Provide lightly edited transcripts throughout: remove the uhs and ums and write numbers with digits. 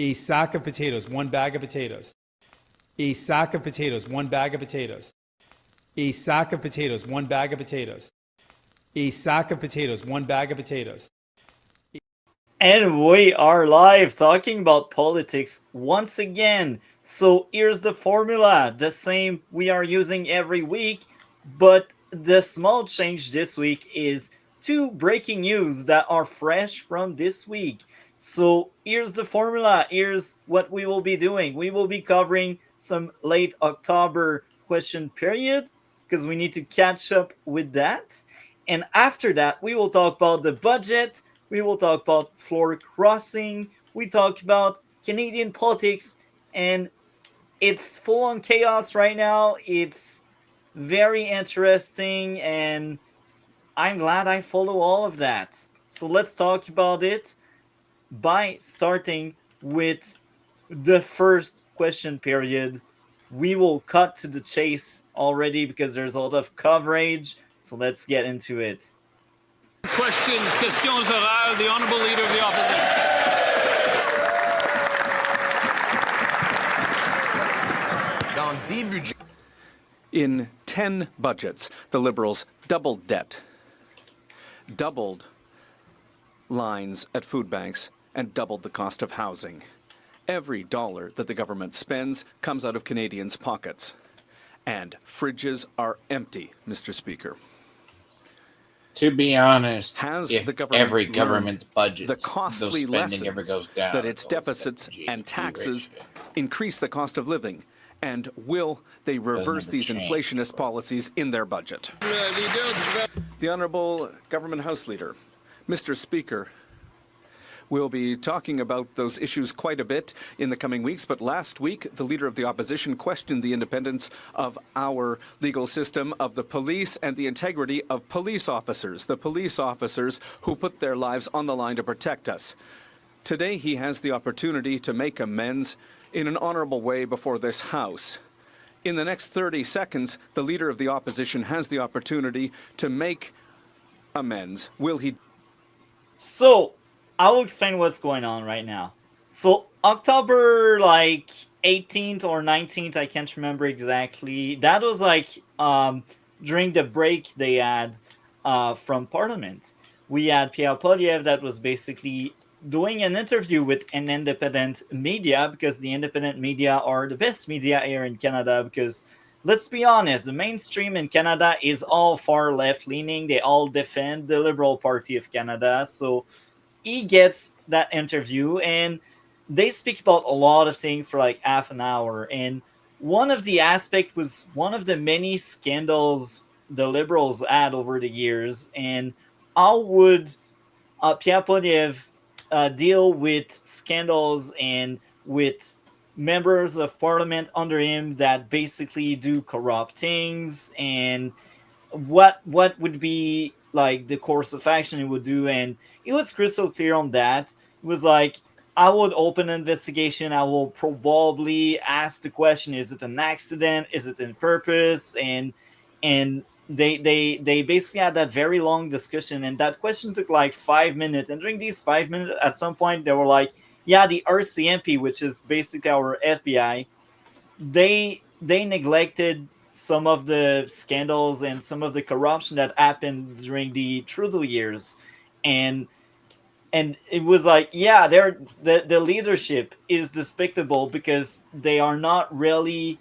A sack of potatoes, 1 bag of potatoes. A sack of potatoes, 1 bag of potatoes. A sack of potatoes, 1 bag of potatoes. A sack of potatoes, 1 bag of potatoes. And we are live talking about politics once again. So here's the formula, the same we are using every week, but the small change this week is 2 breaking news that are fresh from this week. So here's the formula, here's what we will be doing. We will be covering some late October question period because we need to catch up with that. And after that, we will talk about the budget, we will talk about floor crossing, we talk about Canadian politics, and it's full on chaos right now. It's very interesting, and I'm glad I follow all of that. So let's talk about it by starting with the first question period. We will cut to the chase already because there's a lot of coverage. So let's get into it. Questions, questions orales, the Honourable Leader of the Opposition. In 10 budgets, the Liberals doubled debt, doubled lines at food banks, and doubled the cost of housing. Every dollar that the government spends comes out of Canadians' pockets. And fridges are empty, Mr. Speaker. To be honest, Has if the government every government budget, the costly lessons ever goes down, that its deficits and taxes increase the cost of living? And will they reverse these inflationist policies in their budget? The Honourable Government House Leader, Mr. Speaker, we'll be talking about those issues quite a bit in the coming weeks, but last week the Leader of the Opposition questioned the independence of our legal system, of the police, and the integrity of police officers, the police officers who put their lives on the line to protect us. Today he has the opportunity to make amends in an honourable way before this House. In the next 30 seconds, the Leader of the Opposition has the opportunity to make amends. Will he? So, I will explain what's going on right now. So, October 18th or 19th, I can't remember exactly. That was during the break they had from Parliament. We had Pierre Poliev that was basically doing an interview with an independent media, because the independent media are the best media here in Canada, because let's be honest, the mainstream in Canada is all far left leaning. They all defend the Liberal Party of Canada. So he gets that interview and they speak about a lot of things for like half an hour. And one of the aspects was one of the many scandals the Liberals had over the years. And how would Pierre Poliev deal with scandals and with members of parliament under him that basically do corrupt things, and what would be like the course of action he would do. And it was crystal clear on that. It was like, I would open an investigation, I will probably ask the question, is it an accident, is it in purpose? And they basically had that very long discussion, and that question took like 5 minutes. And during these 5 minutes, at some point, they were like, "Yeah, the RCMP, which is basically our FBI, they neglected some of the scandals and some of the corruption that happened during the Trudeau years," and it was like, yeah, the leadership is despicable because they are not really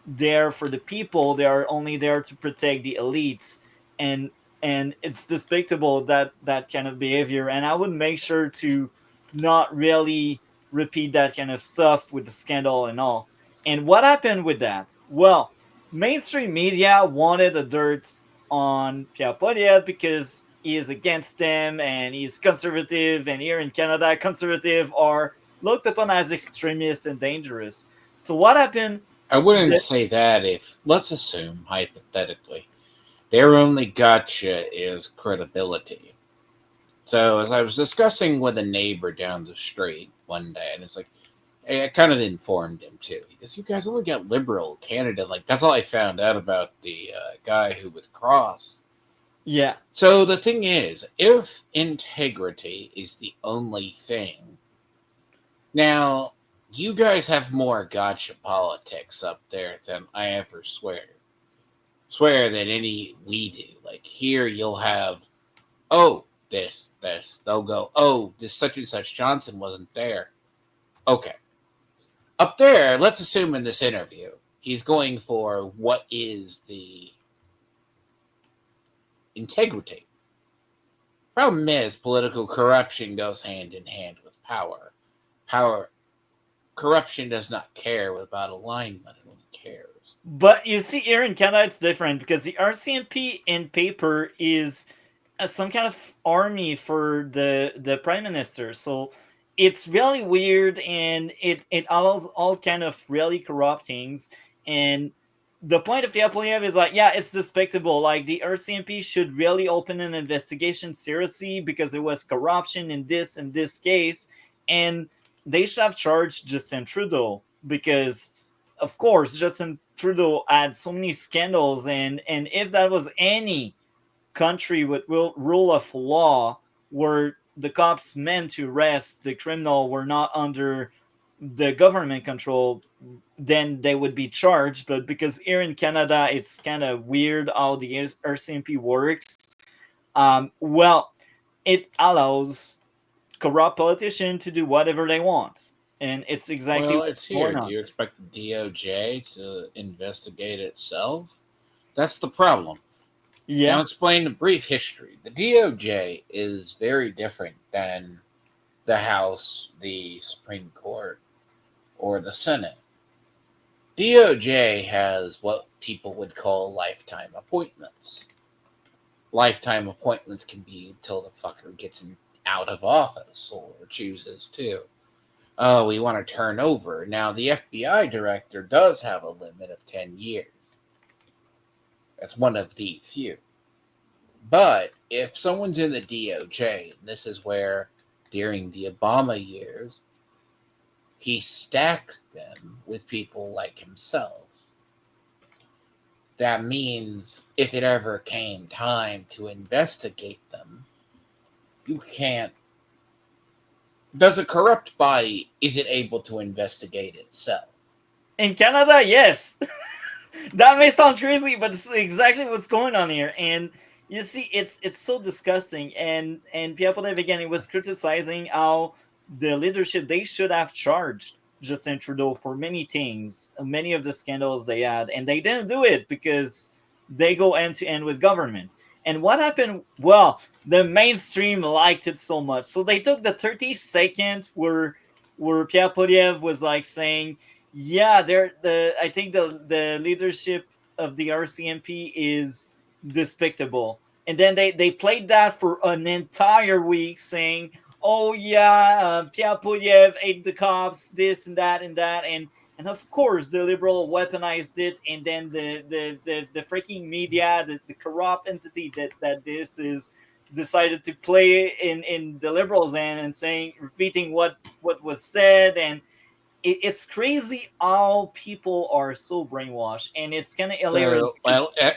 there for the people. They are only there to protect the elites, and it's despicable, that kind of behavior. And I would make sure to not really repeat that kind of stuff with the scandal and all. And what happened with that? Well, mainstream media wanted the dirt on Pierre Poilievre because he is against them and he's conservative, and here in Canada, conservative are looked upon as extremist and dangerous. So what happened? I wouldn't say that. If, let's assume, hypothetically, their only gotcha is credibility. So as I was discussing with a neighbor down the street one day, and it's like, I kind of informed him too. He goes, "You guys only got Liberal Canada." Like, that's all I found out about the guy who was cross. Yeah. So the thing is, if integrity is the only thing, now You guys have more gotcha politics up there than I ever swear than any we do. Like here you'll have, oh, this. They'll go, oh, this such and such Johnson wasn't there. Okay. Up there, let's assume in this interview, he's going for what is the integrity. Problem is, political corruption goes hand in hand with power. Corruption does not care about alignment, it only cares. But you see, here in Canada, it's different because the RCMP in paper is some kind of army for the prime minister. So it's really weird, and it allows all kind of really corrupt things. And the point of the Yapoliev is like, yeah, it's despicable. Like the RCMP should really open an investigation seriously because there was corruption in this case, and they should have charged Justin Trudeau because, of course, Justin Trudeau had so many scandals, and if that was any country with rule of law where the cops meant to arrest the criminal were not under the government control, then they would be charged. But because here in Canada, it's kind of weird how the RCMP works. Well, it allows corrupt politicians to do whatever they want. And it's exactly Well, what's it's here. going on. Do you expect the DOJ to investigate itself? That's the problem. Yeah. Now, explain a brief history. The DOJ is very different than the House, the Supreme Court, or the Senate. DOJ has what people would call lifetime appointments. Lifetime appointments can be until the fucker gets out of office or chooses to. Oh, we want to turn over. Now, the FBI director does have a limit of 10 years. That's one of the few. But if someone's in the DOJ, and this is where during the Obama years, he stacked them with people like himself. That means if it ever came time to investigate them, you can't. Does a corrupt body, is it able to investigate itself? In Canada, yes. That may sound crazy, but it's exactly what's going on here. And you see, it's so disgusting. And Piapolev, again, it was criticizing how the leadership, they should have charged Justin Trudeau for many things, many of the scandals they had, and they didn't do it because they go end to end with government. And what happened? Well, the mainstream liked it so much, so they took the 30-second where Pierre Poilievre was like saying, "Yeah, I think the leadership of the RCMP is despicable," and then they played that for an entire week, saying, "Oh yeah, Pierre Poilievre ate the cops, this and that and that," and of course the liberal weaponized it, and then the freaking media, the corrupt entity that this is, decided to play in the liberals' end and saying, repeating what was said, and it's crazy how people are so brainwashed, and it's kind of hilarious.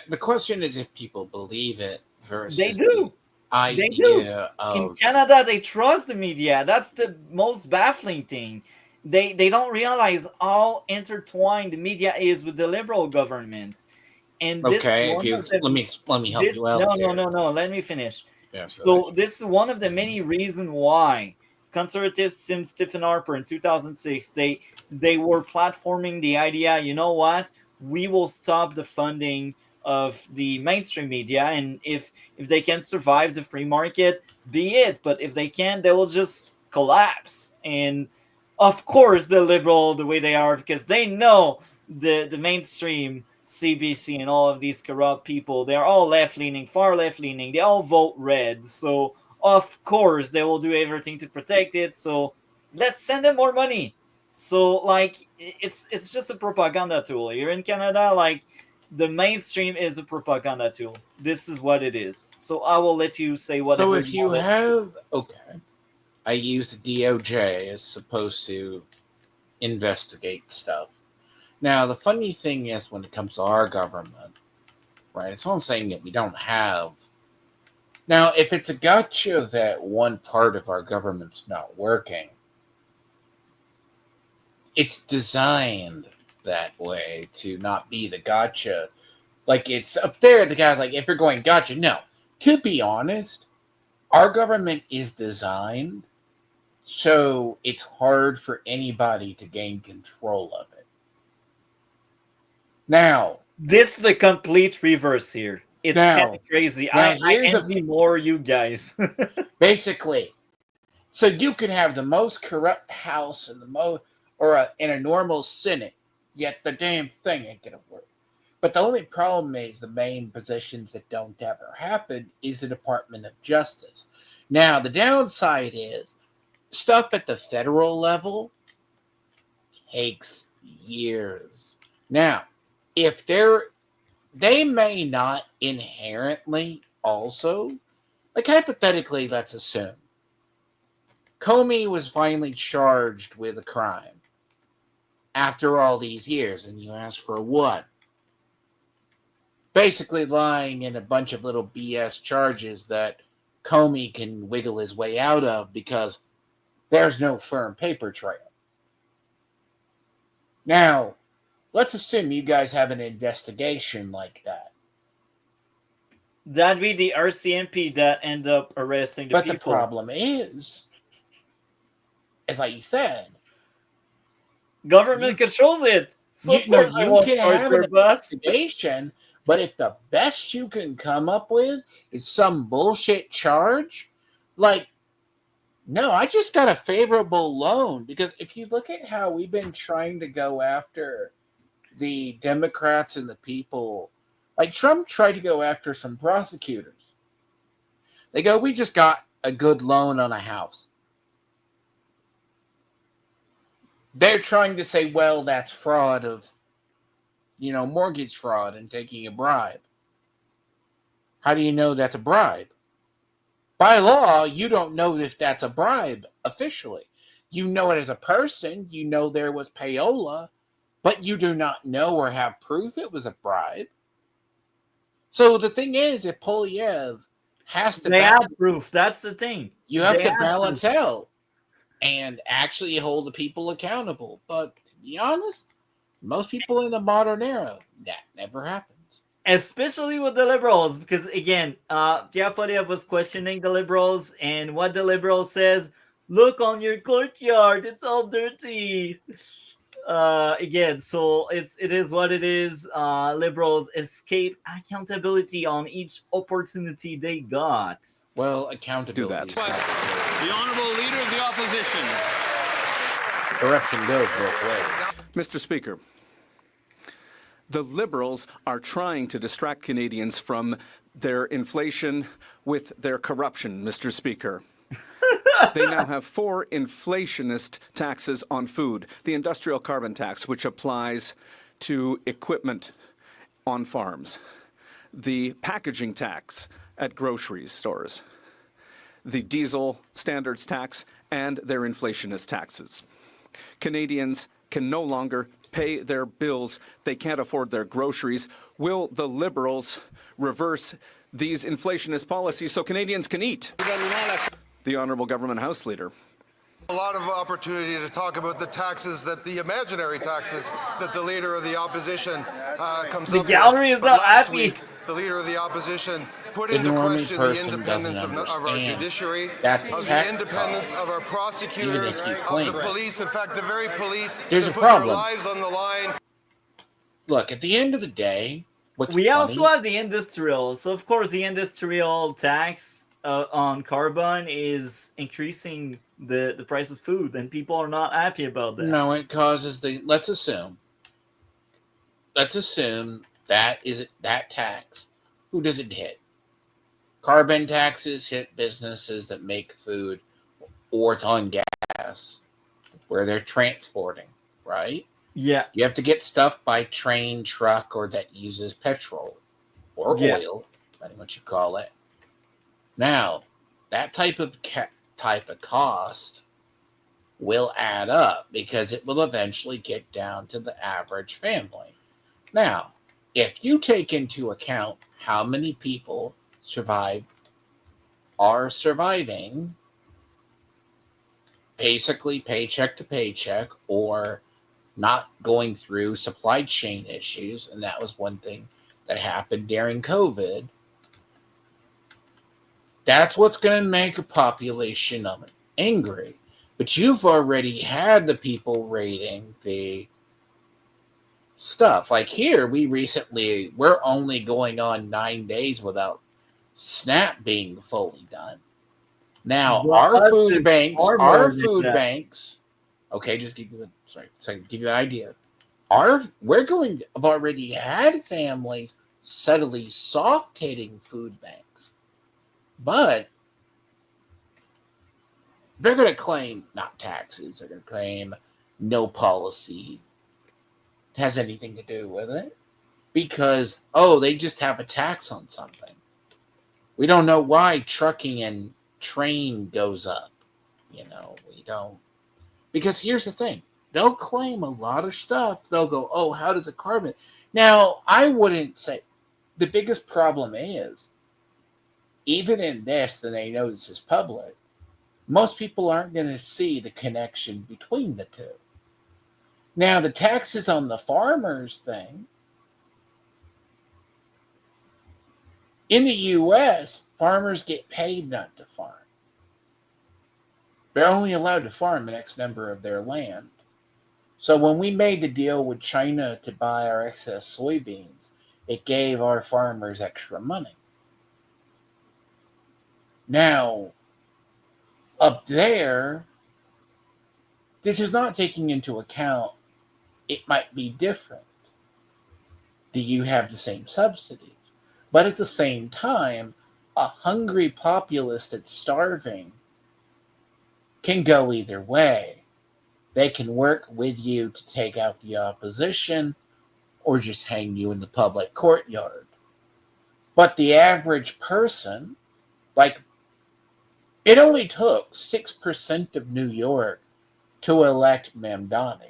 The question is if people believe it versus They do. idea They do. of In Canada, they trust the media. That's the most baffling thing. They don't realize how intertwined the media is with the liberal government. And this okay. let me help you out. No. Let me finish. Yeah, So this is one of the many reasons why conservatives since Stephen Harper in 2006 they were platforming the idea. You know what? We will stop the funding of the mainstream media, and if they can survive the free market, be it. But if they can't, they will just collapse. And of course, the liberal, the way they are, because they know the mainstream CBC and all of these corrupt people, they're all left-leaning, far left-leaning. They all vote red. So, of course, they will do everything to protect it. So, let's send them more money. So, like, it's just a propaganda tool. Here in Canada, like, the mainstream is a propaganda tool. This is what it is. So, I will let you say whatever. So, if you have... Okay. I use the DOJ as supposed to investigate stuff. Now, the funny thing is when it comes to our government, right, it's not saying that we don't have... Now, if it's a gotcha that one part of our government's not working, it's designed that way to not be the gotcha. Like, it's up there, the guy's like, if you're going gotcha. No. To be honest, our government is designed so it's hard for anybody to gain control of it. Now, this is the complete reverse here. It's kind of crazy. I envy more you guys. Basically, so you can have the most corrupt house in in a normal Senate, yet the damn thing ain't gonna work. But the only problem is the main positions that don't ever happen is the Department of Justice. Now, the downside is stuff at the federal level takes years. Now, if they may not inherently also, like hypothetically, let's assume Comey was finally charged with a crime after all these years, and you ask for what? Basically lying in a bunch of little BS charges that Comey can wiggle his way out of because there's no firm paper trail. Now, let's assume you guys have an investigation like that. That'd be the RCMP that end up arresting the people. But the problem is, as like you said, government controls it. So you can have an investigation, but if the best you can come up with is some bullshit charge, like, no, I just got a favorable loan. Because if you look at how we've been trying to go after the Democrats and the people, like Trump tried to go after some prosecutors. They go, we just got a good loan on a house. They're trying to say, well, that's fraud of, mortgage fraud and taking a bribe. How do you know that's a bribe? By law, you don't know if that's a bribe officially. You know it as a person. You know there was payola, but you do not know or have proof it was a bribe. So the thing is, if Polyev has to... They have proof. That's the thing. You have to balance out and actually hold the people accountable. But to be honest, most people in the modern era, that never happens. Especially with the liberals, because again, Polyev was questioning the liberals, and what the liberal says, look on your courtyard, it's all dirty. Again, so it is what it is. Liberals escape accountability on each opportunity they got. Well, accountability. Do that. The Honourable Leader of the Opposition. Corruption goes both ways. Mr. Speaker, the Liberals are trying to distract Canadians from their inflation with their corruption, Mr. Speaker. They now have 4 inflationist taxes on food. The industrial carbon tax, which applies to equipment on farms. The packaging tax at grocery stores. The diesel standards tax and their inflationist taxes. Canadians can no longer pay their bills. They can't afford their groceries. Will the Liberals reverse these inflationist policies so Canadians can eat? The Honourable Government House Leader. A lot of opportunity to talk about the taxes, the imaginary taxes that the Leader of the Opposition comes up with. The gallery is not happy. Week, the Leader of the Opposition put into question the independence of our judiciary, of the independence of our prosecutors, of the police. In fact, the very police There's that a put problem. their lives on the line. Look, at the end of the day, we also have the industrial. So, of course, the industrial tax on carbon is increasing the price of food, and people are not happy about that. No, it causes let's assume that tax, who does it hit? Carbon taxes hit businesses that make food, or it's on gas, where they're transporting, right? Yeah. You have to get stuff by train, truck, or that uses petrol or oil, depending what you call it. Now, that type of cost will add up because it will eventually get down to the average family. Now, if you take into account how many people are surviving basically paycheck to paycheck or not going through supply chain issues, and that was one thing that happened during COVID. That's what's going to make a population angry. But you've already had the people raiding the stuff. Like here, we're only going on 9 days without SNAP being fully done. Now, our food banks, okay, just give you give you an idea. I've already had families subtly soft hitting food banks, but they're going to claim not taxes. They're going to claim no policy has anything to do with it because, they just have a tax on something. We don't know why trucking and train goes up. We don't. Because here's the thing. They'll claim a lot of stuff. They'll go, how does it carbon? Now, I wouldn't say the biggest problem is, even in this, that they know this is public, most people aren't going to see the connection between the two. Now, the taxes on the farmers thing, in the U.S., farmers get paid not to farm. They're only allowed to farm an X number of their land. So when we made the deal with China to buy our excess soybeans, it gave our farmers extra money. Now, up there, this is not taking into account it might be different. Do you have the same subsidies? But at the same time, a hungry populace that's starving can go either way. They can work with you to take out the opposition or just hang you in the public courtyard. But the average person, it only took 6% of New York to elect Mamdani.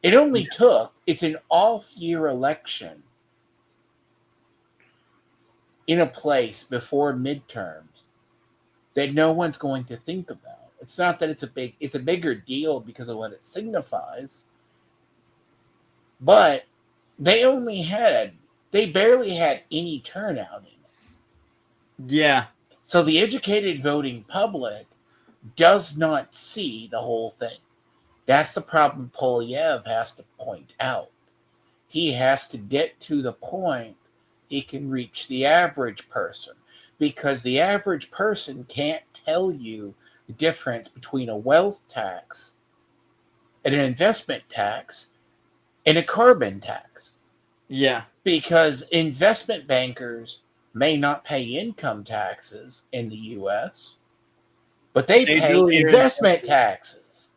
It's an off-year election in a place before midterms that no one's going to think about. It's not that it's a bigger deal because of what it signifies, but they barely had any turnout in it. Yeah. So the educated voting public does not see the whole thing. That's the problem Polyev has to point out. He has to get to the point he can reach the average person, because the average person can't tell you the difference between a wealth tax and an investment tax and a carbon tax. Yeah. Because investment bankers may not pay income taxes in the U.S., but they pay investment taxes.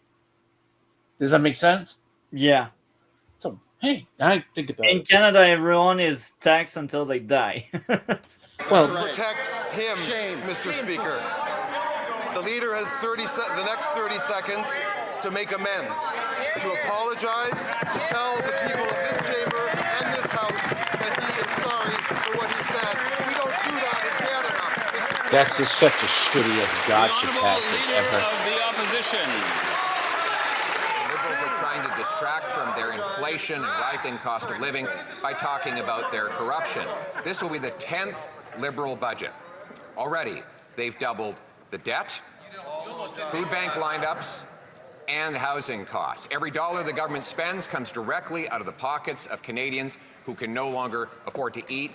Does that make sense? Yeah. So, hey, I think about in Canada, everyone is taxed until they die. Well, to protect him, Mr. Speaker, the leader has the next 30 seconds to make amends, to apologize, to tell the people of this chamber and this house that he is sorry for what he said. We don't do that in Canada. That's just such a shittiest gotcha tactic ever. Of the opposition. Liberals are trying to distract from their inflation and rising cost of living by talking about their corruption. This will be the 10th Liberal budget. Already, they've doubled the debt, food bank lineups, and housing costs. Every dollar the government spends comes directly out of the pockets of Canadians who can no longer afford to eat,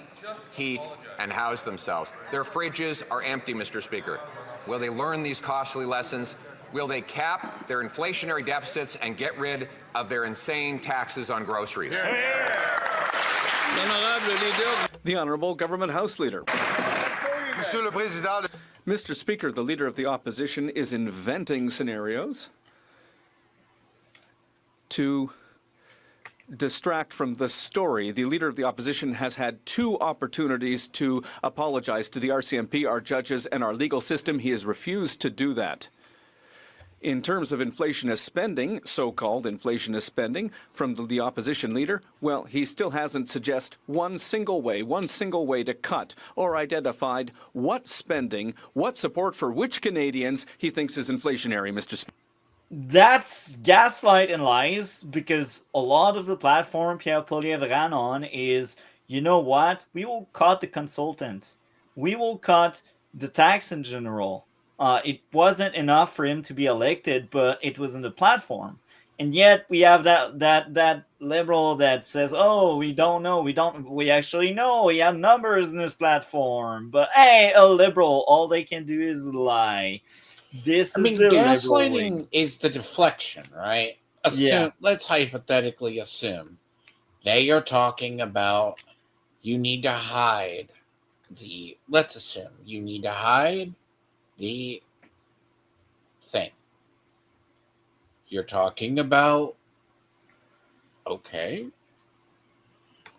heat, and house themselves. Their fridges are empty, Mr. Speaker. Will they learn these costly lessons? Will they cap their inflationary deficits and get rid of their insane taxes on groceries? The Honourable Government House Leader. Mr. Speaker, the Leader of the Opposition is inventing scenarios to distract from the story. The Leader of the Opposition has had 2 opportunities to apologize to the RCMP, our judges, and our legal system. He has refused to do that. In terms of inflationist spending, so-called inflationist spending, from the opposition leader, well, he still hasn't suggested one single way to cut or identified what spending, what support for which Canadians he thinks is inflationary, Mr. Speaker. that's gaslight and lies, because a lot of the platform Pierre Poilievre ran on is, you know what? We will cut the consultant. We will cut the tax in general. It wasn't enough for him to be elected, but it was in the platform. And yet we have that liberal that says, "Oh, we don't know. We actually know. We have numbers in this platform." But hey, a liberal, all they can do is lie. This I is mean, the liberal gaslighting wing. is the deflection, right? Yeah. Let's hypothetically assume they are talking about you need to hide the. Let's assume you need to hide the thing. You're talking about. Okay.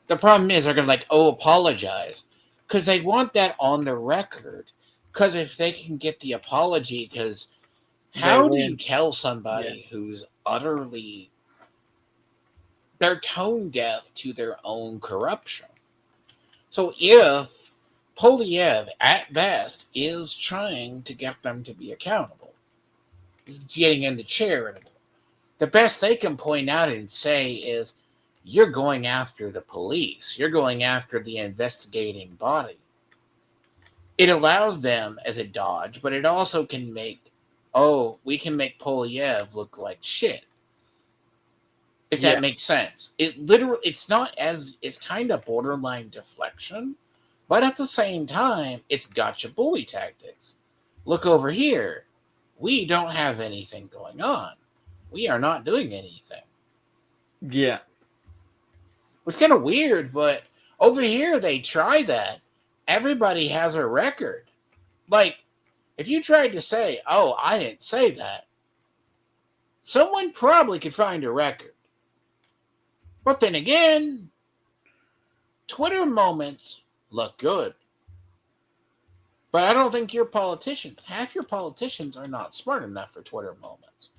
The problem is they're going to like, oh, apologize. Because they want that on the record. Because if they can get the apology, because how do you tell somebody who's utterly, they're tone deaf to their own corruption? So if Poilievre, at best, is trying to get them to be accountable, is getting into charitable, the best they can point out and say is, you're going after the police. You're going after the investigating body. It allows them as a dodge, but it also can make, we can make Poilievre look like shit. If that makes sense. It's kind of borderline deflection, but at the same time, it's gotcha bully tactics. Look over here. We don't have anything going on. We are not doing anything. Yeah. It's kind of weird, but over here they try that. Everybody has a record. Like, if you tried to say, oh, I didn't say that, someone probably could find a record. But then again, Twitter moments look good. But I don't think half your politicians are not smart enough for Twitter moments.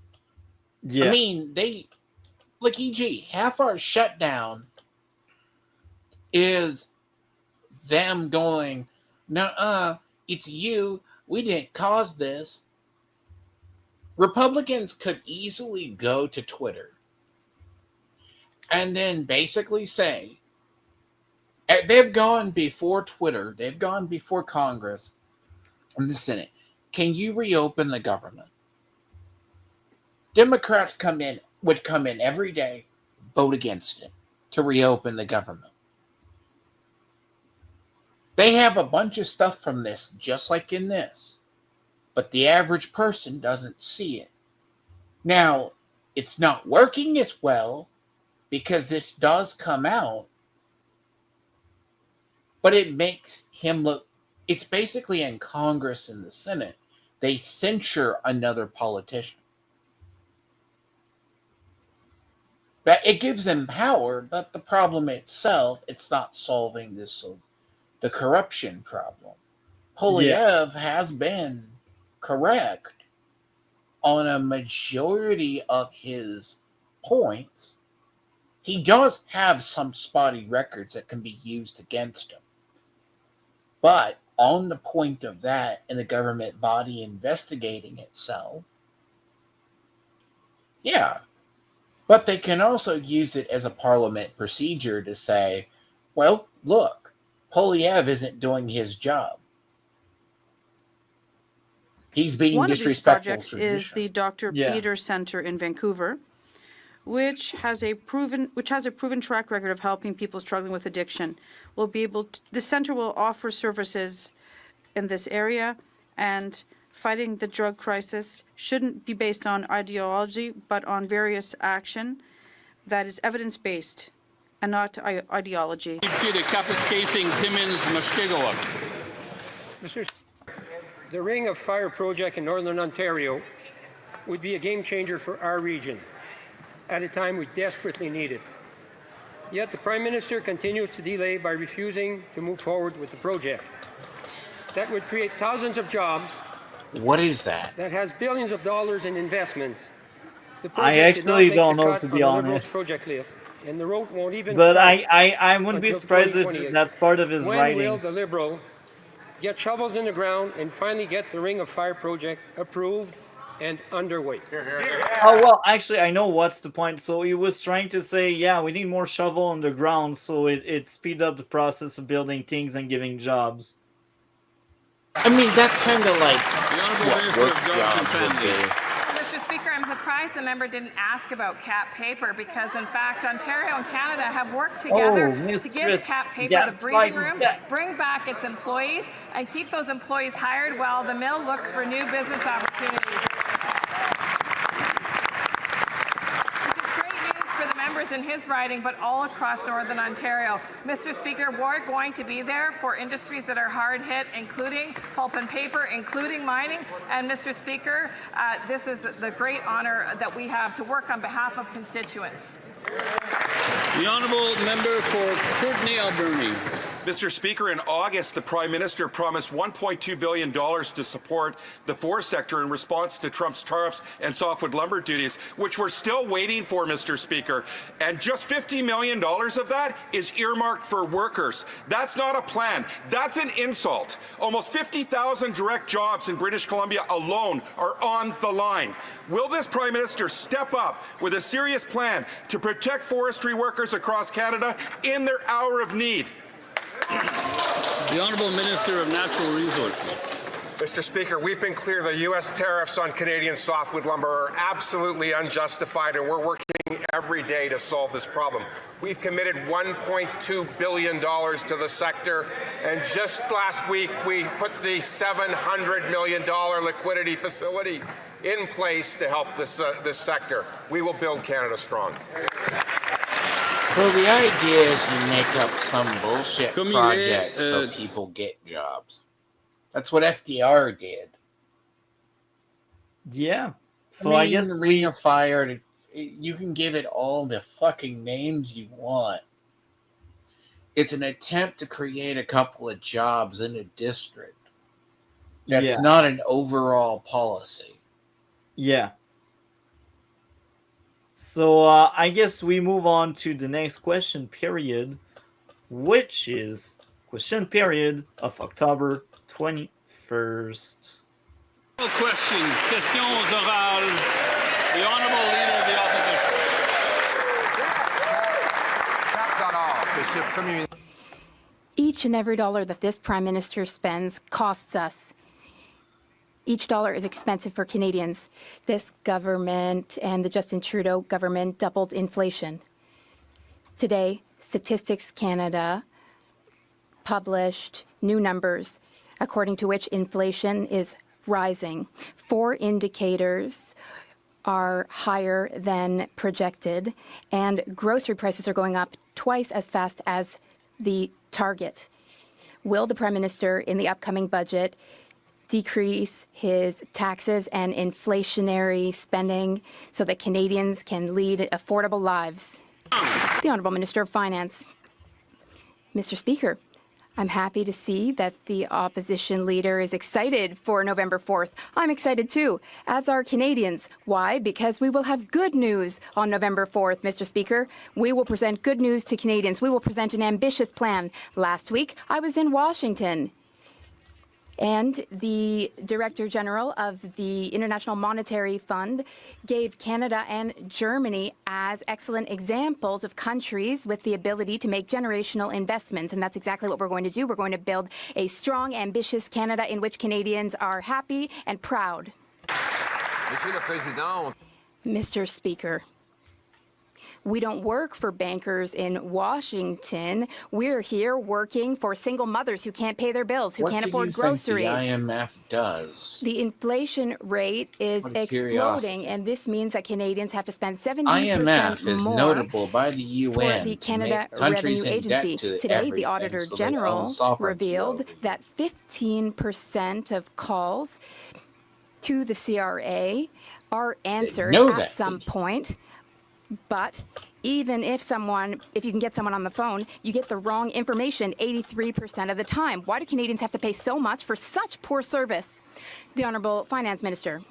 Yeah. I mean, like e.g., half our shutdown is them going, nuh-uh, it's you, we didn't cause this. Republicans could easily go to Twitter and then basically say, they've gone before Twitter, they've gone before Congress and the Senate, can you reopen the government? Democrats would come in every day, vote against it to reopen the government. They have a bunch of stuff from this, just like in this, but the average person doesn't see it. Now, it's not working as well because this does come out, but it makes him look, it's basically in Congress and the Senate, they censure another politician. But it gives them power, but the problem itself, it's not solving the corruption problem. Poilievre has been correct on a majority of his points. He does have some spotty records that can be used against him. But on the point of that and the government body investigating itself, yeah. But they can also use it as a parliament procedure to say, well, look, Poilievre isn't doing his job. He's being disrespectful. One of these projects is the Dr. Peter Center in Vancouver, which has a proven track record of helping people struggling with addiction. The center will offer services in this area, and fighting the drug crisis shouldn't be based on ideology, but on various action that is evidence-based and not ideology. The Ring of Fire project in Northern Ontario would be a game changer for our region at a time we desperately need it. Yet the Prime Minister continues to delay by refusing to move forward with the project. That would create thousands of jobs. What is that? That has billions of dollars in investment. I actually don't know, to be honest. Project list, and the road won't even but I wouldn't be surprised if that's part of his writing. When will the Liberal get shovels in the ground and finally get the Ring of Fire project approved and underway. Oh, well, actually, I know what's the point. So he was trying to say, yeah, we need more shovel on the ground so it speeds up the process of building things and giving jobs. I mean, that's kind of like The Honourable what Minister work of Jobs and jobs would Families. be. Mr. Speaker, I'm surprised the member didn't ask about cap paper because, in fact, Ontario and Canada have worked together to give cap paper the breathing room, bring back its employees, and keep those employees hired while the mill looks for new business opportunities. Which is great news for the members in his riding, but all across Northern Ontario. Mr. Speaker, we're going to be there for industries that are hard hit, including pulp and paper, including mining. And Mr. Speaker, this is the great honor that we have to work on behalf of constituents. The Honourable Member for Courtenay Alberni. Mr. Speaker, in August, the Prime Minister promised $1.2 billion to support the forest sector in response to Trump's tariffs and softwood lumber duties, which we're still waiting for, Mr. Speaker. And just $50 million of that is earmarked for workers. That's not a plan. That's an insult. Almost 50,000 direct jobs in British Columbia alone are on the line. Will this Prime Minister step up with a serious plan to protect forestry workers across Canada in their hour of need? The Honourable Minister of Natural Resources. Mr. Speaker, we've been clear the U.S. tariffs on Canadian softwood lumber are absolutely unjustified, and we're working every day to solve this problem. We've committed $1.2 billion to the sector, and just last week we put the $700 million liquidity facility in place to help this sector. We will build Canada strong. Well, the idea is you make up some bullshit project so people get jobs. That's what FDR did. Yeah. So I guess Ring of Fire, you can give it all the fucking names you want. It's an attempt to create a couple of jobs in a district. That's not an overall policy. Yeah. So I guess we move on to the next question period, which is question period of October 21st. Questions, questions orales. The Honourable Leader of the Opposition. Each and every dollar that this Prime Minister spends costs us. Each dollar is expensive for Canadians. This government and the Justin Trudeau government doubled inflation. Today, Statistics Canada published new numbers, according to which inflation is rising. 4 indicators are higher than projected, and grocery prices are going up twice as fast as the target. Will the Prime Minister, in the upcoming budget, decrease his taxes and inflationary spending so that Canadians can lead affordable lives? The Honourable Minister of Finance. Mr. Speaker, I'm happy to see that the opposition leader is excited for November 4th. I'm excited too, as are Canadians. Why? Because we will have good news on November 4th, Mr. Speaker. We will present good news to Canadians. We will present an ambitious plan. Last week, I was in Washington, and the Director General of the International Monetary Fund gave Canada and Germany as excellent examples of countries with the ability to make generational investments. And that's exactly what we're going to do. We're going to build a strong, ambitious Canada in which Canadians are happy and proud. Mr. Speaker, we don't work for bankers in Washington. We're here working for single mothers who can't pay their bills, who can't afford groceries. What do you think the IMF does? The inflation rate is exploding, and this means that Canadians have to spend 70% IMF is more notable by the UN for the Canada Revenue Agency. Today, the Auditor General revealed that 15% of calls to the CRA are answered at some point. But even if you can get someone on the phone, you get the wrong information 83% of the time. Why do Canadians have to pay so much for such poor service? The Honourable Finance Minister.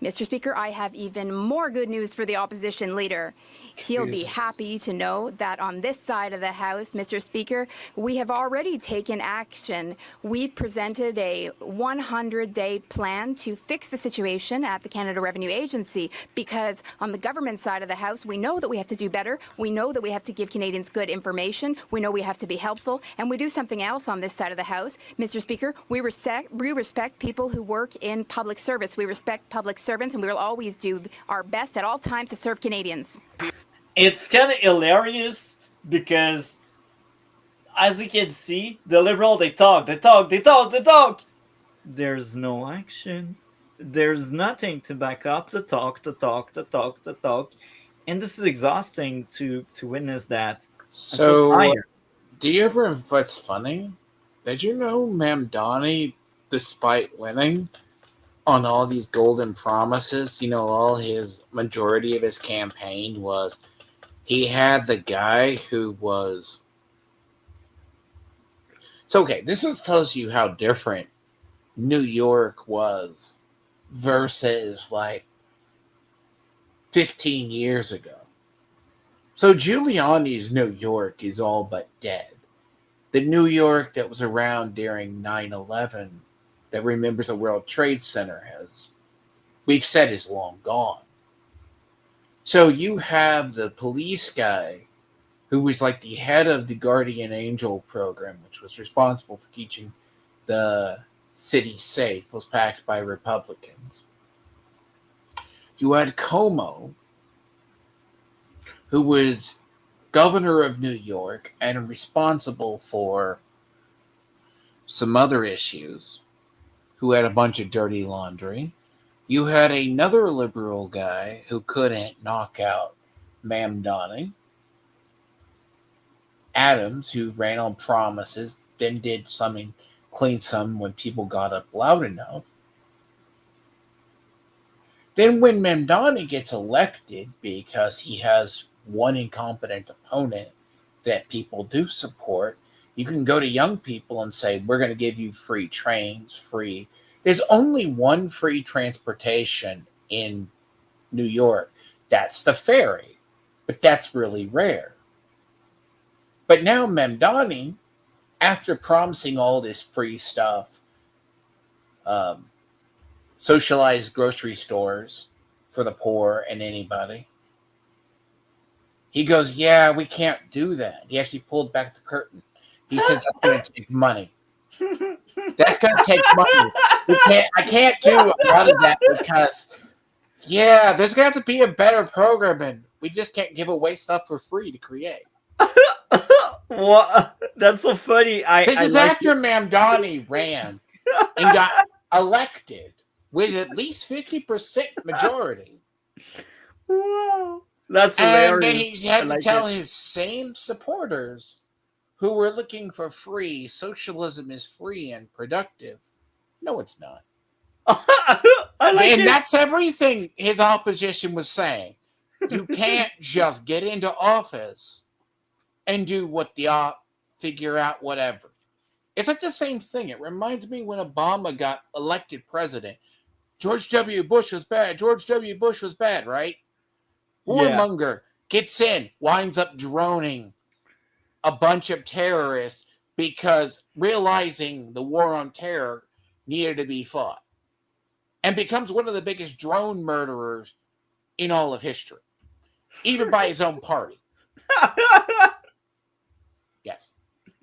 Mr. Speaker, I have even more good news for the opposition leader. He'll be happy to know that on this side of the House, Mr. Speaker, we have already taken action. We presented a 100-day plan to fix the situation at the Canada Revenue Agency, because on the government side of the House, we know that we have to do better. We know that we have to give Canadians good information. We know we have to be helpful, and we do something else on this side of the House. Mr. Speaker, we respect people who work in public service. We respect public servants, and we will always do our best at all times to serve Canadians. It's kind of hilarious because, as you can see, the Liberal, they talk. There's no action. There's nothing to back up the talk. And this is exhausting to witness that. So do you ever, what's funny? Did you know Mamdani, despite winning on all these golden promises, all his majority of his campaign was he had the guy who was. So, okay, this tells you how different New York was versus like 15 years ago. So Giuliani's New York is all but dead. The New York that was around during 9/11 that remembers the World Trade Center we've said is long gone. So you have the police guy who was like the head of the Guardian Angel program, which was responsible for keeping the city safe, was backed by Republicans. You had Cuomo, who was governor of New York and responsible for some other issues, who had a bunch of dirty laundry. You had another liberal guy who couldn't knock out Mamdani. Adams, who ran on promises, then did something, clean some when people got up loud enough. Then when Mamdani gets elected, because he has one incompetent opponent that people do support, you can go to young people and say, we're going to give you free trains, free. There's only one free transportation in New York. That's the ferry. But that's really rare. But now Mamdani, after promising all this free stuff, socialized grocery stores for the poor and anybody, he goes, yeah, we can't do that. He actually pulled back the curtain. He said, that's going to take money. That's going to take money. I can't do a lot of that because, yeah, there's going to have to be a better program, and we just can't give away stuff for free to create. What? That's so funny. This is after Mamdani ran and got elected with at least 50% majority. Wow. That's hilarious. And then he had to tell his same supporters who were looking for free, socialism is free and productive. No, it's not. And that's everything his opposition was saying. You can't just get into office and do what figure out whatever. It's like the same thing. It reminds me when Obama got elected president. George W. Bush was bad. George W. Bush was bad, right? Warmonger gets in, winds up droning a bunch of terrorists because realizing the war on terror needed to be fought, and becomes one of the biggest drone murderers in all of history, even by his own party. Yes.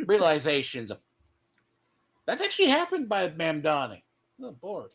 Realizations of that actually happened by Mamdani. Oh, bored.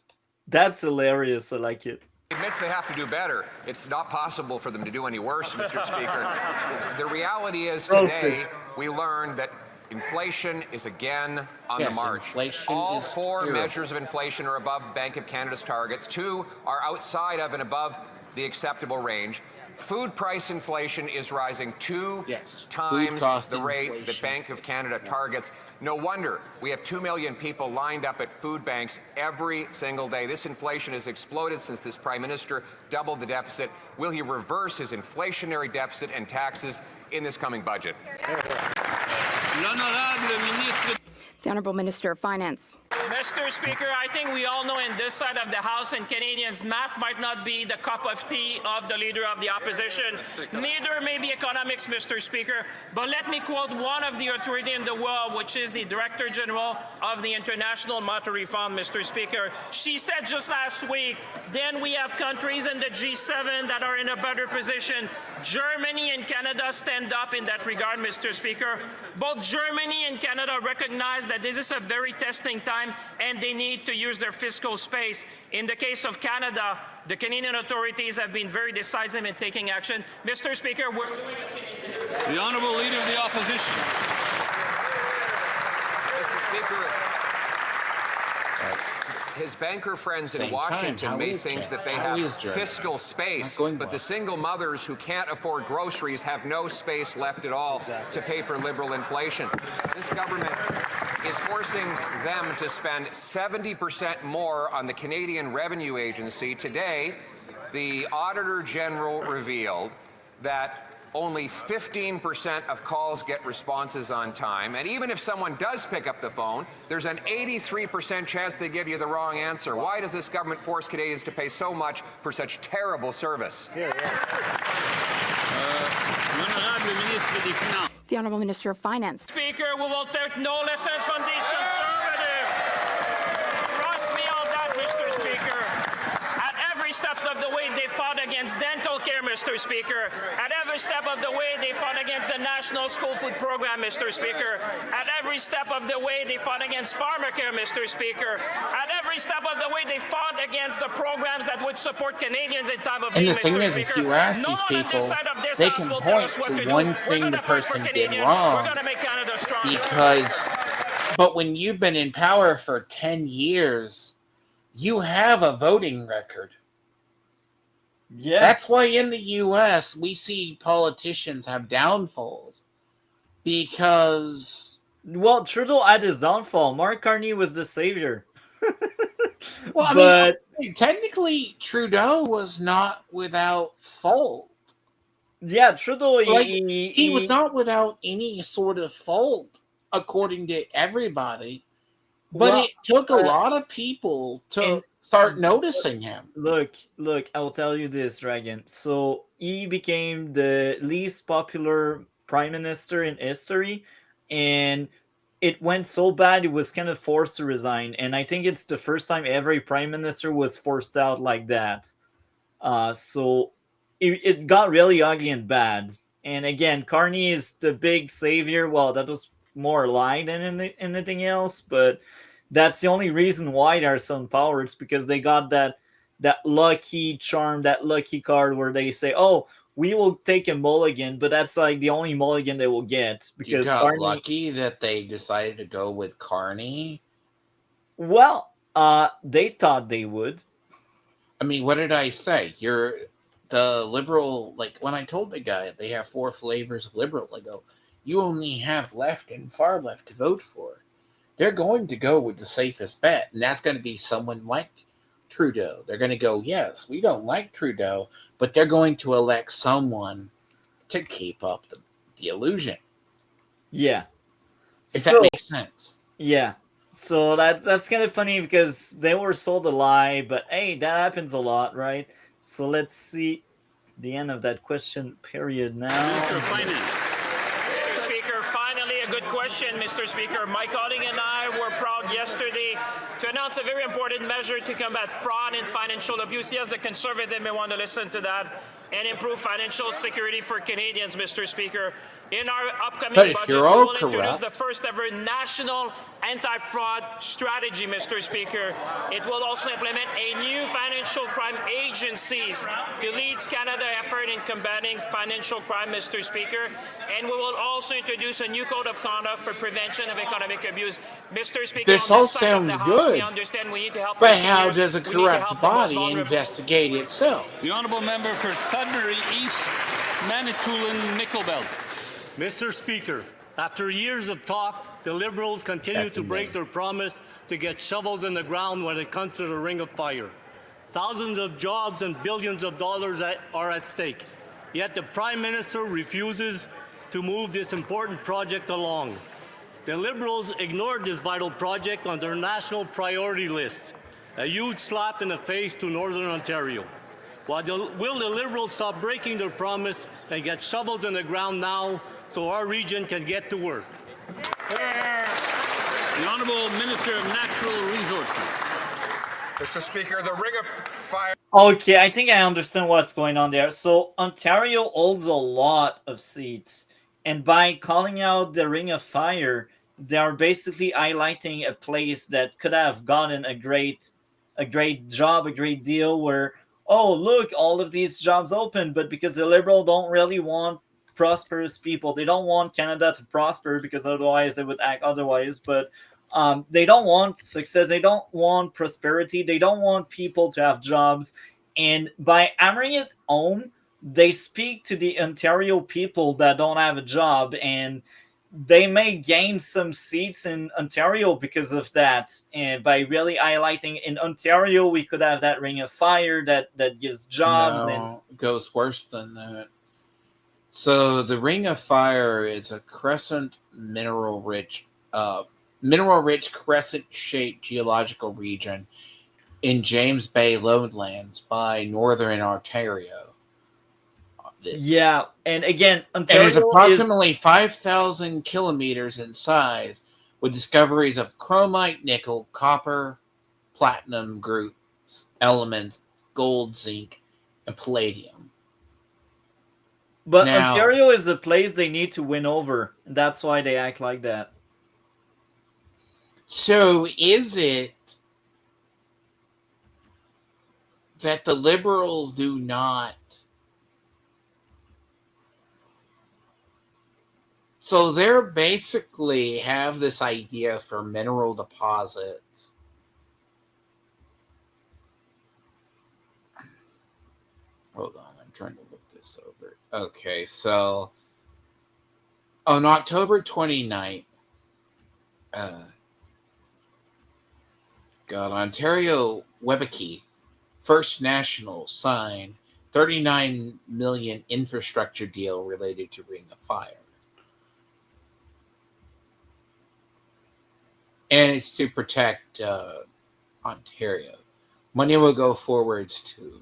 That's hilarious. I like it. Admits they have to do better. It's not possible for them to do any worse, Mr. Speaker. The reality is today we learned that inflation is again on the march. All four measures of inflation are above Bank of Canada's targets. 2 are outside of and above the acceptable range. Food price inflation is rising 2 times the rate that Bank of Canada targets. No wonder we have 2 million people lined up at food banks every single day. This inflation has exploded since this Prime Minister doubled the deficit. Will he reverse his inflationary deficit and taxes in this coming budget? The Honourable Minister of Finance. Mr. Speaker, I think we all know in this side of the House and Canadians, math might not be the cup of tea of the Leader of the Opposition. Neither may be economics, Mr. Speaker. But let me quote one of the authority in the world, which is the Director General of the International Monetary Fund, Mr. Speaker. She said just last week, then we have countries in the G7 that are in a better position. Germany and Canada stand up in that regard, Mr. Speaker. Both Germany and Canada recognize that this is a very testing time and they need to use their fiscal space. In the case of Canada, the Canadian authorities have been very decisive in taking action. Mr. Speaker, we're doing it. The Honourable Leader of the Opposition. Mr. Speaker, his banker friends in Washington may think that they have fiscal space, but the single mothers who can't afford groceries have no space left at all to pay for liberal inflation. This government is forcing them to spend 70% more on the Canadian Revenue Agency. Today, the Auditor General revealed that only 15% of calls get responses on time. And even if someone does pick up the phone, there's an 83% chance they give you the wrong answer. Why does this government force Canadians to pay so much for such terrible service? The Honourable Minister of Finance. Speaker, we will take no lessons from these conservatives. Trust me on that, Mr. Speaker. At every step of the way, they fought against dental care, Mr. Speaker. At every step of the way, they fought against the National School Food Program, Mr. Speaker. At every step of the way, they fought against pharmacare, Mr. Speaker. At every step of the way, they fought against the programs that would support Canadians in time of need, Mr. Speaker. And the thing is, if you ask these people, they can point to one thing the person did wrong. But when you've been in power for 10 years, you have a voting record. Yeah. That's why in the U.S. we see politicians have downfalls. Because... Well, Trudeau had his downfall. Mark Carney was the savior. Well, I mean, technically, Trudeau was not without fault. Yeah, Trudeau, he was not without any sort of fault, according to everybody. But it took a lot of people to start noticing him. Look, I'll tell you this, Dragon. So he became the least popular prime minister in history, and it went so bad he was kind of forced to resign. And I think it's the first time every prime minister was forced out like that. So it got really ugly and bad. And again, Carney is the big savior. Well, that was more a lie than anything else, but that's the only reason why they're so in power. It's because they got that lucky charm, that lucky card where they say, oh, we will take a mulligan, but that's like the only mulligan they will get. Because you got Carney, lucky that they decided to go with Carney? Well, they thought they would. I mean, what did I say? You're the liberal, like when I told the guy they have 4 flavors of liberal, I go, you only have left and far left to vote for. They're going to go with the safest bet, and that's going to be someone like Trudeau. They're going to go, yes, we don't like Trudeau, but they're going to elect someone to keep up the illusion. Yeah. If that makes sense. Yeah. So that's kind of funny because they were sold a lie, but hey, that happens a lot, right? So let's see the end of that question period now. Minister of Finance. Mr. Speaker, finally a good question, Mr. Speaker. My colleague and I were proud yesterday to announce a very important measure to combat fraud and financial abuse. Yes, the Conservative may want to listen to that. And improve financial security for Canadians, Mr. Speaker. In our upcoming budget, we will introduce the first ever national anti-fraud strategy, Mr. Speaker. It will also implement a new financial crime agencies to lead Canada's effort in combating financial crime, Mr. Speaker. And we will also introduce a new code of conduct for prevention of economic abuse. Mr. Speaker, this all sounds good, but how does a corrupt body investigate itself? The Honourable Member for Sudbury East, Manitoulin, Nickelbelt. Mr. Speaker, after years of talk, the Liberals continue to break their promise to get shovels in the ground when it comes to the Ring of Fire. Thousands of jobs and billions of dollars are at stake. Yet the Prime Minister refuses to move this important project along. The Liberals ignored this vital project on their national priority list, a huge slap in the face to Northern Ontario. Will the Liberals stop breaking their promise and get shovels in the ground now so our region can get to work? The Honourable Minister of Natural Resources. Mr. Speaker, the Ring of Fire. Okay, I think I understand what's going on there. So Ontario holds a lot of seats, and by calling out the Ring of Fire, they are basically highlighting a place that could have gotten a great job, a great deal where, oh, look, all of these jobs open, but because the Liberal don't really want prosperous people, they don't want Canada to prosper because otherwise they would act otherwise, but they don't want success, they don't want prosperity, they don't want people to have jobs, and by hammering it home, they speak to the Ontario people that don't have a job, and they may gain some seats in Ontario because of that. And by really highlighting in Ontario, we could have that Ring of Fire that gives jobs. No, it goes worse than that. So the Ring of Fire is a mineral-rich crescent-shaped geological region in James Bay lowlands by northern Ontario. Yeah, and again, Ontario is approximately 5,000 kilometers in size, with discoveries of chromite, nickel, copper, platinum groups, elements, gold, zinc, and palladium. But now, Ontario is a place they need to win over. That's why they act like that. So is it that the Liberals do not? So they're basically have this idea for mineral deposits. Hold on, I'm trying to look this over. Okay, so on October 29th, Ontario Quebec First National signed $39 million infrastructure deal related to Ring of Fire. And it's to protect Ontario. Money will go forwards to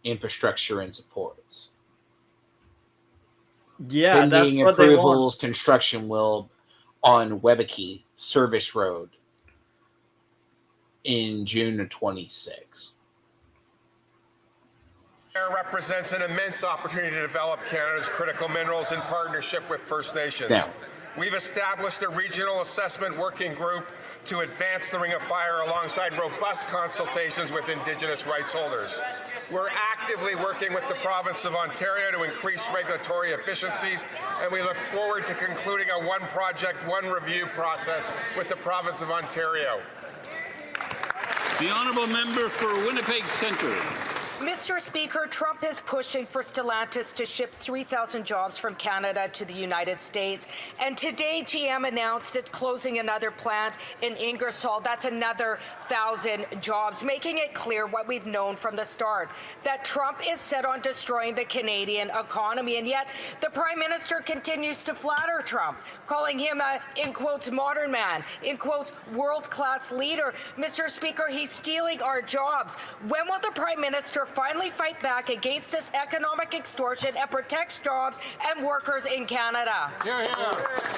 infrastructure and supports. Yeah, pending that's what approvals, construction will on Quebec Service Road in June of 26. Represents an immense opportunity to develop Canada's critical minerals in partnership with First Nations. Now, we've established a regional assessment working group to advance the Ring of Fire alongside robust consultations with Indigenous rights holders. We're actively working with the province of Ontario to increase regulatory efficiencies, and we look forward to concluding a one project, one review process with the province of Ontario. The honourable member for Winnipeg Centre. Mr. Speaker, Trump is pushing for Stellantis to ship 3,000 jobs from Canada to the United States. And today, GM announced it's closing another plant in Ingersoll. That's another 1,000 jobs, making it clear what we've known from the start, that Trump is set on destroying the Canadian economy. And yet, the Prime Minister continues to flatter Trump, calling him a, in quotes, modern man, in quotes, world-class leader. Mr. Speaker, he's stealing our jobs. When will the Prime Minister finally fight back against this economic extortion and protect jobs and workers in Canada?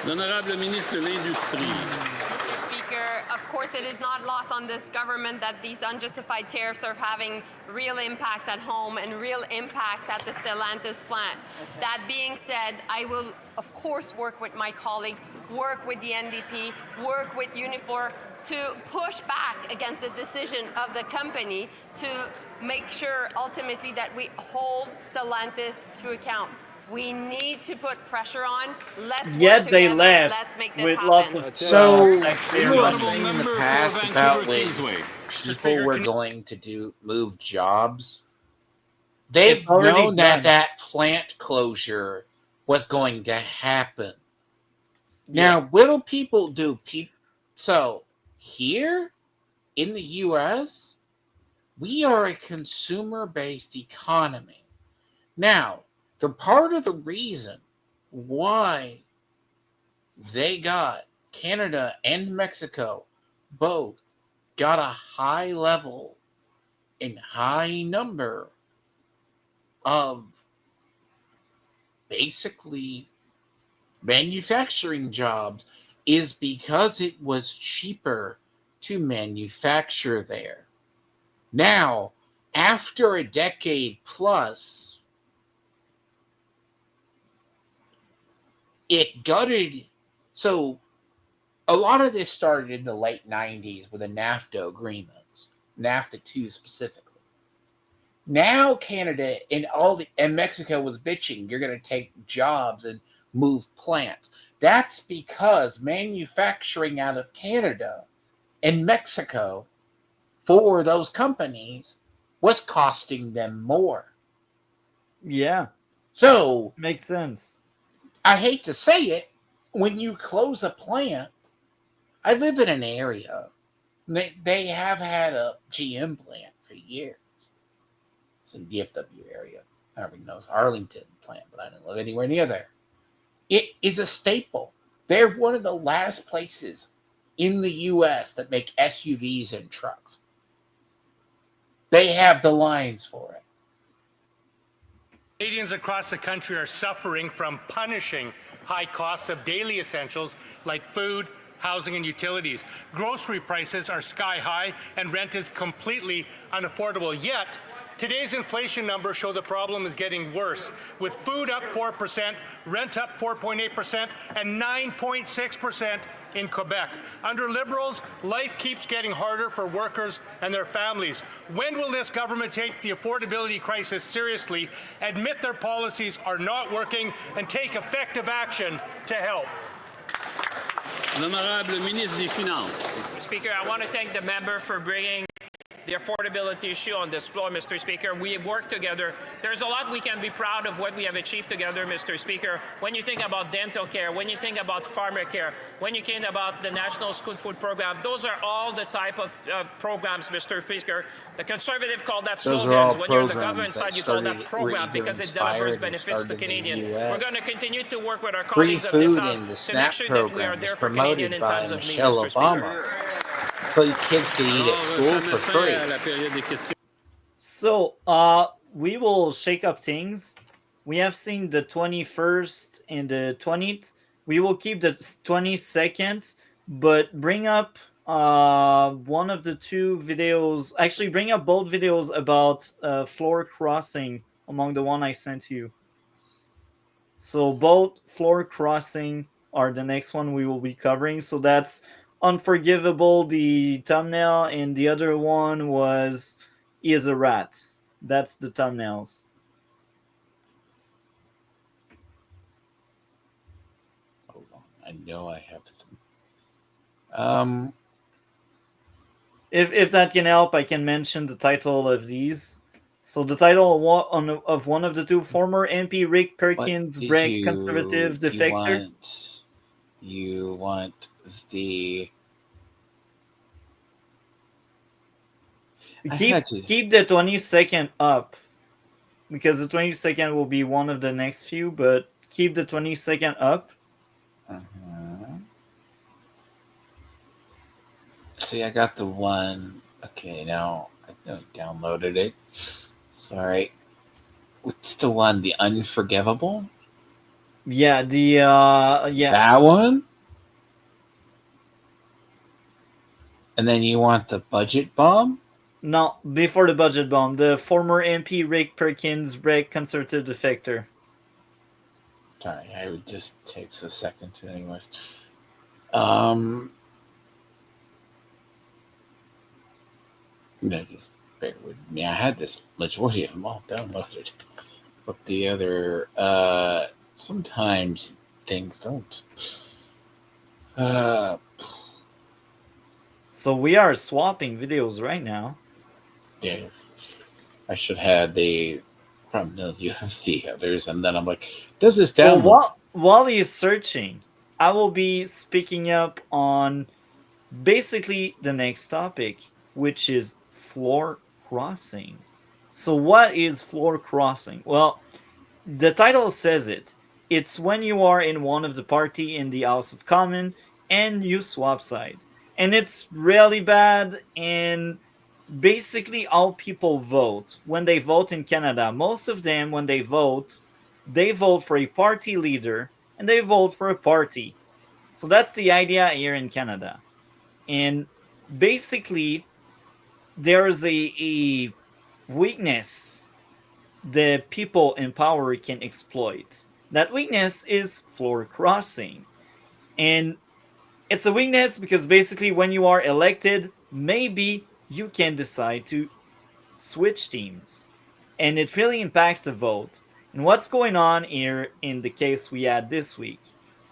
L'honorable ministre de l'Industrie. Mr. Speaker, of course it is not lost on this government that these unjustified tariffs are having real impacts at home and real impacts at the Stellantis plant. That being said, I will of course work with my colleague, work with the NDP, work with Unifor to push back against the decision of the company to make sure ultimately that we hold Stellantis to account. We need to put pressure on. Let's Yet work they together. left Let's make this with happen. lots of So you were were saying in the past about when people were going to move jobs. They've known that plant closure was going to happen. Now, little people do. So here in the U.S., we are a consumer-based economy. Now, the part of the reason why they got Canada and Mexico both got a high level and high number of basically manufacturing jobs is because it was cheaper to manufacture there. Now, after a decade plus, it gutted. So a lot of this started in the late 90s with the NAFTA agreements, NAFTA 2 specifically. Now Canada and Mexico was bitching, you're going to take jobs and move plants. That's because manufacturing out of Canada and Mexico for those companies was costing them more. Yeah. So makes sense. I hate to say it, when you close a plant, I live in an area, they have had a GM plant for years. It's in the DFW area. Everybody knows Arlington plant, but I don't live anywhere near there. It is a staple. They're one of the last places in the U.S. that make SUVs and trucks. They have the lines for it. Canadians across the country are suffering from punishing high costs of daily essentials like food, housing, and utilities. Grocery prices are sky high and rent is completely unaffordable. Yet, today's inflation numbers show the problem is getting worse, with food up 4%, rent up 4.8%, and 9.6% in Quebec. Under Liberals, life keeps getting harder for workers and their families. When will this government take the affordability crisis seriously, admit their policies are not working, and take effective action to help? L'honorable ministre des Finances. Speaker, I want to thank the member for bringing the affordability issue on this floor, Mr. Speaker. We have worked together. There's a lot we can be proud of what we have achieved together, Mr. Speaker. When you think about dental care, when you think about farmer care, when you think about the National School Food Program, those are all the type of programs, Mr. Speaker. The Conservative call that slogans. When you're on the government side, you call that program because it delivers benefits to Canadians. We're going to continue to work with our colleagues of this House to make sure that we are there for Canadians in times of need, Mr. Speaker. So the kids can eat at school for free. So, we will shake up things. We have seen the 21st and the 20th. We will keep the 22nd, but bring up one of the two videos. Actually, bring up both videos about floor crossing among the one I sent you. So both floor crossing are the next one we will be covering. So that's Unforgivable, the thumbnail, and the other one was He is a Rat. That's the thumbnails. Hold on. I know I have them. If that can help, I can mention the title of these. So the title of one of the two, former MP Rick Perkins, conservative defector. You want the... Keep the 20-second up, because the 20-second will be one of the next few, but keep the 20-second up. See, I got the one. Okay, now I downloaded it. Sorry. What's the one? The Unforgivable? Yeah, that one? And then you want the budget bomb? No, before the budget bomb. The former MP Rick Perkins, conservative defector. Sorry, it just takes a second to anyways. No, just bear with me. I had this majority of them all downloaded. But the other, sometimes things don't. So we are swapping videos right now. Yes. I should have the problem is you have the others, and then I'm like, does this download? So while he's searching, I will be speaking up on basically the next topic, which is floor crossing. So what is floor crossing? Well, the title says it. It's when you are in one of the party in the House of Commons and you swap sides. And it's really bad. And basically, all people vote when they vote in Canada. Most of them, when they vote for a party leader and they vote for a party. So that's the idea here in Canada. And basically, there's a weakness the people in power can exploit. That weakness is floor crossing. And it's a weakness because basically when you are elected, maybe you can decide to switch teams. And it really impacts the vote. And what's going on here in the case we had this week?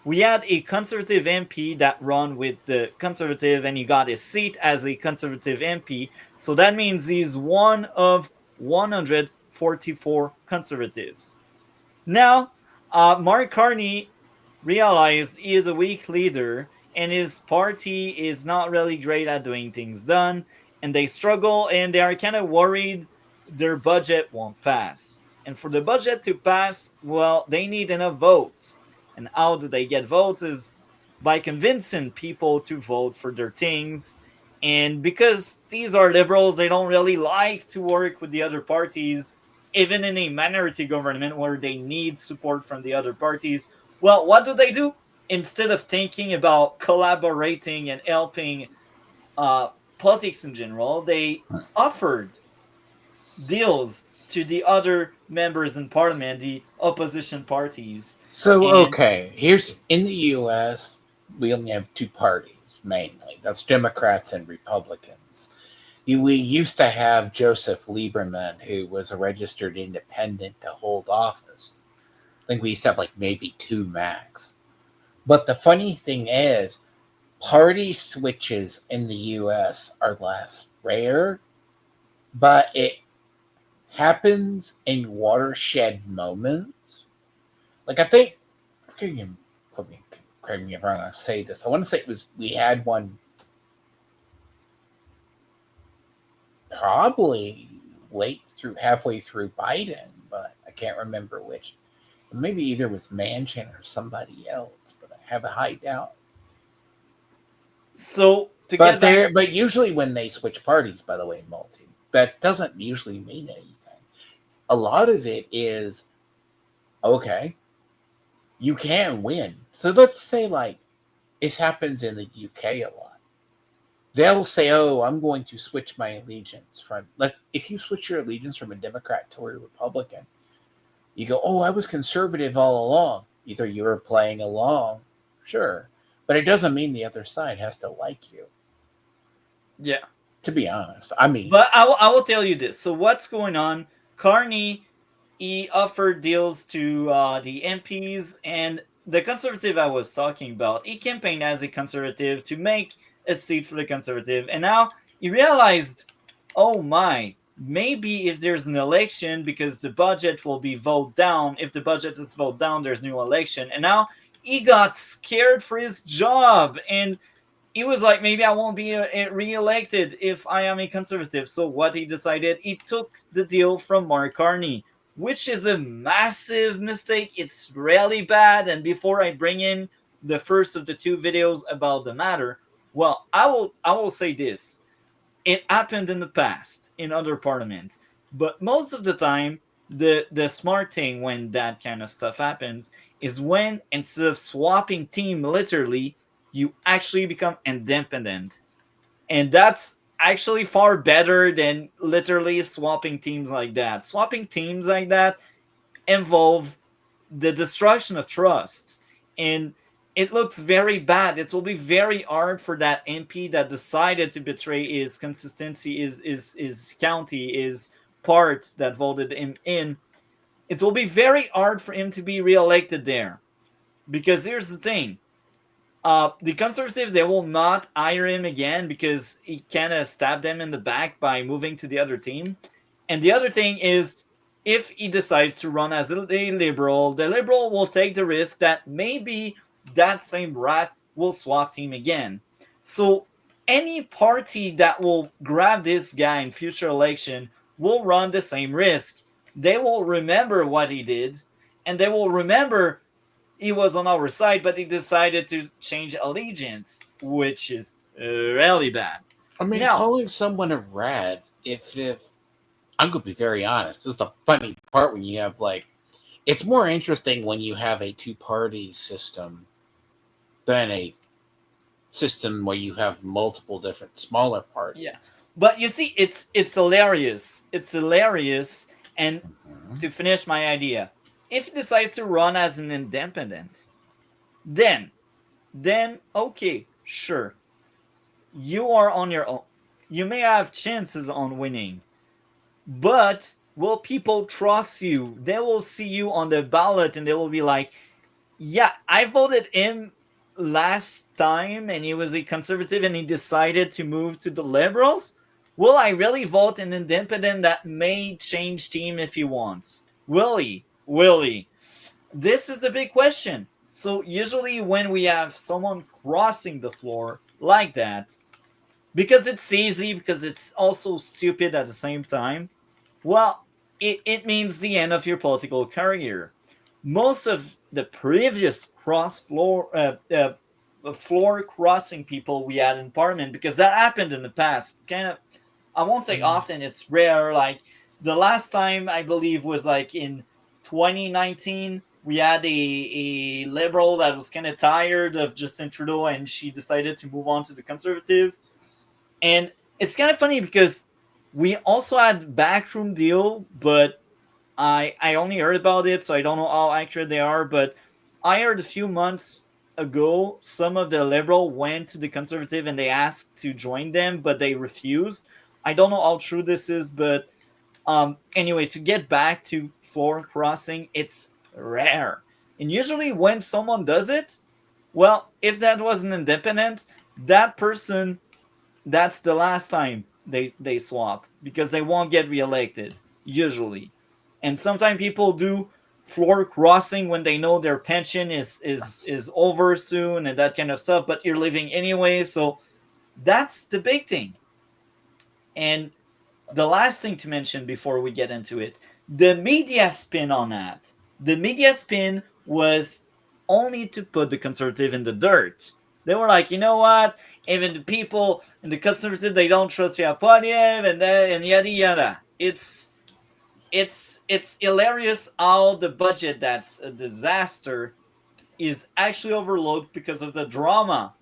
We had a conservative MP that ran with the conservative and he got his seat as a conservative MP. So that means he's one of 144 conservatives. Now, Mark Carney realized he is a weak leader and his party is not really great at doing things done, and they struggle and they are kind of worried their budget won't pass. And for the budget to pass, well, they need enough votes. And how do they get votes is by convincing people to vote for their things. And because these are liberals, they don't really like to work with the other parties, even in a minority government where they need support from the other parties. Well, what do? Instead of thinking about collaborating and helping politics in general, they offered deals to the other members in parliament, the opposition parties. So, okay, here's in the U.S., we only have two parties mainly. That's Democrats and Republicans. We used to have Joseph Lieberman, who was a registered independent, to hold office. I think we used to have like maybe two max. But the funny thing is, party switches in the U.S. are less rare, but it happens in watershed moments. Like, I think, correct me if I'm going to say this. I want to say we had one probably halfway through Biden, but I can't remember which. Maybe either with Manchin or somebody else, but I have a high doubt. So, but usually when they switch parties, by the way, that doesn't usually mean anything. A lot of it is, okay, you can win. So let's say like this happens in the UK a lot. They'll say, oh, I'm going to switch my allegiance if you switch your allegiance from a Democrat to a Republican, you go, oh, I was conservative all along. Either you were playing along, sure, but it doesn't mean the other side has to like you. Yeah. To be honest. I mean. But I will tell you this. So what's going on? Carney, he offered deals to the MPs, and the conservative I was talking about, he campaigned as a conservative to make a seat for the conservative, and now he realized, oh my, maybe if there's an election, because the budget will be voted down, if the budget is voted down, there's no election, and now he got scared for his job, and he was like, maybe I won't be re-elected if I am a conservative. So what he decided, he took the deal from Mark Carney, which is a massive mistake. It's really bad. And before I bring in the first of the two videos about the matter, well, I will say this. It happened in the past in other parliaments. But most of the time, the smart thing when that kind of stuff happens is when, instead of swapping team literally, you actually become independent. And that's actually far better than literally swapping teams like that. Swapping teams like that involve the destruction of trust. And it looks very bad. It will be very hard for that MP that decided to betray his consistency, his county, his part that voted him in. It will be very hard for him to be re-elected there. Because here's the thing. The conservative, they will not hire him again because he kind of stabbed them in the back by moving to the other team. And the other thing is, if he decides to run as a liberal, the liberal will take the risk that maybe that same rat will swap team again. So any party that will grab this guy in future election will run the same risk. They will remember what he did, and they will remember he was on our side, but he decided to change allegiance, which is really bad. I mean, Now, calling someone a rat, if I'm going to be very honest, this is the funny part when you have, like, it's more interesting when you have a two-party system than a system where you have multiple different smaller parties. yes. But you see, it's hilarious. It's hilarious. And to finish my idea, if he decides to run as an independent, then okay, sure. You are on your own. You may have chances on winning, but will people trust you? They will see you on the ballot and they will be like, yeah, I voted him last time and he was a conservative and he decided to move to the liberals. Will I really vote an independent that may change team if he wants? Will he? Will he? This is the big question. So usually when we have someone crossing the floor like that, because it's easy, because it's also stupid at the same time, well, it means the end of your political career. Most of the previous floor crossing people we had in parliament, because that happened in the past, kind of, I won't say often, it's rare. Like the last time I believe was like in 2019, we had a liberal that was kind of tired of Justin Trudeau and she decided to move on to the conservative. And it's kind of funny because we also had backroom deal, but I only heard about it, so I don't know how accurate they are. But I heard a few months ago some of the liberal went to the conservative and they asked to join them, but they refused. I don't know how true this is, but anyway, to get back to floor crossing, it's rare. And usually when someone does it, well, if that was an independent, that person, that's the last time they swap because they won't get reelected, usually. And sometimes people do floor crossing when they know their pension is over soon and that kind of stuff, but you're leaving anyway. So that's the big thing. And the last thing to mention before we get into it, the media spin on that. The media spin was only to put the conservative in the dirt. They were like, you know what? Even the people in the conservative, they don't trust Yaponiev and yada yada. It's hilarious how the budget that's a disaster is actually overlooked because of the drama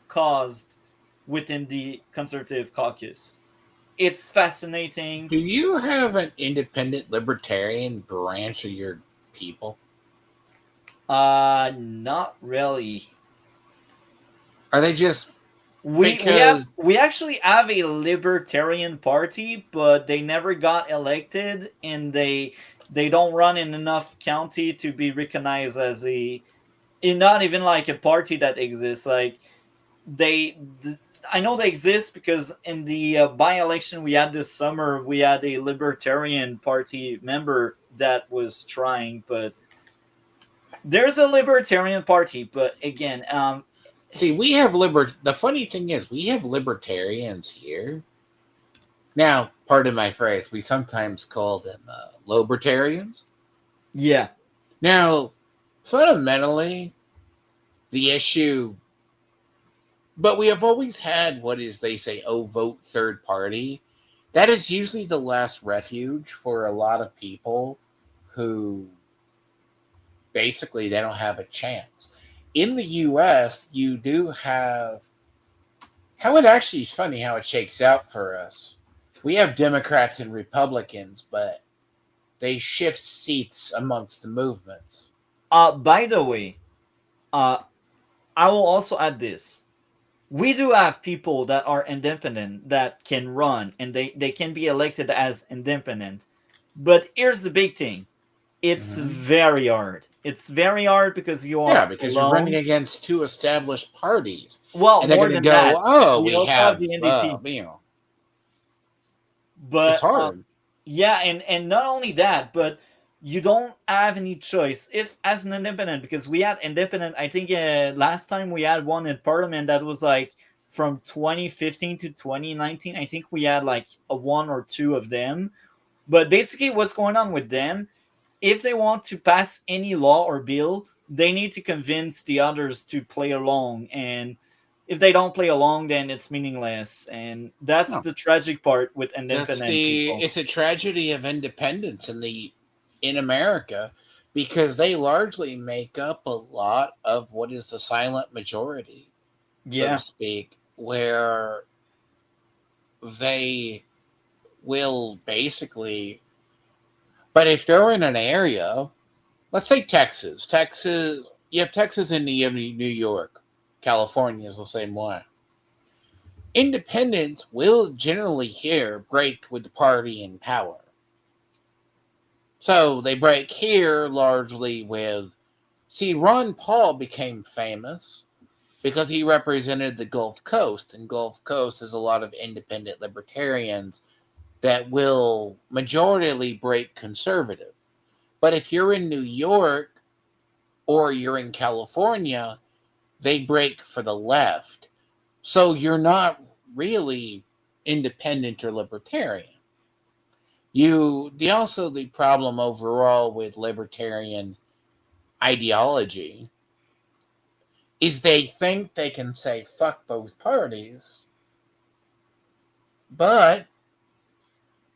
caused within the conservative caucus. It's fascinating. Do you have an independent libertarian branch of your people? Not really. Are they just we actually have a libertarian party, but they never got elected, and they don't run in enough county to be recognized as not even like a party that exists. Like I know they exist because in the by-election we had this summer, we had a Libertarian Party member that was trying, but there's a Libertarian Party. But again, see, we have the funny thing is we have libertarians here. Now, pardon my phrase, we sometimes call them libertarians. Yeah. Now, fundamentally, the issue... But we have always had what is, they say, vote third party. That is usually the last refuge for a lot of people who basically they don't have a chance. In the U.S., you do have... How it actually is funny how it shakes out for us. We have Democrats and Republicans, but they shift seats amongst the movements. By the way, I will also add this. We do have people that are independent that can run and they can be elected as independent. But here's the big thing. It's very hard. It's very hard because you are because alone. You're running against two established parties. Well, and they're more going to than go, that. oh, We we also have have the NDP. But it's hard. Yeah, and not only that, but you don't have any choice if as an independent, because we had independent, I think last time we had one in parliament that was like from 2015 to 2019. I think we had like one or two of them. But basically what's going on with them, if they want to pass any law or bill, they need to convince the others to play along, and if they don't play along, then it's meaningless. And that's No. the tragic part with independent people. It's a tragedy of independence in America, because they largely make up a lot of what is the silent majority, so to speak, where they will basically. But if they're in an area, let's say Texas, you have Texas and you have New York, California is the same way. Independents will generally here break with the party in power. So they break here largely with. See, Ron Paul became famous because he represented the Gulf Coast, and Gulf Coast is a lot of independent libertarians that will majoritarily break conservative. But if you're in New York or you're in California, they break for the left. So you're not really independent or libertarian. The problem overall with libertarian ideology is they think they can say fuck both parties, but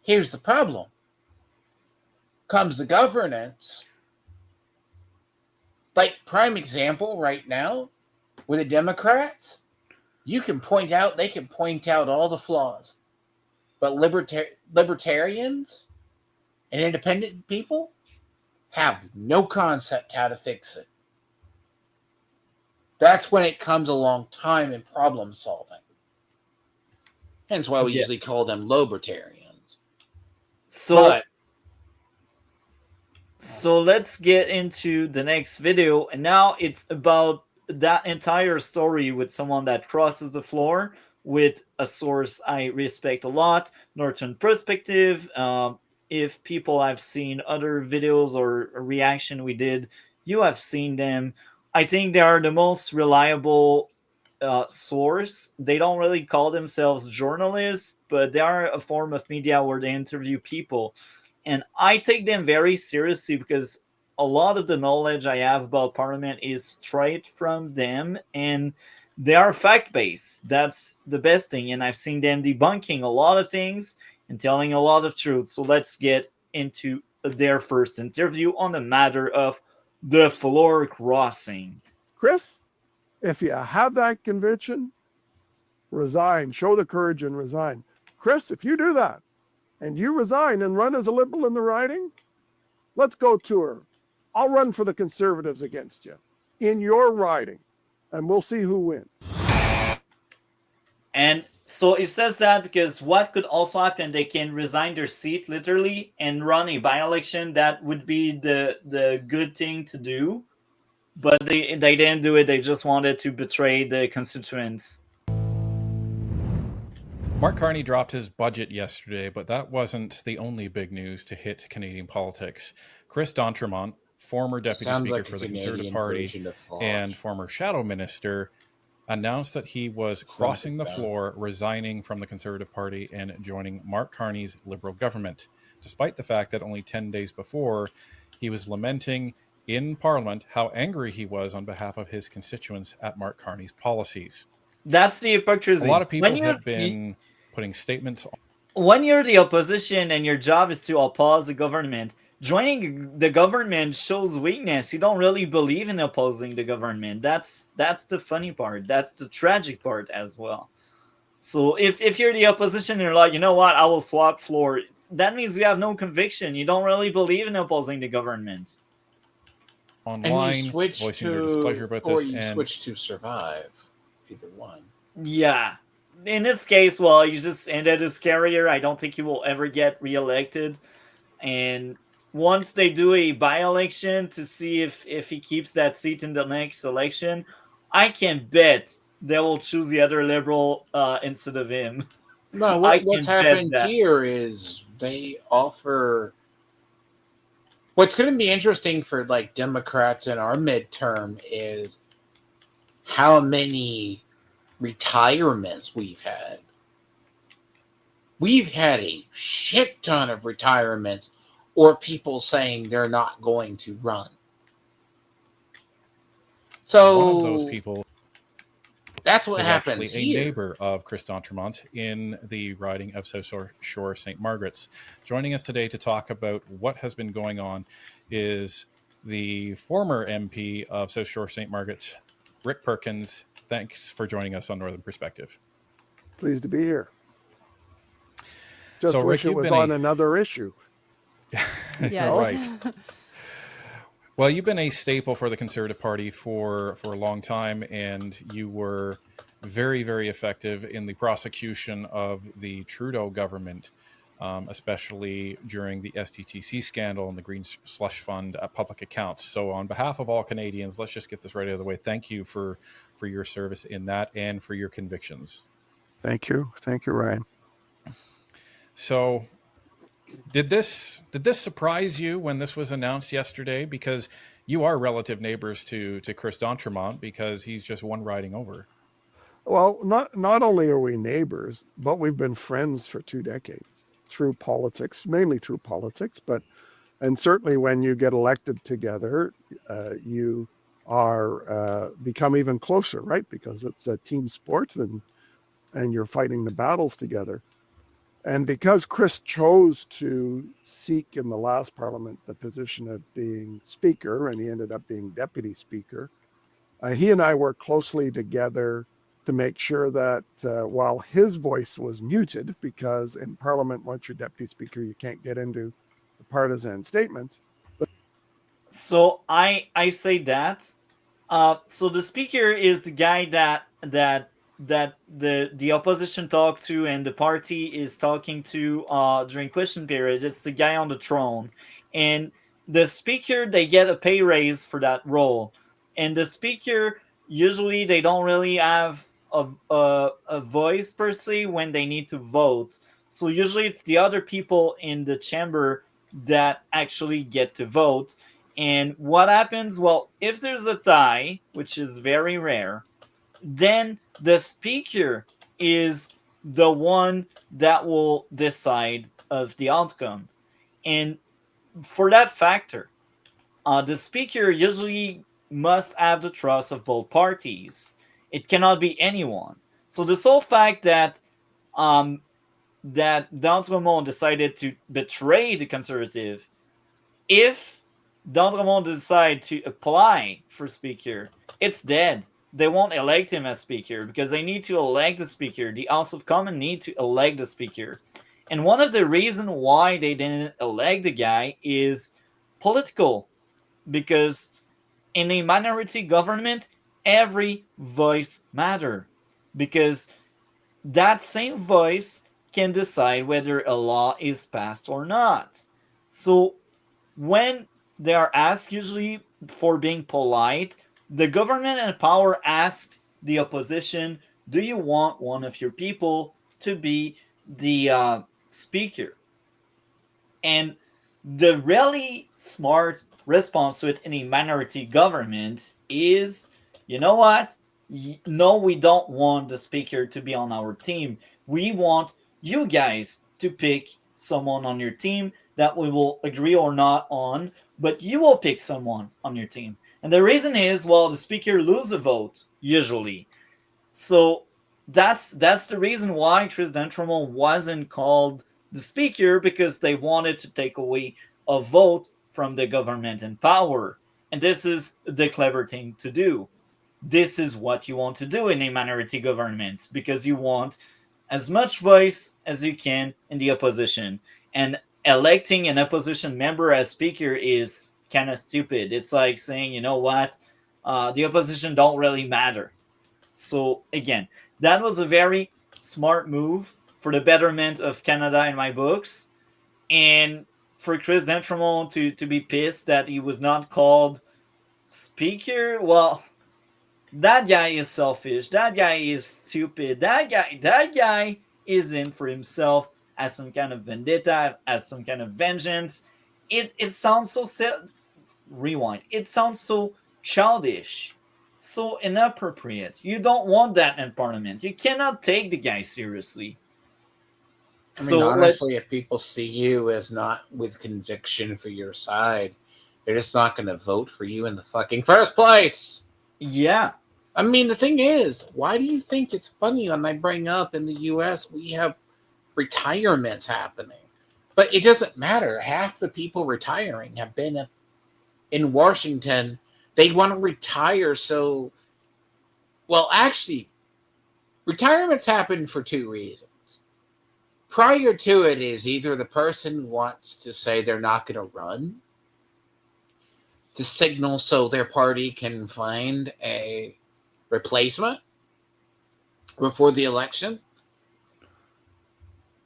here's the problem. Comes the governance. Like, prime example right now with the Democrats, they can point out all the flaws. But libertarians and independent people have no concept how to fix it. That's when it comes a long time in problem solving. Hence why we usually call them libertarians. So let's get into the next video. And now it's about that entire story with someone that crosses the floor with a source I respect a lot, Northern Perspective. If people have seen other videos or a reaction we did, you have seen them. I think they are the most reliable source. They don't really call themselves journalists, but they are a form of media where they interview people. And I take them very seriously because a lot of the knowledge I have about Parliament is straight from them, and they are fact-based. That's the best thing. And I've seen them debunking a lot of things and telling a lot of truth. So let's get into their first interview on the matter of the floor crossing. Chris, if you have that conviction, resign. Show the courage and resign. Chris, if you do that and you resign and run as a Liberal in the riding, let's go tour. I'll run for the Conservatives against you in your riding, and we'll see who wins. And so it says that because what could also happen, they can resign their seat literally and run a by-election. That would be the good thing to do. But they didn't do it. They just wanted to betray the constituents. Mark Carney dropped his budget yesterday, but that wasn't the only big news to hit Canadian politics. Chris D'Entremont, former Deputy Speaker for the Conservative Party and former Shadow Minister, announced that he was crossing the floor, resigning from the Conservative Party and joining Mark Carney's Liberal government, despite the fact that only 10 days before he was lamenting in Parliament how angry he was on behalf of his constituents at Mark Carney's policies. That's the hypocrisy. A lot of people have been putting statements on. When you're the opposition and your job is to oppose the government, joining the government shows weakness. You don't really believe in opposing the government. That's the funny part. That's the tragic part as well. So if you're the opposition and you're like, you know what, I will swap floor, that means you have no conviction. You don't really believe in opposing the government. Online, voicing your displeasure about this, or you switch to Survive. Either one. Yeah. In this case, well, you just ended his career. I don't think he will ever get reelected. And once they do a by-election to see if he keeps that seat in the next election, I can bet they will choose the other Liberal instead of him. No, what's happened here is they offer. What's going to be interesting for like Democrats in our midterm is how many retirements we've had. We've had a shit ton of retirements or people saying they're not going to run. So one of those people, that's what is happens actually here. a neighbor of Chris d'Entremont in the riding of South Shore St. Margaret's. Joining us today to talk about what has been going on is the former MP of South Shore St. Margaret's, Rick Perkins. Thanks for joining us on Northern Perspective. Pleased to be here. Just wish Rick, it was on another issue. Yes. Right. Well, you've been a staple for the Conservative Party for a long time, and you were very, very effective in the prosecution of the Trudeau government, especially during the STTC scandal and the Green Slush Fund public accounts. So on behalf of all Canadians, let's just get this right out of the way. Thank you for your service in that and for your convictions. Thank you. Thank you, Ryan. So did this surprise you when this was announced yesterday? Because you are relative neighbors to Chris d'Entremont, because he's just one riding over. Well, not only are we neighbors, but we've been friends for 2 decades through politics, mainly through politics. And certainly when you get elected together, you are become even closer, right? Because it's a team sport, and you're fighting the battles together. And because Chris chose to seek in the last parliament the position of being speaker, and he ended up being deputy speaker, he and I worked closely together to make sure that while his voice was muted, because in parliament, once you're deputy speaker, you can't get into the partisan statements. So I say that. So the speaker is the guy that the opposition talked to and the party is talking to during question period. It's the guy on the throne, and the speaker, they get a pay raise for that role. And the speaker, usually they don't really have a voice per se when they need to vote. So usually it's the other people in the chamber that actually get to vote. And what happens? Well, if there's a tie, which is very rare, then the speaker is the one that will decide of the outcome. And for that factor, the speaker usually must have the trust of both parties. It cannot be anyone. So the sole fact that d'Entremont decided to betray the Conservative, if d'Entremont decide to apply for speaker, it's dead. They won't elect him as speaker because they need to elect the speaker. The House of Commons need to elect the speaker. And one of the reasons why they didn't elect the guy is political, because in a minority government, every voice matters, because that same voice can decide whether a law is passed or not. So when they are asked, usually for being polite, the government and power ask the opposition, do you want one of your people to be the speaker? And the really smart response to it in a minority government is, you know what? No, we don't want the speaker to be on our team. We want you guys to pick someone on your team that we will agree or not on, but you will pick someone on your team. And the reason is, well, the speaker loses a vote, usually. So that's the reason why Chris d'Entremont wasn't called the speaker, because they wanted to take away a vote from the government in power. And this is the clever thing to do. This is what you want to do in a minority government, because you want as much voice as you can in the opposition. And electing an opposition member as speaker is kind of stupid. It's like saying, you know what, the opposition don't really matter. So again, that was a very smart move for the betterment of Canada in my books. And for Chris d'Entremont to be pissed that he was not called speaker, well, that guy is selfish. That guy is stupid. That guy is in for himself, as some kind of vendetta, as some kind of vengeance. It sounds so rewind. It sounds so childish, so inappropriate. You don't want that in Parliament. You cannot take the guy seriously. I mean, honestly, if people see you as not with conviction for your side, they're just not going to vote for you in the fucking first place. Yeah. I mean, the thing is, why do you think it's funny when I bring up in the U.S. we have retirements happening? But it doesn't matter. Half the people retiring have been in Washington. They want to retire. So, well, actually, retirements happen for two reasons. Prior to it is either the person wants to say they're not going to run to signal so their party can find a replacement before the election,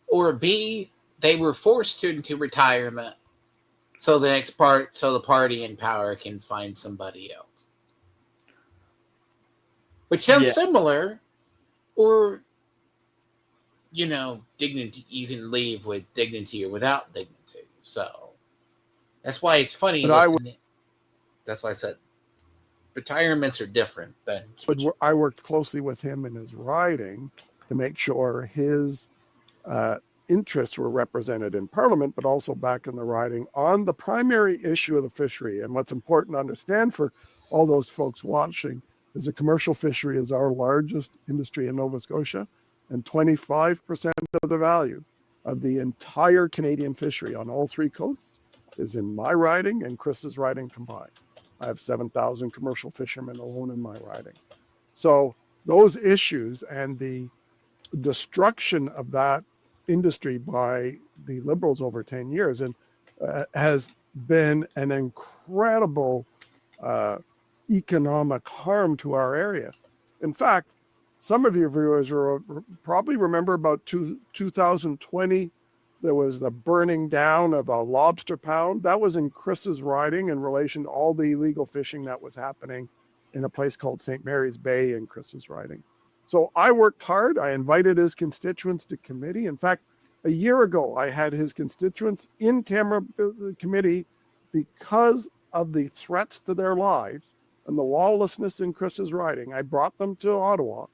or B, they were forced into retirement so the party in power can find somebody else. Which sounds similar, or dignity, you can leave with dignity or without dignity. So that's why it's funny. That's why I said retirements are different than. I worked closely with him in his riding to make sure his interests were represented in Parliament, but also back in the riding on the primary issue of the fishery. And what's important to understand for all those folks watching is the commercial fishery is our largest industry in Nova Scotia, and 25% of the value of the entire Canadian fishery on all three coasts is in my riding and Chris's riding combined. I have 7,000 commercial fishermen alone in my riding. So those issues and the destruction of that industry by the Liberals over 10 years and has been an incredible economic harm to our area. In fact, some of your viewers probably remember about 2020, there was the burning down of a lobster pound. That was in Chris's riding in relation to all the illegal fishing that was happening in a place called St. Mary's Bay in Chris's riding. So I worked hard. I invited his constituents to committee. In fact, a year ago, I had his constituents in camera committee because of the threats to their lives and the lawlessness in Chris's riding. I brought them to Ottawa,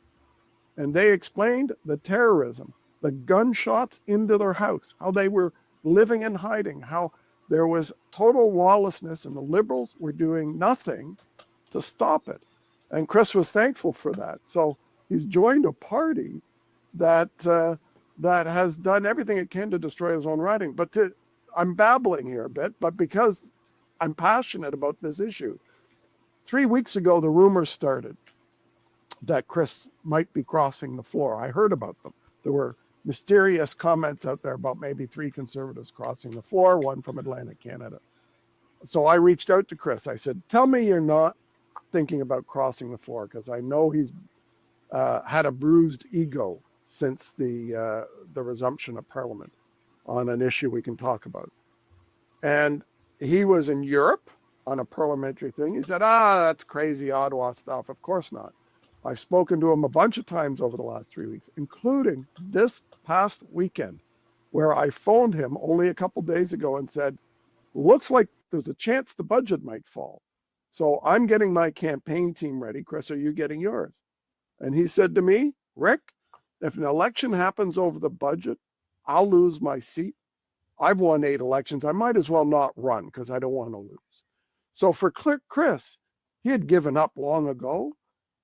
and they explained the terrorism, the gunshots into their house, how they were living in hiding, how there was total lawlessness, and the Liberals were doing nothing to stop it. And Chris was thankful for that. So he's joined a party that has done everything it can to destroy his own riding. But I'm babbling here a bit, but because I'm passionate about this issue. 3 weeks ago, the rumors started that Chris might be crossing the floor. I heard about them. There were mysterious comments out there about maybe 3 Conservatives crossing the floor, one from Atlantic Canada. So I reached out to Chris. I said, tell me you're not thinking about crossing the floor, because I know he's had a bruised ego since the resumption of Parliament on an issue we can talk about. And he was in Europe on a parliamentary thing. He said, that's crazy Ottawa stuff. Of course not. I've spoken to him a bunch of times over the last 3 weeks, including this past weekend, where I phoned him only a couple days ago and said, looks like there's a chance the budget might fall. So I'm getting my campaign team ready. Chris, are you getting yours? And he said to me, Rick, if an election happens over the budget, I'll lose my seat. I've won 8 elections. I might as well not run because I don't want to lose. So for Chris, he had given up long ago.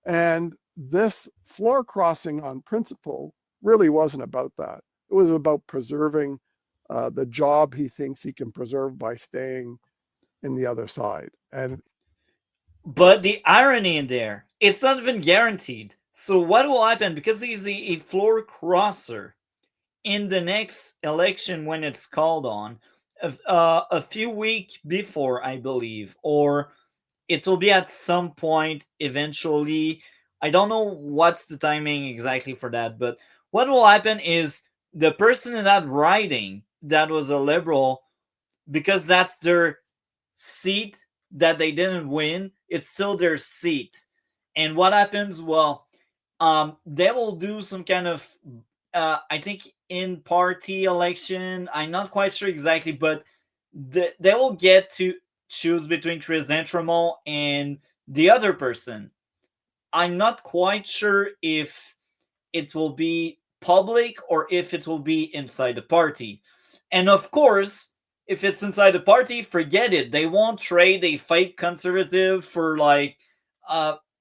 And this floor crossing on principle really wasn't about that. It was about preserving the job he thinks he can preserve by staying in the other side. But the irony in there, it's not even guaranteed. So what will happen? Because he's a floor crosser in the next election when it's called on, a few weeks before, I believe, or it will be at some point eventually. I don't know what's the timing exactly for that, but what will happen is the person in that riding that was a Liberal, because that's their seat that they didn't win, it's still their seat. And what happens? Well, they will do some kind of, I think, in-party election. I'm not quite sure exactly, but they will get to choose between Chris D'Entremont and the other person. I'm not quite sure if it will be public or if it will be inside the party. And of course, if it's inside the party, forget it. They won't trade a fake conservative for like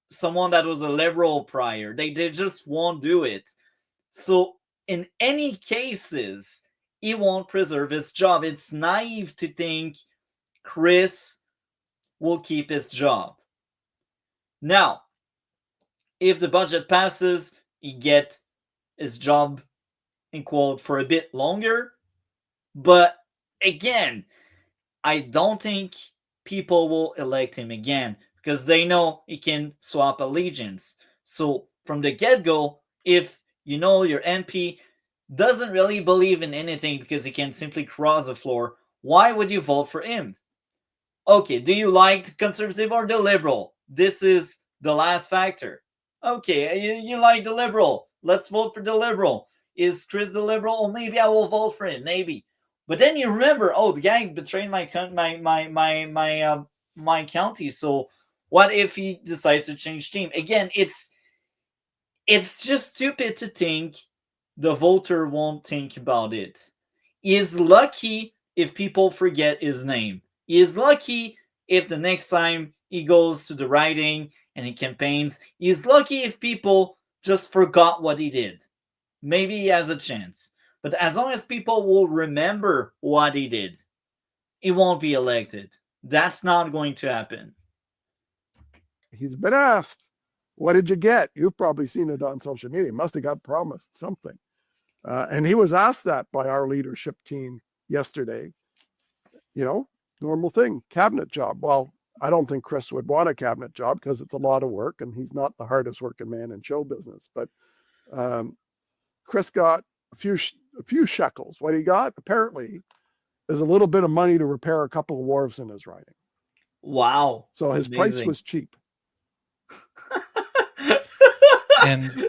someone that was a liberal prior. They just won't do it. So in any cases, he won't preserve his job. It's naive to think Chris will keep his job. Now, if the budget passes, he get his job, in quote, for a bit longer. But again, I don't think people will elect him again because they know he can swap allegiance. So from the get-go, if you know your MP doesn't really believe in anything because he can simply cross the floor, why would you vote for him? Okay, do you like the conservative or the liberal? This is the last factor. Okay, you like the liberal. Let's vote for the liberal. Is Chris the liberal? Or maybe I will vote for him. Maybe. But then you remember, oh, the guy betrayed my county. So what if he decides to change team? Again, it's just stupid to think the voter won't think about it. He is lucky if people forget his name. He is lucky if the next time he goes to the riding and he campaigns. He is lucky if people just forgot what he did. Maybe he has a chance. But as long as people will remember what he did, he won't be elected. That's not going to happen. He's been asked, what did you get? You've probably seen it on social media. He must have got promised something. And he was asked that by our leadership team yesterday. You know, normal thing, cabinet job. Well, I don't think Chris would want a cabinet job because it's a lot of work and he's not the hardest working man in show business. But Chris got a few shekels. What he got, apparently, is a little bit of money to repair a couple of wharves in his riding. Wow. So his price was cheap. And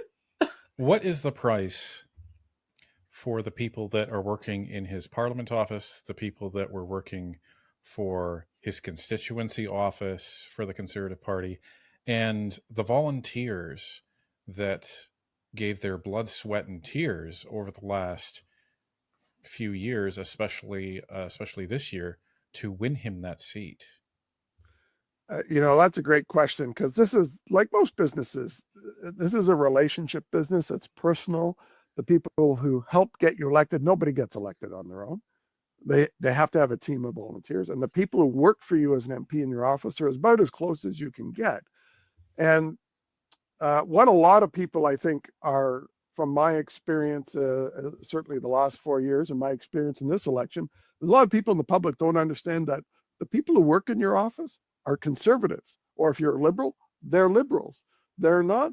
what is the price for the people that are working in his parliament office, the people that were working for his constituency office for the Conservative Party, and the volunteers that gave their blood, sweat, and tears over the last few years, especially this year, to win him that seat? You know, that's a great question because this is, like most businesses, this is a relationship business. It's personal. The people who help get you elected, nobody gets elected on their own. They have to have a team of volunteers. And the people who work for you as an MP in your office are about as close as you can get. And what a lot of people, I think, are, from my experience, certainly the last 4 years and my experience in this election, a lot of people in the public don't understand that the people who work in your office are conservatives, or if you're a liberal, they're liberals. They're not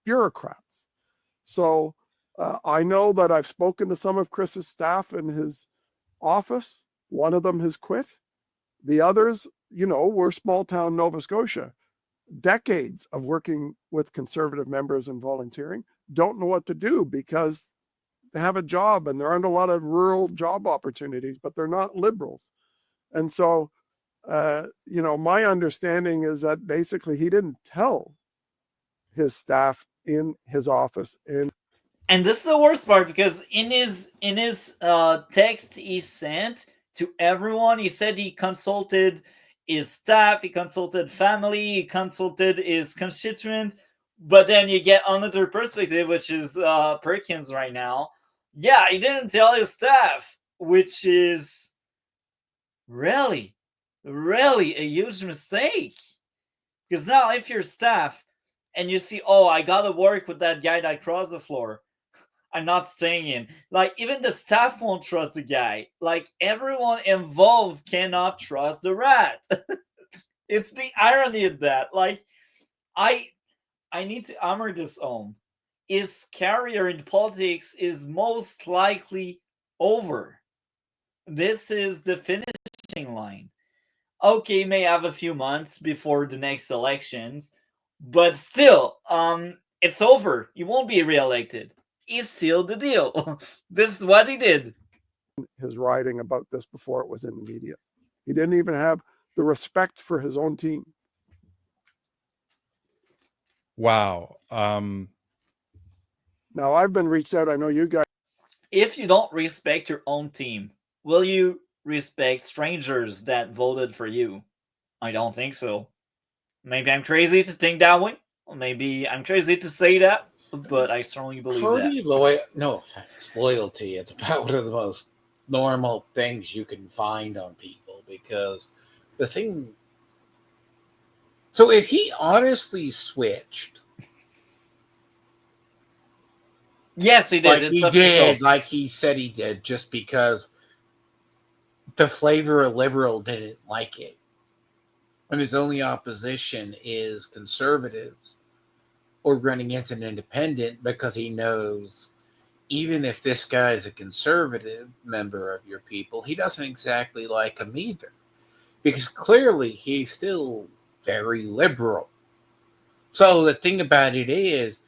bureaucrats. So I know that I've spoken to some of Chris's staff in his office. One of them has quit. The others, you know, we're small town Nova Scotia. Decades of working with conservative members and volunteering, don't know what to do because they have a job and there aren't a lot of rural job opportunities, but they're not liberals. And so you know, my understanding is that basically he didn't tell his staff in his office. And this is the worst part because in his text he sent to everyone, he said he consulted his staff, he consulted family, he consulted his constituent. But then you get another perspective, which is Perkins right now. Yeah, he didn't tell his staff, which is really a huge mistake. Because now if you're staff and you see, oh, I gotta work with that guy that crossed the floor, I'm not staying in. Like, even the staff won't trust the guy. Like, everyone involved cannot trust the rat. It's the irony of that. Like, I need to hammer this home. His career in politics is most likely over. This is the finishing line. Okay, he may have a few months before the next elections, but still, it's over. He won't be reelected. He's sealed the deal. This is what he did. His writing about this before it was in the media. He didn't even have the respect for his own team. Wow. Now, I've been reached out. I know you guys. If you don't respect your own team, will you respect strangers that voted for you? I don't think so. Maybe I'm crazy to think that way. Maybe I'm crazy to say that, but I strongly believe that. No offense, loyalty. It's about one of the most normal things you can find on people, because the thing. So if he honestly switched, yes, he did. Like he said he did, just because the flavor of liberal didn't like it, and his only opposition is conservatives or running as an independent, because he knows even if this guy is a conservative member of your people, he doesn't exactly like him either, because clearly he's still very liberal. So the thing about it is,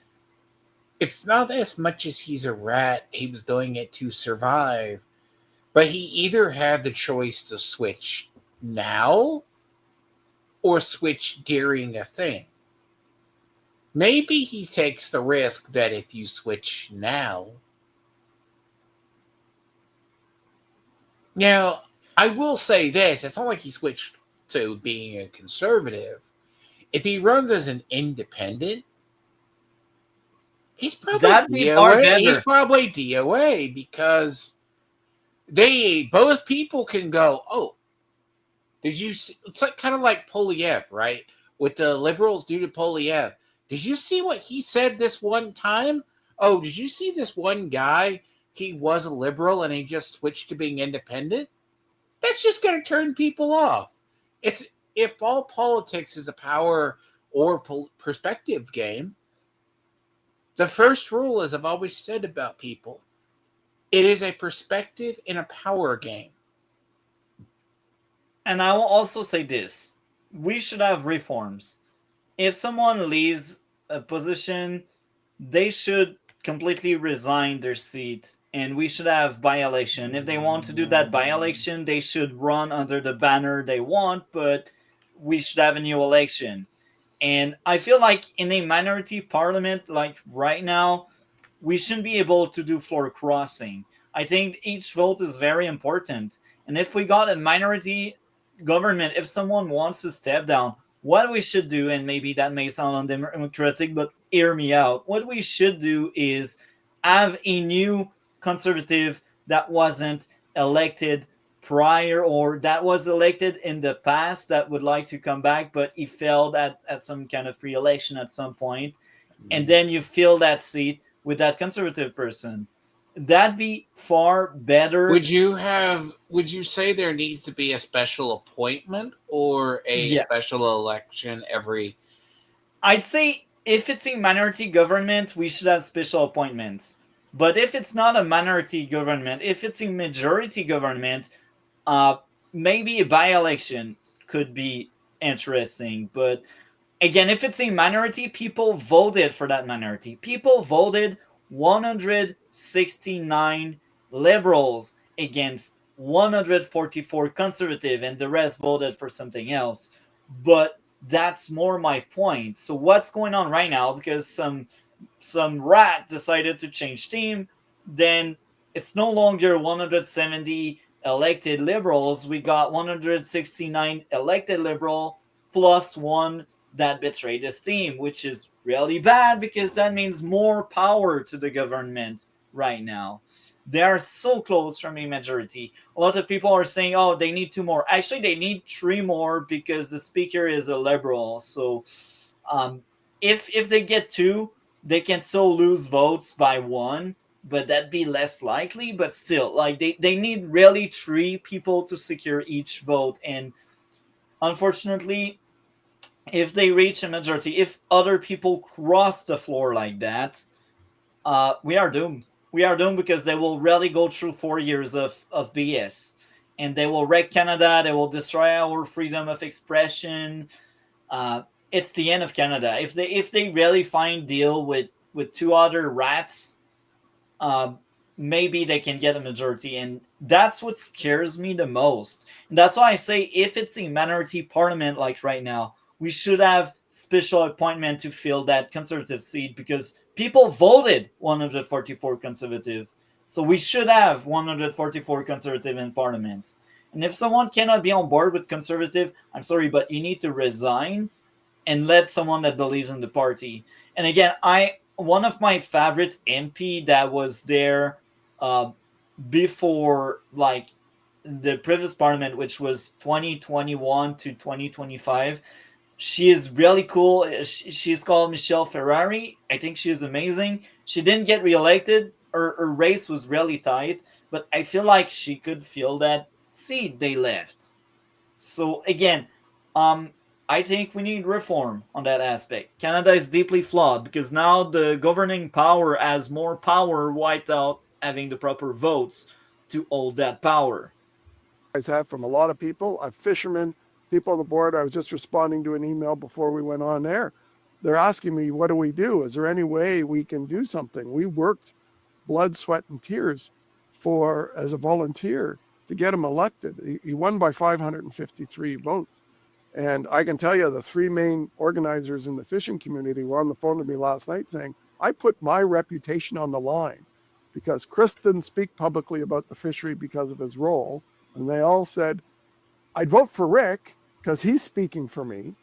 it's not as much as he's a rat, he was doing it to survive, but he either had the choice to switch now or switch during a thing. Maybe he takes the risk that if you switch now. Now, I will say this, it's not like he switched to being a conservative. If he runs as an independent, he's probably DOA. He's probably DOA, because both people can go, oh, did you see? It's like kind of like Polyev, right? With the liberals due to Polyev. Did you see what he said this one time? Oh, did you see this one guy? He was a liberal and he just switched to being independent. That's just going to turn people off. If all politics is a power or perspective game, the first rule, as I've always said about people, it is a perspective in a power game. And I will also say this. We should have reforms. If someone leaves a position, they should completely resign their seat, and we should have by-election. If they want to do that by-election, they should run under the banner they want, but we should have a new election. And I feel like in a minority parliament like right now, we shouldn't be able to do floor crossing. I think each vote is very important. And if we got a minority government, if someone wants to step down, what we should do, and maybe that may sound undemocratic, but hear me out. What we should do is have a new conservative that wasn't elected prior, or that was elected in the past, that would like to come back, but he failed at some kind of free election at some point. And then you fill that seat with that conservative person. That'd be far better. Would you say there needs to be a special appointment or a special election every? I'd say if it's a minority government, we should have special appointments. But if it's not a minority government, if it's a majority government, maybe a by-election could be interesting. But again, if it's a minority, people voted for that minority. People voted 169 liberals against 144 conservative, and the rest voted for something else. But that's more my point. So what's going on right now, because some rat decided to change team, then it's no longer 170 elected liberals. We got 169 elected liberal plus one that betrayed this team, which is really bad, because that means more power to the government right now. They are so close from a majority. A lot of people are saying, oh, they need 2 more. Actually, they need 3 more, because the speaker is a liberal. So if they get 2, they can still lose votes by 1, but that'd be less likely. But still, like they need really 3 people to secure each vote. And unfortunately, if they reach a majority, if other people cross the floor like that, we are doomed. We are doomed, because they will really go through 4 years of BS, and they will wreck Canada. They will destroy our freedom of expression. It's the end of Canada. If they really find deal with 2 other rats, maybe they can get a majority, and that's what scares me the most. And that's why I say, if it's a minority parliament like right now, we should have special appointment to fill that conservative seat, because people voted 144 conservative. So we should have 144 conservative in parliament. And if someone cannot be on board with conservative, I'm sorry, but you need to resign and let someone that believes in the party. And again, one of my favorite MP that was there before like the previous parliament, which was 2021 to 2025. She is really cool. She's called Michelle Ferrari. I think she is amazing. She didn't get reelected. Her race was really tight, but I feel like she could feel that seat they left. So again, I think we need reform on that aspect. Canada is deeply flawed because now the governing power has more power without having the proper votes to hold that power. Have from a lot of people, fishermen, people on the board. I was just responding to an email before we went on air. They're asking me, what do we do? Is there any way we can do something? We worked blood, sweat, and tears as a volunteer to get him elected. He won by 553 votes. And I can tell you the three main organizers in the fishing community were on the phone to me last night saying, I put my reputation on the line because Chris didn't speak publicly about the fishery because of his role. And they all said, I'd vote for Rick because he's speaking for me,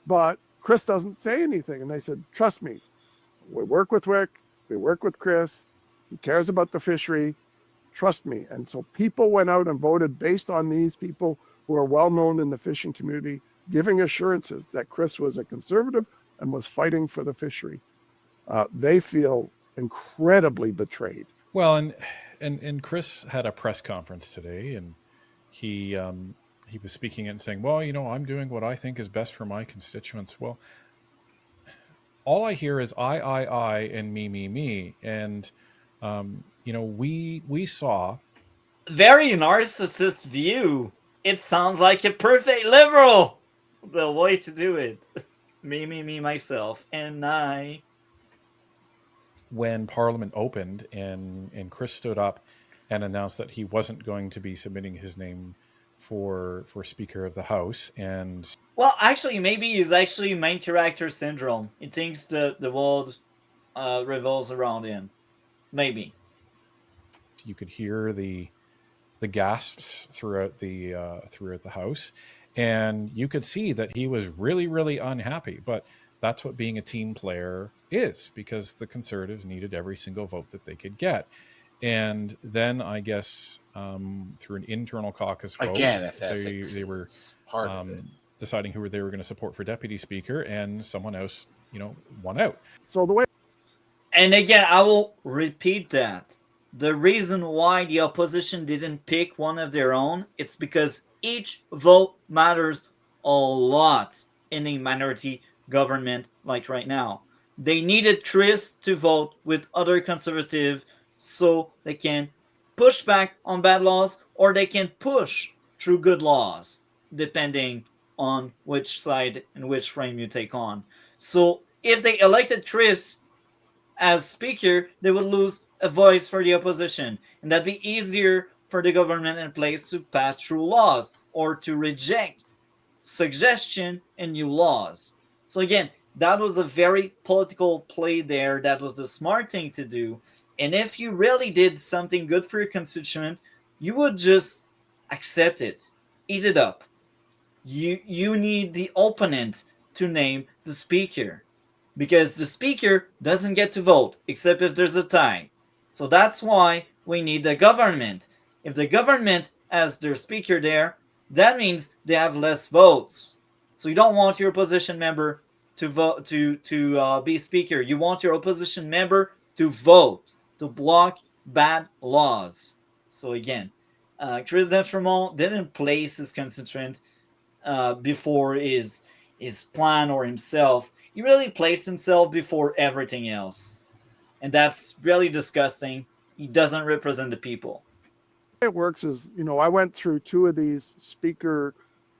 but Chris doesn't say anything. And they said, trust me, we work with Rick, we work with Chris, he cares about the fishery, trust me. And so people went out and voted based on these people who are well known in the fishing community, giving assurances that Chris was a conservative and was fighting for the fishery. They feel incredibly betrayed. Well, and Chris had a press conference today, and he was speaking and saying, well, I'm doing what I think is best for my constituents. Well, all I hear is I, and me. And, we saw. Very narcissist view. It sounds like a perfect liberal. The way to do it. Me, myself, and I. When Parliament opened and Chris stood up and announced that he wasn't going to be submitting his name for Speaker of the House, and well, actually, maybe it's actually main character syndrome. He thinks the world revolves around him. Maybe. You could hear the gasps throughout the House, and you could see that he was really, really unhappy. But that's what being a team player is, because the Conservatives needed every single vote that they could get. And then I guess through an internal caucus vote, they were deciding who they were going to support for deputy speaker, and someone else, won out. So the way. And again, I will repeat that. The reason why the opposition didn't pick one of their own, it's because each vote matters a lot in a minority government like right now. They needed Chris to vote with other conservatives so they can push back on bad laws, or they can push through good laws, depending on which side and which frame you take on. So if they elected Chris as speaker, they would lose a voice for the opposition, and that'd be easier for the government in place to pass through laws or to reject suggestion and new laws. So again, that was a very political play there. That was the smart thing to do. And if you really did something good for your constituent, you would just accept it, eat it up. You need the opponent to name the speaker, because the speaker doesn't get to vote except if there's a tie. So that's why we need the government. If the government has their speaker there, that means they have less votes. So you don't want your opposition member to vote to be speaker. You want your opposition member to vote, to block bad laws. So again, Chris Dentremont didn't place his constituent before his plan or himself. He really placed himself before everything else. And that's really disgusting. He doesn't represent the people. It works is, I went through two of these speaker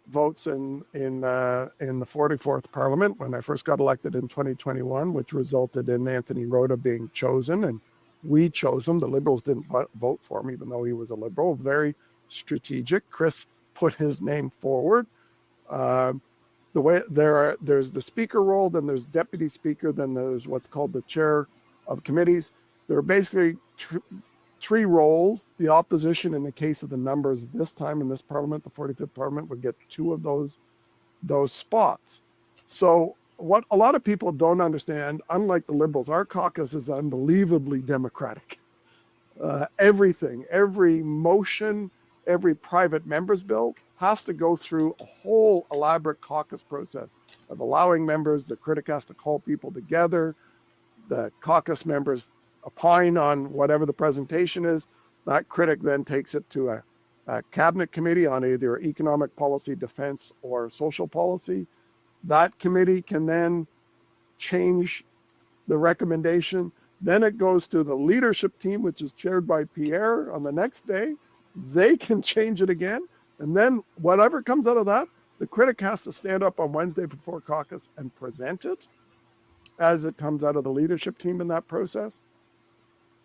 votes in the 44th Parliament when I first got elected in 2021, which resulted in Anthony Rota being chosen, and we chose him. The Liberals didn't vote for him, even though he was a Liberal. Very strategic. Chris put his name forward. The way there's the speaker role, then there's deputy speaker, then there's what's called the chair of committees. There are basically three roles. The opposition, in the case of the numbers this time in this Parliament, the 45th Parliament, would get two of those spots. So what a lot of people don't understand, unlike the Liberals, our caucus is unbelievably democratic. Everything, every motion, every private member's bill has to go through a whole elaborate caucus process of allowing members. The critic has to call people together. The caucus members opine on whatever the presentation is. That critic then takes it to a cabinet committee on either economic policy, defense, or social policy. That committee can then change the recommendation. Then it goes to the leadership team, which is chaired by Pierre on the next day. They can change it again. And then whatever comes out of that, the critic has to stand up on Wednesday before caucus and present it as it comes out of the leadership team in that process.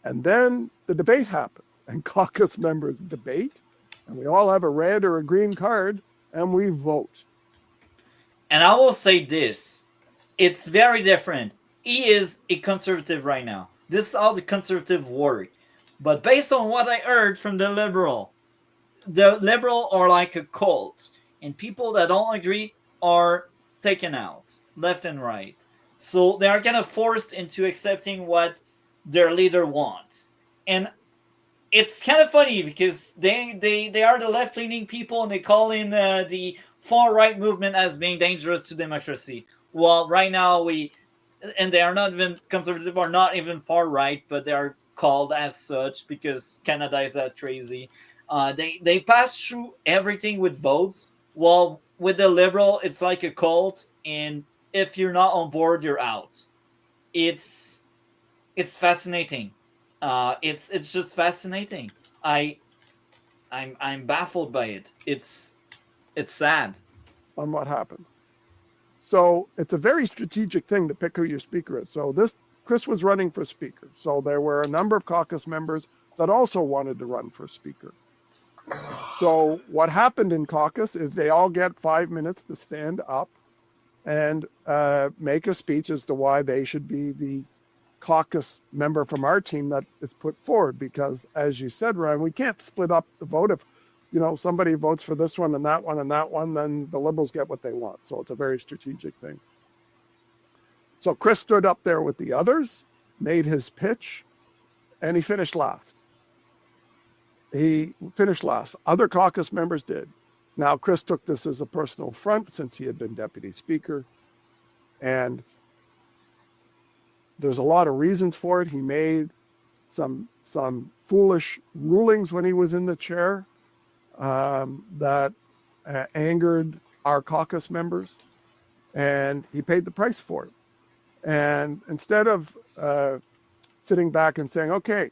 And then the debate happens, and caucus members debate, and we all have a red or a green card, and we vote. And I will say this, it's very different. He is a conservative right now. This is how the conservative work. But based on what I heard from the Liberal are like a cult. And people that don't agree are taken out, left and right. So they are kind of forced into accepting what their leader wants. And it's kind of funny because they are the left-leaning people and they call in the far-right movement as being dangerous to democracy. Well, right now and they are not even conservative or not even far-right, but they are called as such because Canada is that crazy. They pass through everything with votes. Well, with the Liberal, it's like a cult, and if you're not on board, you're out. It's fascinating. It's just fascinating. I'm baffled by it. It's sad. On what happens. So it's a very strategic thing to pick who your speaker is. So Chris was running for speaker. So there were a number of caucus members that also wanted to run for speaker. So what happened in caucus is they all get 5 minutes to stand up and make a speech as to why they should be the caucus member from our team that is put forward. Because as you said, Ryan, we can't split up the vote. If somebody votes for this one and that one and that one, then the Liberals get what they want. So it's a very strategic thing. So Chris stood up there with the others, made his pitch, and he finished last. Other caucus members did. Now, Chris took this as a personal affront since he had been deputy speaker. And there's a lot of reasons for it. He made some foolish rulings when he was in the chair that angered our caucus members, and he paid the price for it. And instead of sitting back and saying, okay,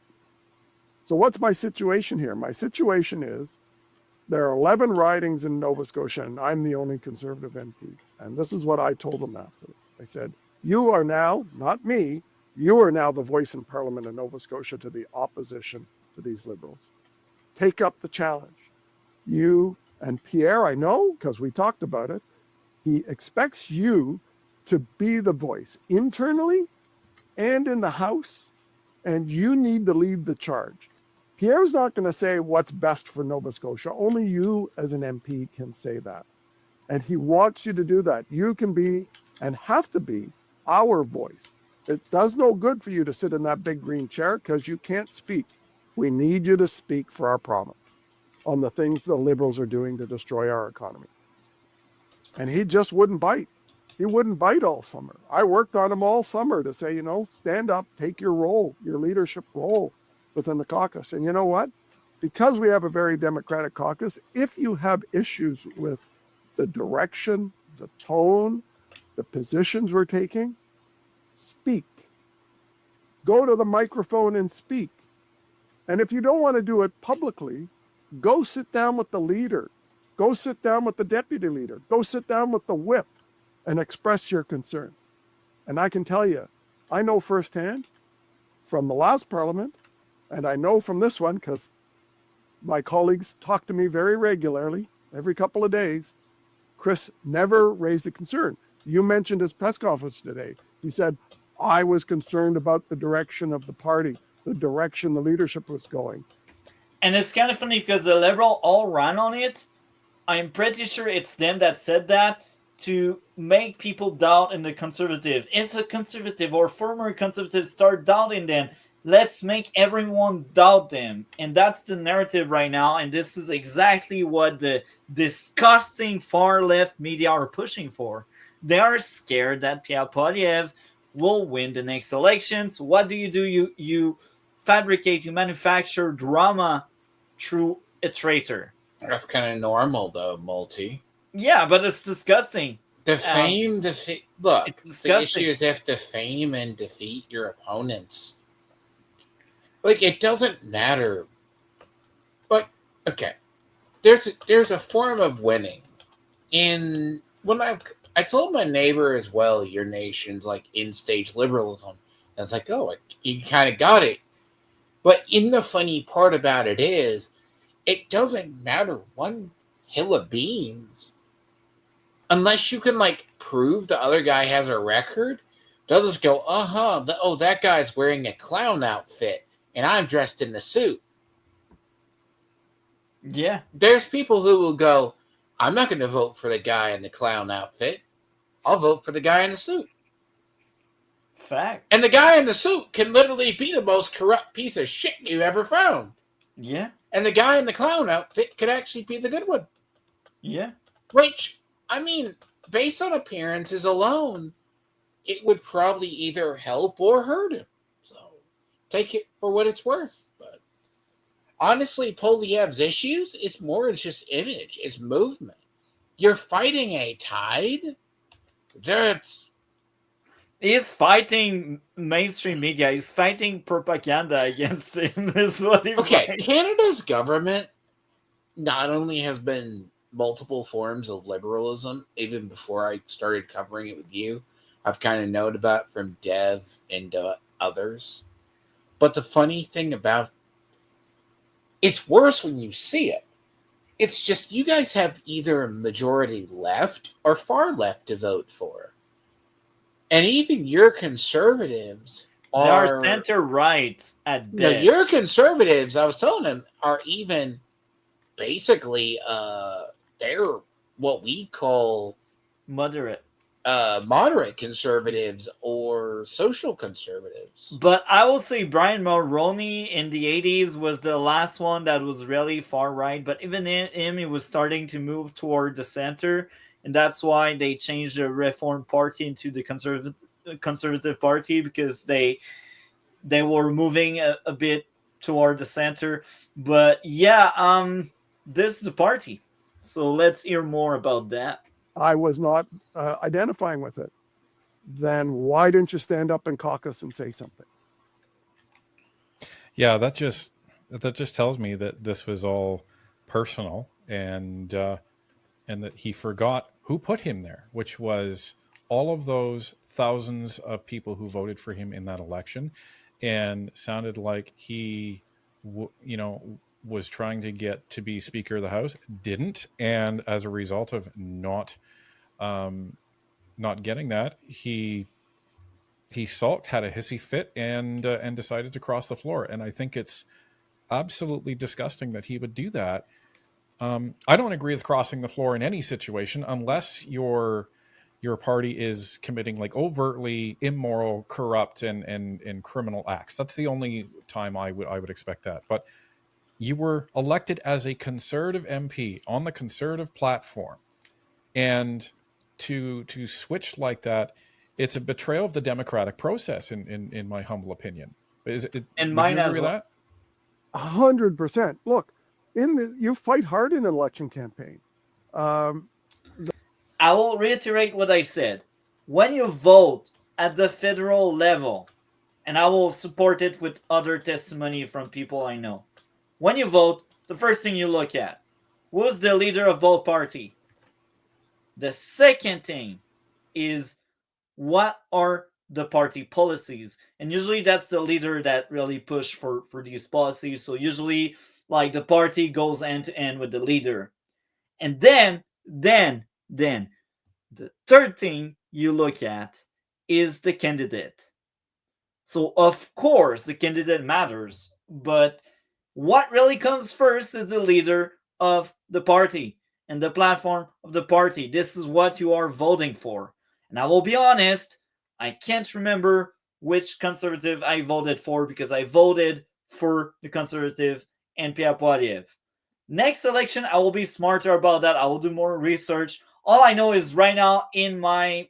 so what's my situation here? My situation is there are 11 ridings in Nova Scotia, and I'm the only Conservative MP. And this is what I told them after. I said, you are now, not me, you are now the voice in Parliament in Nova Scotia to the opposition to these Liberals. Take up the challenge. You and Pierre, I know, because we talked about it, he expects you to be the voice internally and in the House, and you need to lead the charge. Pierre's not going to say what's best for Nova Scotia. Only you as an MP can say that. And he wants you to do that. You can be and have to be our voice. It does no good for you to sit in that big green chair because you can't speak. We need you to speak for our province on the things the Liberals are doing to destroy our economy. And he just wouldn't bite. He wouldn't bite all summer. I worked on him all summer to say, stand up, take your role, your leadership role within the caucus. And you know what? Because we have a very democratic caucus, if you have issues with the direction, the tone, the positions we're taking, speak. Go to the microphone and speak. And if you don't want to do it publicly, go sit down with the leader. Go sit down with the deputy leader. Go sit down with the whip and express your concerns. And I can tell you, I know firsthand from the last Parliament, and I know from this one because my colleagues talk to me very regularly, every couple of days, Chris never raised a concern. You mentioned his press conference today. He said, I was concerned about the direction of the party, the direction the leadership was going. And it's kind of funny because the Liberal all ran on it. I'm pretty sure it's them that said that to make people doubt in the conservative. If a conservative or former conservative start doubting them, let's make everyone doubt them. And that's the narrative right now. And this is exactly what the disgusting far left media are pushing for. They are scared that Pierre Poilievre will win the next elections. What do? You fabricate, you manufacture drama through a traitor. That's kind of normal, though, Multi. Yeah, but it's disgusting. Defame, look, the issue is if defame and defeat your opponents. Like, it doesn't matter. But, okay. There's a form of winning. When I told my neighbor as well, your nation's like in-stage liberalism. And it's like, oh, you kind of got it. But the funny part about it is, it doesn't matter one hill of beans. Unless you can, like, prove the other guy has a record, they'll just go, that guy's wearing a clown outfit, and I'm dressed in a suit. Yeah. There's people who will go, I'm not going to vote for the guy in the clown outfit. I'll vote for the guy in the suit. Fact. And the guy in the suit can literally be the most corrupt piece of shit you ever found. Yeah. And the guy in the clown outfit could actually be the good one. Yeah. Which, I mean, based on appearances alone, it would probably either help or hurt him. So, take it for what it's worth. But honestly, Poilievre's issues, it's more than just image. It's movement. You're fighting a tide He's fighting mainstream media. He's fighting propaganda against him. This is what Canada's government not only has been multiple forms of liberalism, even before I started covering it with you. I've kind of known about from Dev and others. But the funny thing about it's worse when you see it. It's just you guys have either a majority left or far left to vote for. And even your conservatives are... They are center-right at best. No, your conservatives, I was telling them, are even basically... they're what we call moderate conservatives or social conservatives. But I will say Brian Mulroney in the 80s was the last one that was really far right, but even him, he was starting to move toward the center, and that's why they changed the Reform Party into the Conservative Party, because they were moving a bit toward the center. But yeah, this is the party. So let's hear more about that. I was not identifying with it. Then why didn't you stand up in caucus and say something? Yeah, that just tells me that this was all personal, and that he forgot who put him there, which was all of those thousands of people who voted for him in that election, and sounded like he, was trying to get to be Speaker of the House, didn't, and as a result of not getting that, he sulked, had a hissy fit, and decided to cross the floor. And I think it's absolutely disgusting that he would do that. I don't agree with crossing the floor in any situation unless your party is committing like overtly immoral, corrupt, and criminal acts. That's the only time I would expect that. But you were elected as a conservative MP on the conservative platform, and to switch like that, it's a betrayal of the democratic process, in my humble opinion. And mine as well. 100%. Look, you fight hard in an election campaign. I will reiterate what I said. When you vote at the federal level, and I will support it with other testimony from people I know. When you vote, the first thing you look at, who's the leader of both parties? The second thing is, what are the party policies? And usually that's the leader that really push for these policies. So usually, like, the party goes hand to hand with the leader. And then the third thing you look at is the candidate. So of course the candidate matters, but what really comes first is the leader of the party. and the platform of the party. This is what you are voting for. And I will be honest, I can't remember which conservative I voted for because I voted for the conservative NP Poilievre. Next election, I will be smarter about that. I will do more research. All I know is right now in my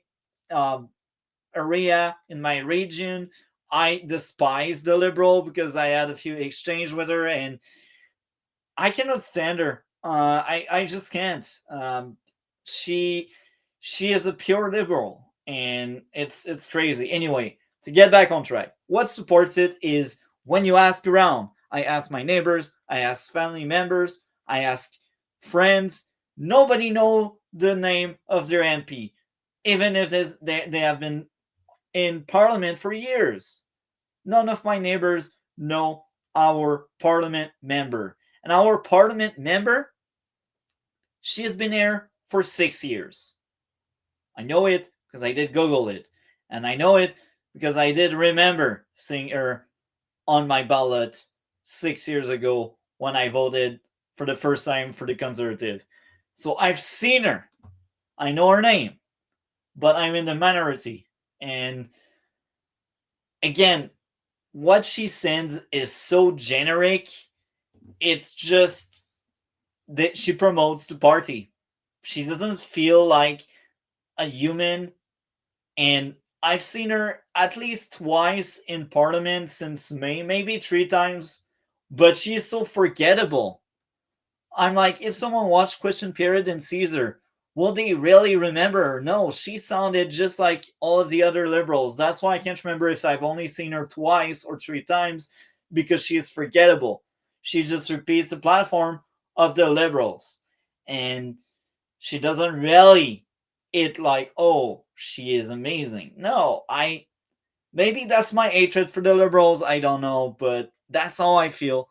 area, in my region, I despise the Liberal because I had a few exchange with her and I cannot stand her. I just can't. She is a pure Liberal and it's crazy. Anyway, to get back on track, what supports it is when you ask around. I ask my neighbors, I ask family members, I ask friends. Nobody know the name of their MP, even if they have been in parliament for years. None of my neighbors know our parliament member. And our parliament member, she has been here for 6 years. I know it because I did Google it. And I know it because I did remember seeing her on my ballot 6 years ago when I voted for the first time for the Conservative. So I've seen her. I know her name. But I'm in the minority. And again, what she sends is so generic. It's just that she promotes the party. She doesn't feel like a human. And I've seen her at least twice in parliament since May, maybe 3 times. But she is so forgettable. I'm like, if someone watched Question Period and sees her, will they really remember her? No, she sounded just like all of the other Liberals. That's why I can't remember if I've only seen her twice or 3 times, because she is forgettable. She just repeats the platform of the Liberals. And she doesn't really it like, oh, she is amazing. No, maybe that's my hatred for the Liberals. I don't know, but that's how I feel.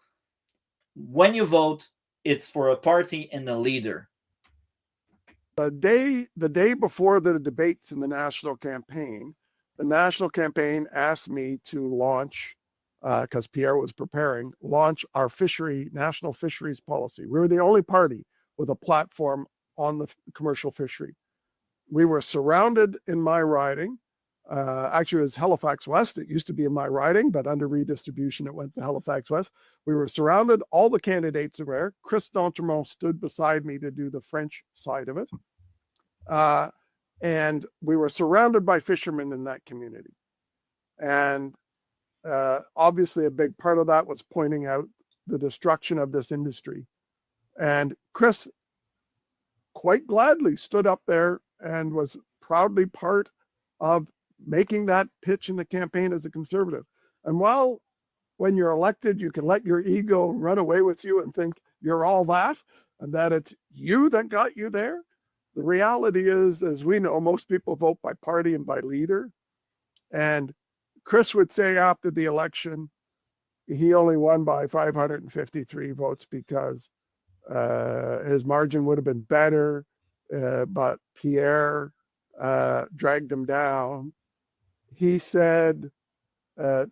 When you vote, it's for a party and a leader. The day before the debates in the national campaign asked me to launch, because Pierre was preparing, launch our national fisheries policy. We were the only party with a platform on the commercial fishery. We were surrounded in my riding. Actually, it was Halifax West. It used to be in my riding, but under redistribution, it went to Halifax West. We were surrounded. All the candidates were there. Chris D'Entremont stood beside me to do the French side of it. And we were surrounded by fishermen in that community. And obviously, a big part of that was pointing out the destruction of this industry. And Chris quite gladly stood up there and was proudly part of making that pitch in the campaign as a Conservative. And when you're elected, you can let your ego run away with you and think you're all that, and that it's you that got you there. The reality is, as we know, most people vote by party and by leader. And Chris would say after the election, he only won by 553 votes because his margin would have been better, but Pierre dragged him down. He said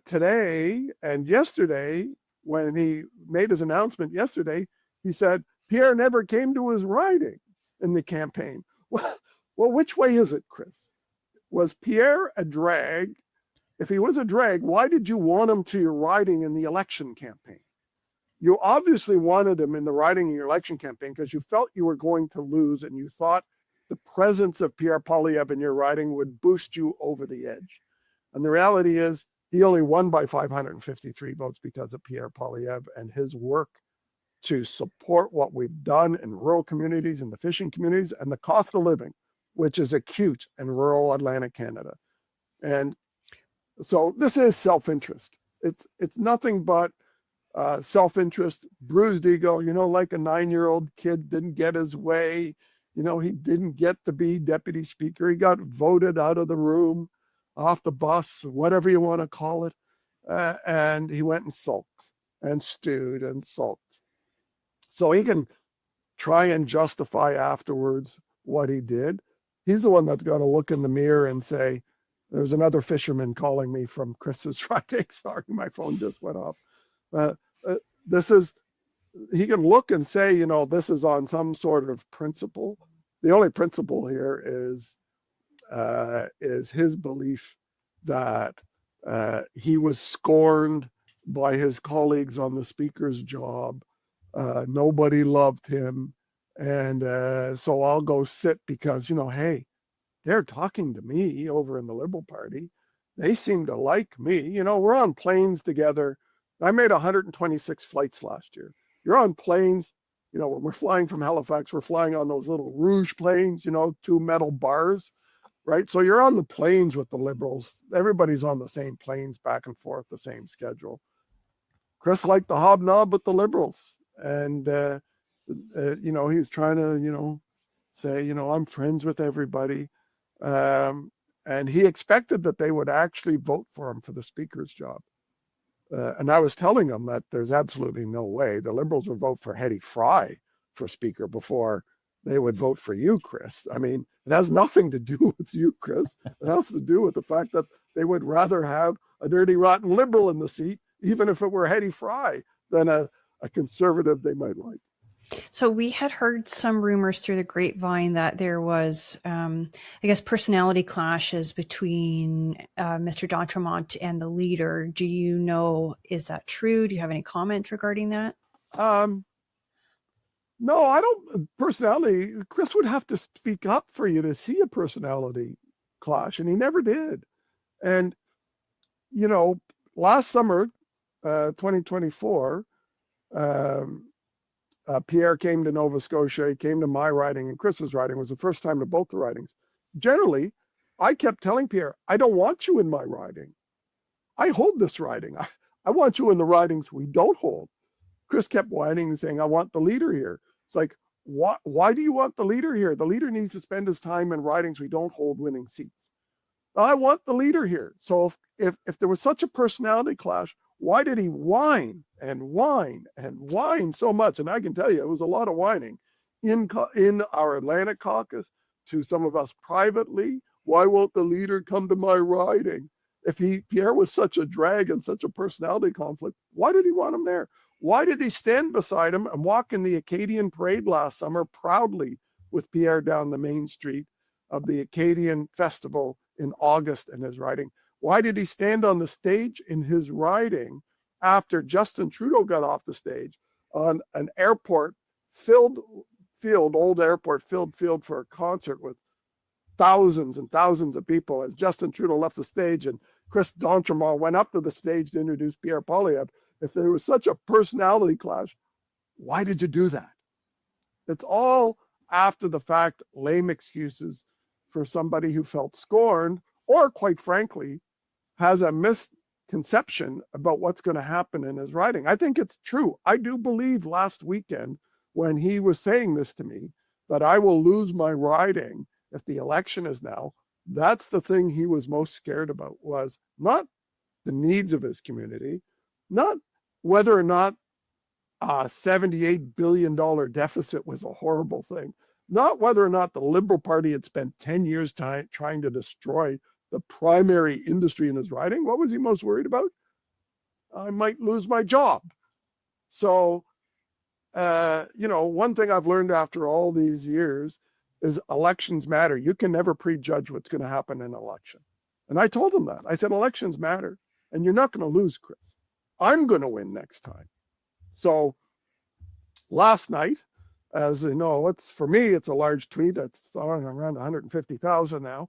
today and yesterday, when he made his announcement yesterday, he said Pierre never came to his riding in the campaign. Well, which way is it, Chris? Was Pierre a drag? If he was a drag, why did you want him to your riding in the election campaign? You obviously wanted him in the riding in your election campaign because you felt you were going to lose and you thought the presence of Pierre Poilievre in your riding would boost you over the edge. And the reality is he only won by 553 votes because of Pierre Poilievre and his work to support what we've done in rural communities and the fishing communities and the cost of living, which is acute in rural Atlantic Canada. And so this is self-interest. It's nothing but self-interest, bruised ego, like a 9-year-old kid didn't get his way. He didn't get to be deputy speaker. He got voted out of the room, off the bus, whatever you want to call it. And he went and sulked and stewed and sulked. So he can try and justify afterwards what he did. He's the one that's got to look in the mirror and say, there's another fisherman calling me from Chris's riding. Sorry, my phone just went off. This is he can look and say, you know, this is on some sort of principle. The only principle here is his belief that he was scorned by his colleagues on the speaker's job. Nobody loved him. And so I'll go sit because, you know, hey, they're talking to me over in the Liberal Party. They seem to like me. You know, we're on planes together. I made 126 flights last year. You're on planes, you know, when we're flying from Halifax, we're flying on those little Rouge planes, you know, 2 metal bars, right? So you're on the planes with the Liberals. Everybody's on the same planes back and forth, the same schedule. Chris liked the hobnob with the Liberals. And, you know, he's trying to, you know, say, you know, I'm friends with everybody. And he expected that they would actually vote for him for the speaker's job. And I was telling him that there's absolutely no way the Liberals would vote for Hetty Fry for speaker before they would vote for you, Chris. I mean, it has nothing to do with you, Chris. It has to do with the fact that they would rather have a dirty, rotten Liberal in the seat, even if it were Hetty Fry, than a conservative they might like. So we had heard some rumors through the grapevine that there was, I guess, personality clashes between Mr. d'Entremont and the leader. Do you know, is that true? Do you have any comment regarding that? No, I don't. Personality, Chris would have to speak up for you to see a personality clash, and he never did. And, you know, last summer, 2024, Pierre came to Nova Scotia, he came to my riding and Chris's riding. It was the first time to both the ridings. Generally, I kept telling Pierre, I don't want you in my riding. I hold this riding. I want you in the ridings we don't hold. Chris kept whining and saying, I want the leader here. It's like, why do you want the leader here? The leader needs to spend his time in ridings we don't hold winning seats. I want the leader here. So if there was such a personality clash, why did he whine and whine and whine so much? And I can tell you, it was a lot of whining in our Atlantic caucus, to some of us privately. Why won't the leader come to my riding? If Pierre was such a drag and such a personality conflict, why did he want him there? Why did he stand beside him and walk in the Acadian parade last summer proudly with Pierre down the main street of the Acadian Festival in August in his riding? Why did he stand on the stage in his riding after Justin Trudeau got off the stage on an airport old airport filled field for a concert with thousands and thousands of people, as Justin Trudeau left the stage and Chris d'Entremont went up to the stage to introduce Pierre Poilievre? If there was such a personality clash, why did you do that? It's all after the fact, lame excuses for somebody who felt scorned, or quite frankly, has a misconception about what's going to happen in his riding. I think it's true. I do believe last weekend when he was saying this to me, that I will lose my riding if the election is now, that's the thing he was most scared about, was not the needs of his community, not whether or not a $78 billion deficit was a horrible thing, not whether or not the Liberal Party had spent 10 years trying to destroy the primary industry in his riding. What was he most worried about? I might lose my job. So, you know, one thing I've learned after all these years is elections matter. You can never prejudge what's going to happen in an election. And I told him that. I said, elections matter, and you're not going to lose, Chris. I'm going to win next time. So last night, as you know, for me, it's a large tweet. It's around 150,000 now.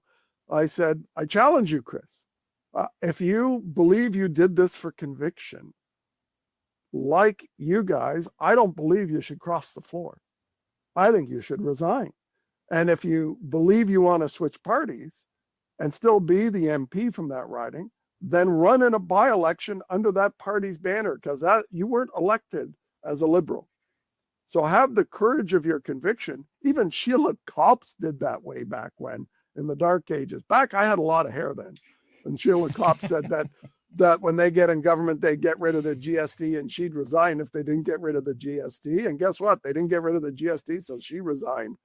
I said, I challenge you, Chris. If you believe you did this for conviction, like you guys, I don't believe you should cross the floor. I think you should resign. And if you believe you want to switch parties and still be the MP from that riding, then run in a by-election under that party's banner, because that you weren't elected as a Liberal. So have the courage of your conviction. Even Sheila Copps did that way back when, in the dark ages. Back, I had a lot of hair then. And Sheila Copps said that when they get in government, they get rid of the GST, and she'd resign if they didn't get rid of the GST. And guess what? They didn't get rid of the GST, so she resigned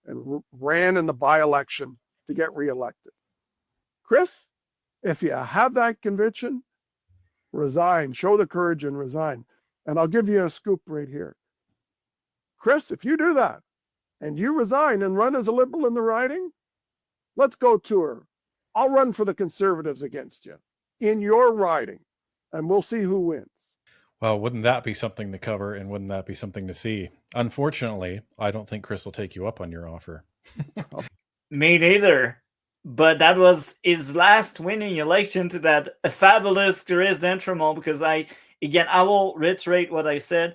and ran in the by-election to get reelected. Chris, if you have that conviction, resign. Show the courage and resign. And I'll give you a scoop right here. Chris, if you do that and you resign and run as a Liberal in the riding, let's go tour. I'll run for the Conservatives against you in your riding, and we'll see who wins. Well, wouldn't that be something to cover, and wouldn't that be something to see? Unfortunately, I don't think Chris will take you up on your offer. Me neither. But that was his last winning election to that fabulous Chris d'Entremont, because I will reiterate what I said.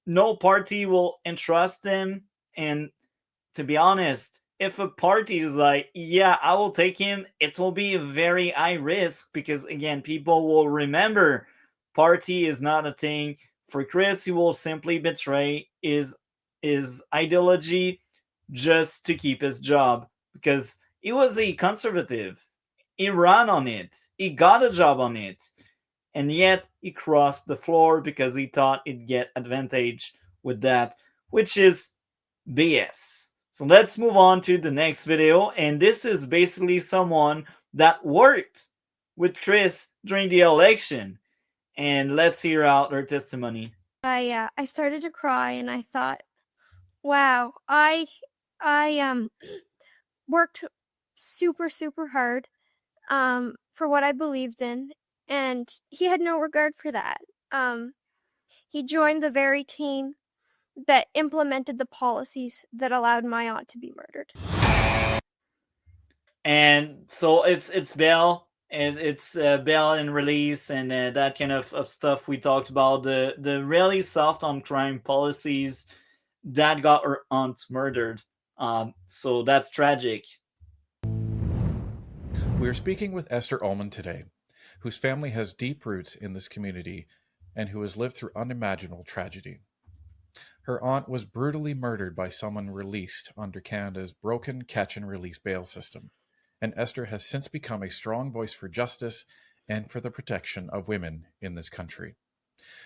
No party will entrust him. And to be honest, if a party is like, yeah, I will take him, it will be a very high risk, because again, people will remember party is not a thing. For Chris, he will simply betray his ideology just to keep his job, because he was a conservative. He ran on it. He got a job on it. And yet he crossed the floor because he thought he'd get advantage with that, which is BS. So let's move on to the next video. And this is basically someone that worked with Chris during the election. And let's hear out her testimony. I started to cry, and I thought, wow, I worked super hard for what I believed in, and he had no regard for that. He joined the very team that implemented the policies that allowed my aunt to be murdered. And so it's bail. And it's bail and release and that kind of stuff we talked about. The really soft on crime policies that got her aunt murdered. So that's tragic. We are speaking with Esther Ullman today, whose family has deep roots in this community and who has lived through unimaginable tragedy. Her aunt was brutally murdered by someone released under Canada's broken catch and release bail system. And Esther has since become a strong voice for justice and for the protection of women in this country.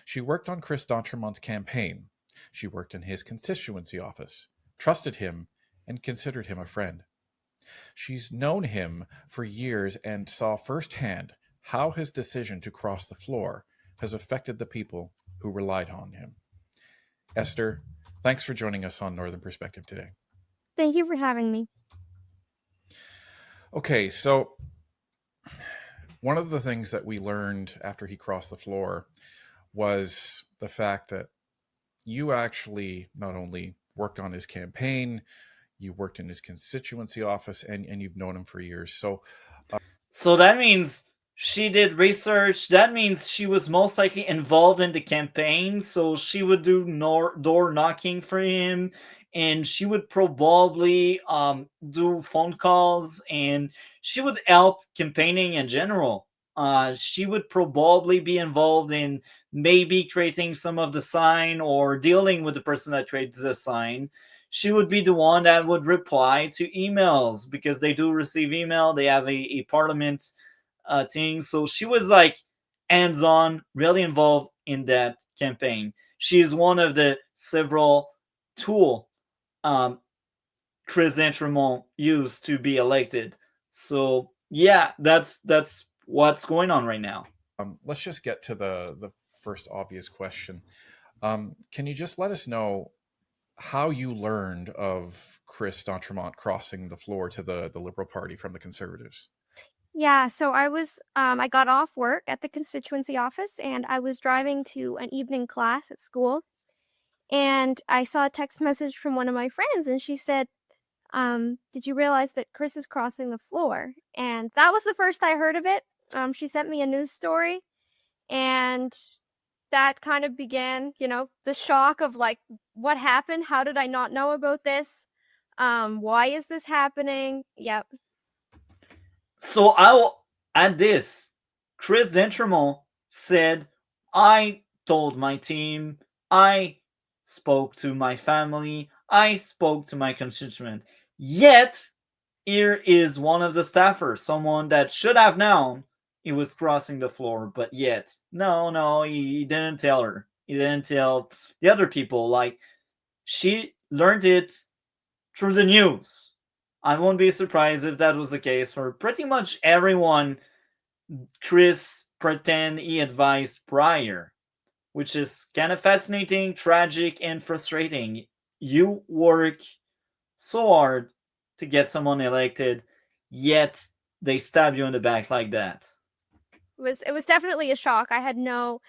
She worked on Chris d'Entremont's campaign. She worked in his constituency office, trusted him, and considered him a friend. She's known him for years and saw firsthand how his decision to cross the floor has affected the people who relied on him. Esther, thanks for joining us on Northern Perspective today. Thank you for having me. Okay, so one of the things that we learned after he crossed the floor was the fact that you actually not only worked on his campaign, you worked in his constituency office, and you've known him for years. So that means she did research. That means she was most likely involved in the campaign. So she would do door knocking for him. And she would probably do phone calls, and she would help campaigning in general. She would probably be involved in maybe creating some of the sign or dealing with the person that creates the sign. She would be the one that would reply to emails, because they do receive email. They have a parliament thing. So she was like hands-on, really involved in that campaign. She is one of the several tools Chris d'Entremont used to be elected. So yeah, that's what's going on right now. Let's just get to the first obvious question. Can you just let us know how you learned of Chris d'Entremont crossing the floor to the Liberal Party from the Conservatives? Yeah, so I got off work at the constituency office, and I was driving to an evening class at school. And I saw a text message from one of my friends, and she said, did you realize that Chris is crossing the floor? And that was the first I heard of it. She sent me a news story, and that kind of began, the shock of like, what happened? How did I not know about this? Why is this happening? Yep. So I will add this. Chris d'Entremont said, I told my team, I spoke to my family, I spoke to my constituent. Yet, here is one of the staffers, someone that should have known he was crossing the floor, but yet, no, he didn't tell her. He didn't tell the other people. Like, she learned it through the news. I won't be surprised if that was the case for pretty much everyone Chris pretend he advised prior. which is kind of fascinating, tragic, and frustrating. You work so hard to get someone elected, yet they stab you in the back like that. It was definitely a shock. I had no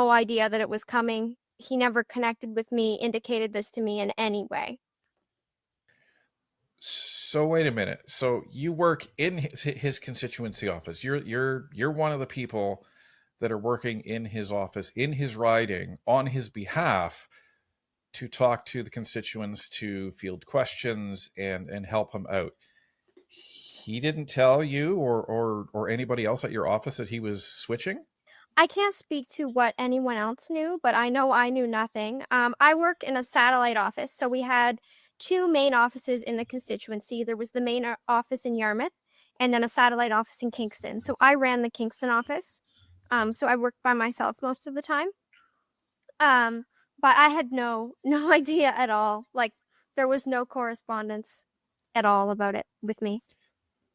idea that it was coming. He never connected with me, indicated this to me in any way. So wait a minute. So you work in his constituency office. You're one of the people that are working in his office, in his riding, on his behalf, to talk to the constituents, to field questions and help him out. He didn't tell you or anybody else at your office that he was switching? I can't speak to what anyone else knew, but I know I knew nothing. I work in a satellite office, so we had 2 main offices in the constituency. There was the main office in Yarmouth and then a satellite office in Kingston. So I ran the Kingston office. So I worked by myself most of the time. But I had no idea at all. Like, there was no correspondence at all about it with me.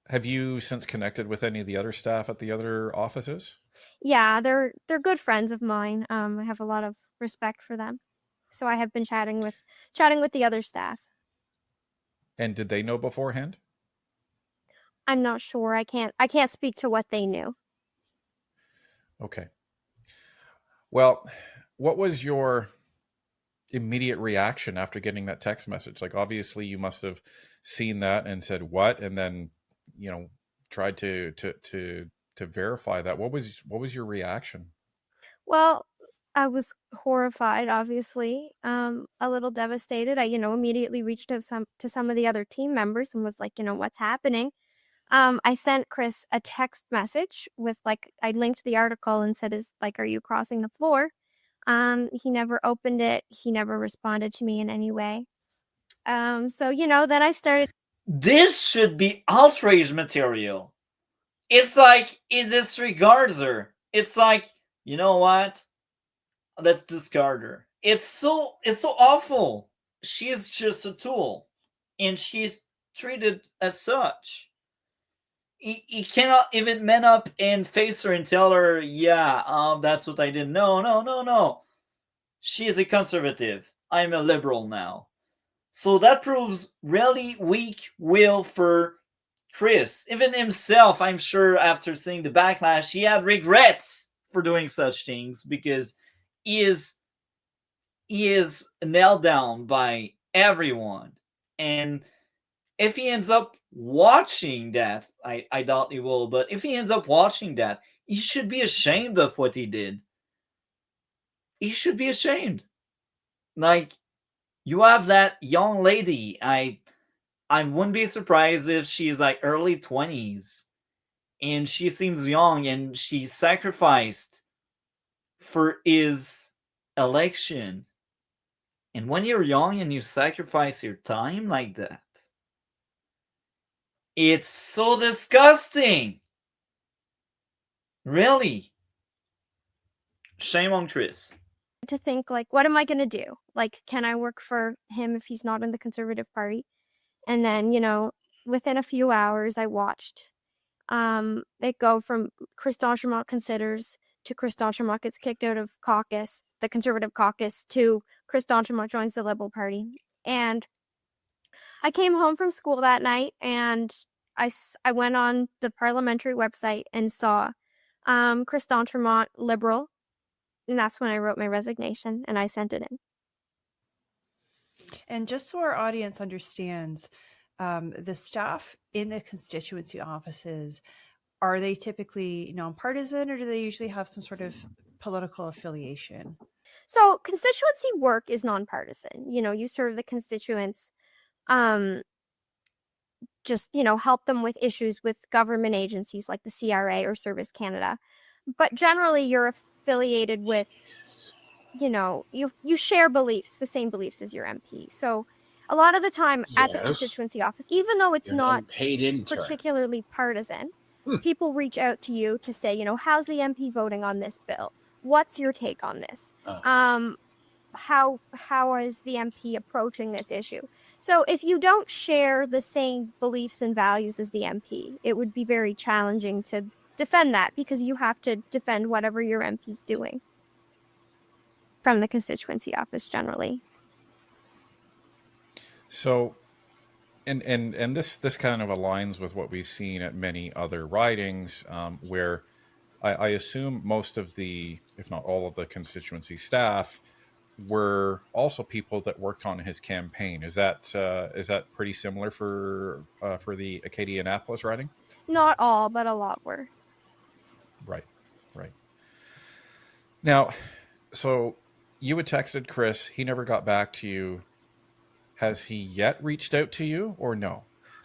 Have you since connected with any of the other staff at the other offices? Yeah, they're good friends of mine. I have a lot of respect for them. So I have been chatting with the other staff. And did they know beforehand? I'm not sure. I can't speak to what they knew. Okay. Well, what was your immediate reaction after getting that text message? Like, obviously you must have seen that and said, what? And then, tried to verify that. What was your reaction? Well, I was horrified, obviously, a little devastated. I, immediately reached out to some of the other team members and was like, what's happening? I sent Chris a text message with I linked the article and said, are you crossing the floor? He never opened it. He never responded to me in any way. So, then I started. This should be outrage material. It's like it disregards her. It's like, you know what? Let's discard her. It's so awful. She is just a tool, and she's treated as such. He cannot even man up and face her and tell her, yeah, that's what I did. No. She is a conservative. I'm a liberal now. So that proves really weak will for Chris. Even himself, I'm sure after seeing the backlash, he had regrets for doing such things because he is nailed down by everyone. And if he ends up watching that, I doubt he will, but if he ends up watching that, he should be ashamed of what he did. He should be ashamed. Like, you have that young lady. I wouldn't be surprised if she's like early 20s and she seems young and she sacrificed for his election. And when you're young and you sacrifice your time like that, it's so disgusting. Really. Shame on Chris. To think, what am I going to do? Can I work for him if he's not in the Conservative Party? And then, within a few hours, I watched it go from Chris d'Entremont considers to Chris d'Entremont gets kicked out of caucus, the Conservative caucus, to Chris d'Entremont joins the Liberal Party. And I came home from school that night and I went on the parliamentary website and saw Chris d'Entremont, Liberal. And that's when I wrote my resignation and I sent it in. And just so our audience understands, the staff in the constituency offices, are they typically nonpartisan or do they usually have some sort of political affiliation? So constituency work is nonpartisan. You serve the constituents, just, help them with issues with government agencies like the CRA or Service Canada. But generally you're affiliated with, you share beliefs, the same beliefs as your MP. So a lot of the time at the constituency office, even though it's not particularly partisan, people reach out to you to say, how's the MP voting on this bill? What's your take on this? How is the MP approaching this issue? So if you don't share the same beliefs and values as the MP, it would be very challenging to defend that because you have to defend whatever your MP's doing. from the constituency office generally. So, and this kind of aligns with what we've seen at many other ridings, where I assume most of the, if not all of the constituency staff, were also people that worked on his campaign. Is that pretty similar for the Acadia-Annapolis riding? Not all, but a lot were. Right. Now, so you had texted Chris. He never got back to you. Has he yet reached out to you or no?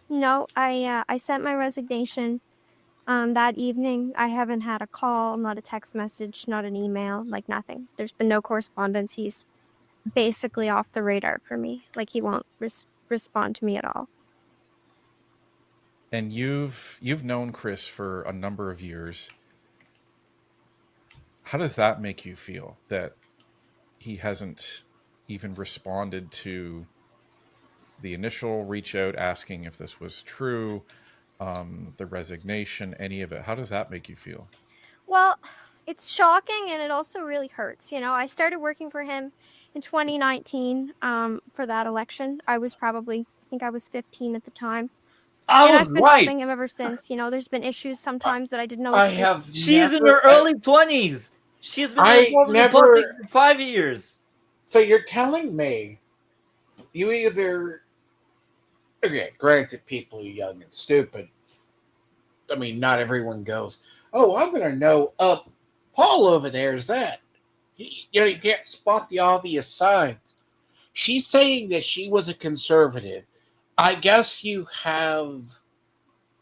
No, I sent my resignation that evening. I haven't had a call, not a text message, not an email, like nothing. There's been no correspondence. He's basically off the radar for me. Like he won't respond to me at all. And you've known Chris for a number of years. How does that make you feel that he hasn't even responded to the initial reach out asking if this was true, the resignation, any of it? How does that make you feel? Well, it's shocking and it also really hurts. You know, I started working for him in 2019 for that election. I think I was 15 at the time. And I've been helping him ever since. You know, there's been issues sometimes that I didn't know. She's in her early 20s. She's been involved in politics for 5 years. So you're telling me you either... Okay, granted, people are young and stupid. I mean, not everyone goes, oh, I'm going to know, Paul over there is that. You can't spot the obvious signs. She's saying that she was a conservative. I guess you have,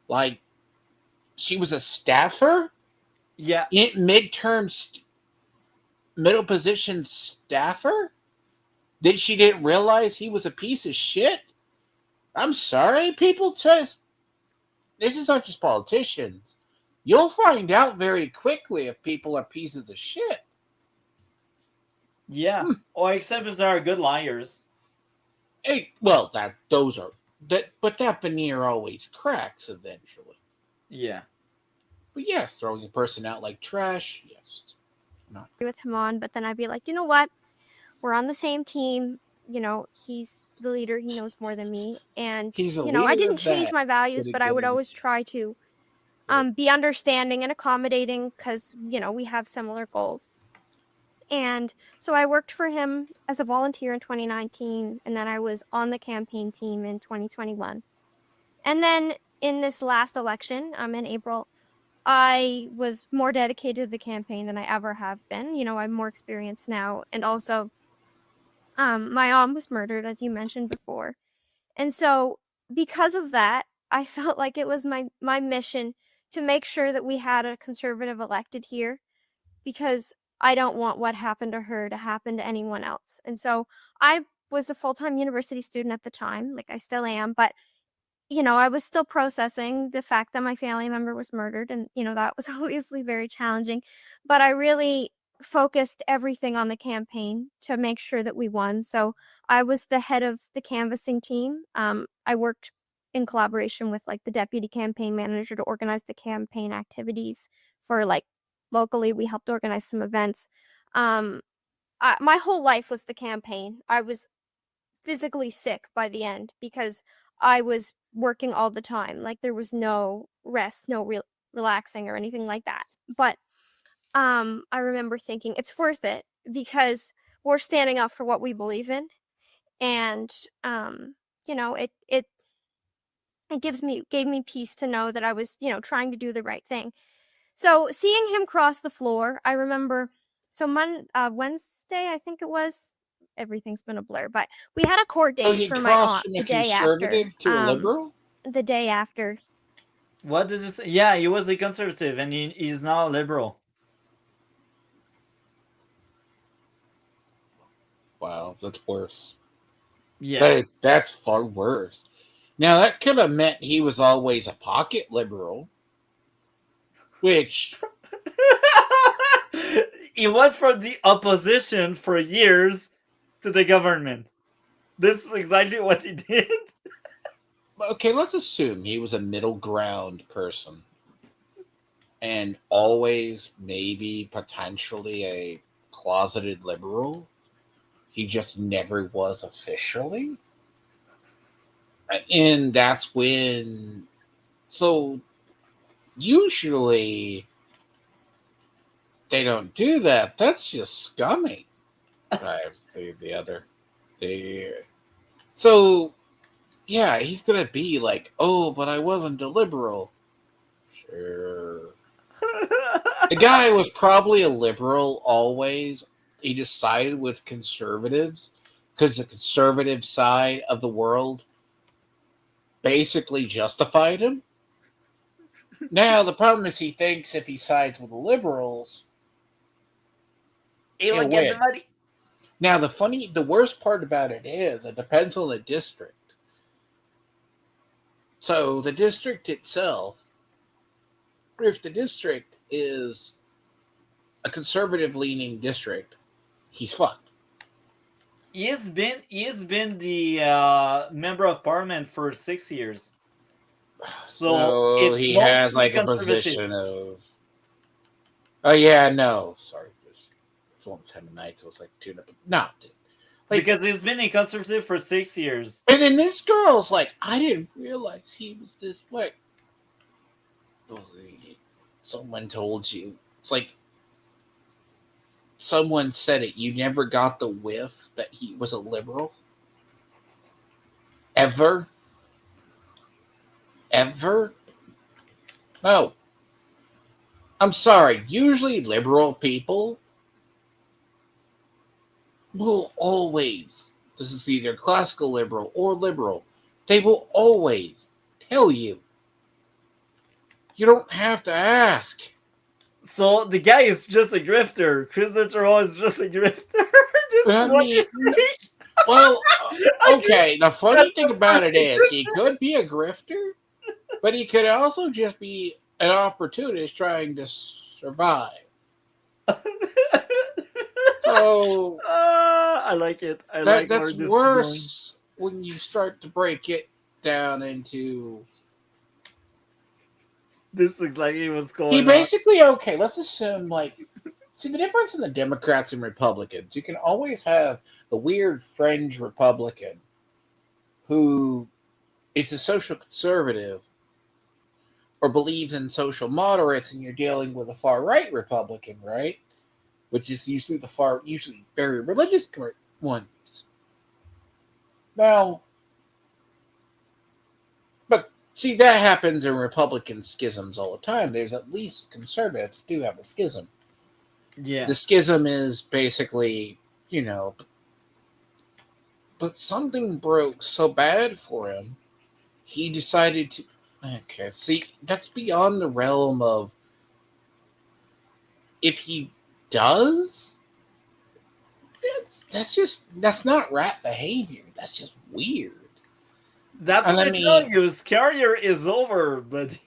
like, she was a staffer? Yeah. Middle position staffer? Then she didn't realize he was a piece of shit? I'm sorry, people says this is not just politicians. You'll find out very quickly if people are pieces of shit. Yeah, or except if they are good liars. Hey, well, but that veneer always cracks eventually. Yeah. But yes, throwing a person out like trash, yes. Not with him on, but then I'd be like, you know what? We're on the same team. You know, he's the leader. He knows more than me. And, I didn't change my values, but I would always try to be understanding and accommodating because, we have similar goals. And so I worked for him as a volunteer in 2019, and then I was on the campaign team in 2021. And then in this last election, in April, I was more dedicated to the campaign than I ever have been. I'm more experienced now. And also, my mom was murdered, as you mentioned before. And so because of that, I felt like it was my mission to make sure that we had a conservative elected here because I don't want what happened to her to happen to anyone else. And so I was a full-time university student at the time, like I still am, but I was still processing the fact that my family member was murdered and, that was obviously very challenging, but I really focused everything on the campaign to make sure that we won. So I was the head of the canvassing team. I worked in collaboration with the deputy campaign manager to organize the campaign activities for locally. We helped organize some events. My whole life was the campaign. I was physically sick by the end because I was working all the time. There was no rest, no relaxing or anything like that. But I remember thinking it's worth it because we're standing up for what we believe in, and it gave me peace to know that I was trying to do the right thing. So seeing him cross the floor, I remember. So Wednesday, I think it was. Everything's been a blur, but we had a court date for my aunt the day after. To a liberal? The day after. What did you say? Yeah, he was a conservative, and he's now a liberal. Wow, that's worse. Yeah. That's far worse. Now, that could have meant he was always a pocket liberal, which... He went from the opposition for years to the government. This is exactly what he did. Okay, let's assume he was a middle ground person and always maybe potentially a closeted liberal. He just never was officially. And that's when... So, usually, they don't do that. That's just scummy. So, yeah, he's going to be like, oh, but I wasn't a liberal. Sure. The guy was probably a liberal always. He just sided with conservatives because the conservative side of the world basically justified him. Now, the problem is he thinks if he sides with the liberals, he'll get the money. Now, the worst part about it is it depends on the district. So, the district itself, if the district is a conservative-leaning district, he's fucked. He has been the member of parliament for 6 years. So it's he has like a position of... Oh, yeah, no. Sorry. It's almost 10 nights. So it was like tune up. No, dude. Like, because he's been a conservative for 6 years. And then this girl's like, I didn't realize he was this way. Someone told you. It's like someone said it. You never got the whiff that he was a liberal? Ever? No. I'm sorry. Usually liberal people will always, this is either classical liberal or liberal, they will always tell you. You don't have to ask. So the guy is just a grifter. Chris Detroit is just a grifter. This is what you say. Well, okay. The funny thing about it is he could be a grifter, but he could also just be an opportunist trying to survive. So I like it. That's worse when you start to break it down into. This looks like he was going. He basically okay. Let's assume see the difference in the Democrats and Republicans. You can always have the weird fringe Republican who is a social conservative or believes in social moderates, and you're dealing with a far right Republican, right? Which is usually usually very religious ones. Now, but see, that happens in Republican schisms all the time. There's at least conservatives do have a schism. Yeah. The schism is basically, but something broke so bad for him, he decided to. Okay, see, that's beyond the realm of if he does. That's not rat behavior. That's just weird. That's what I mean. His career is over, but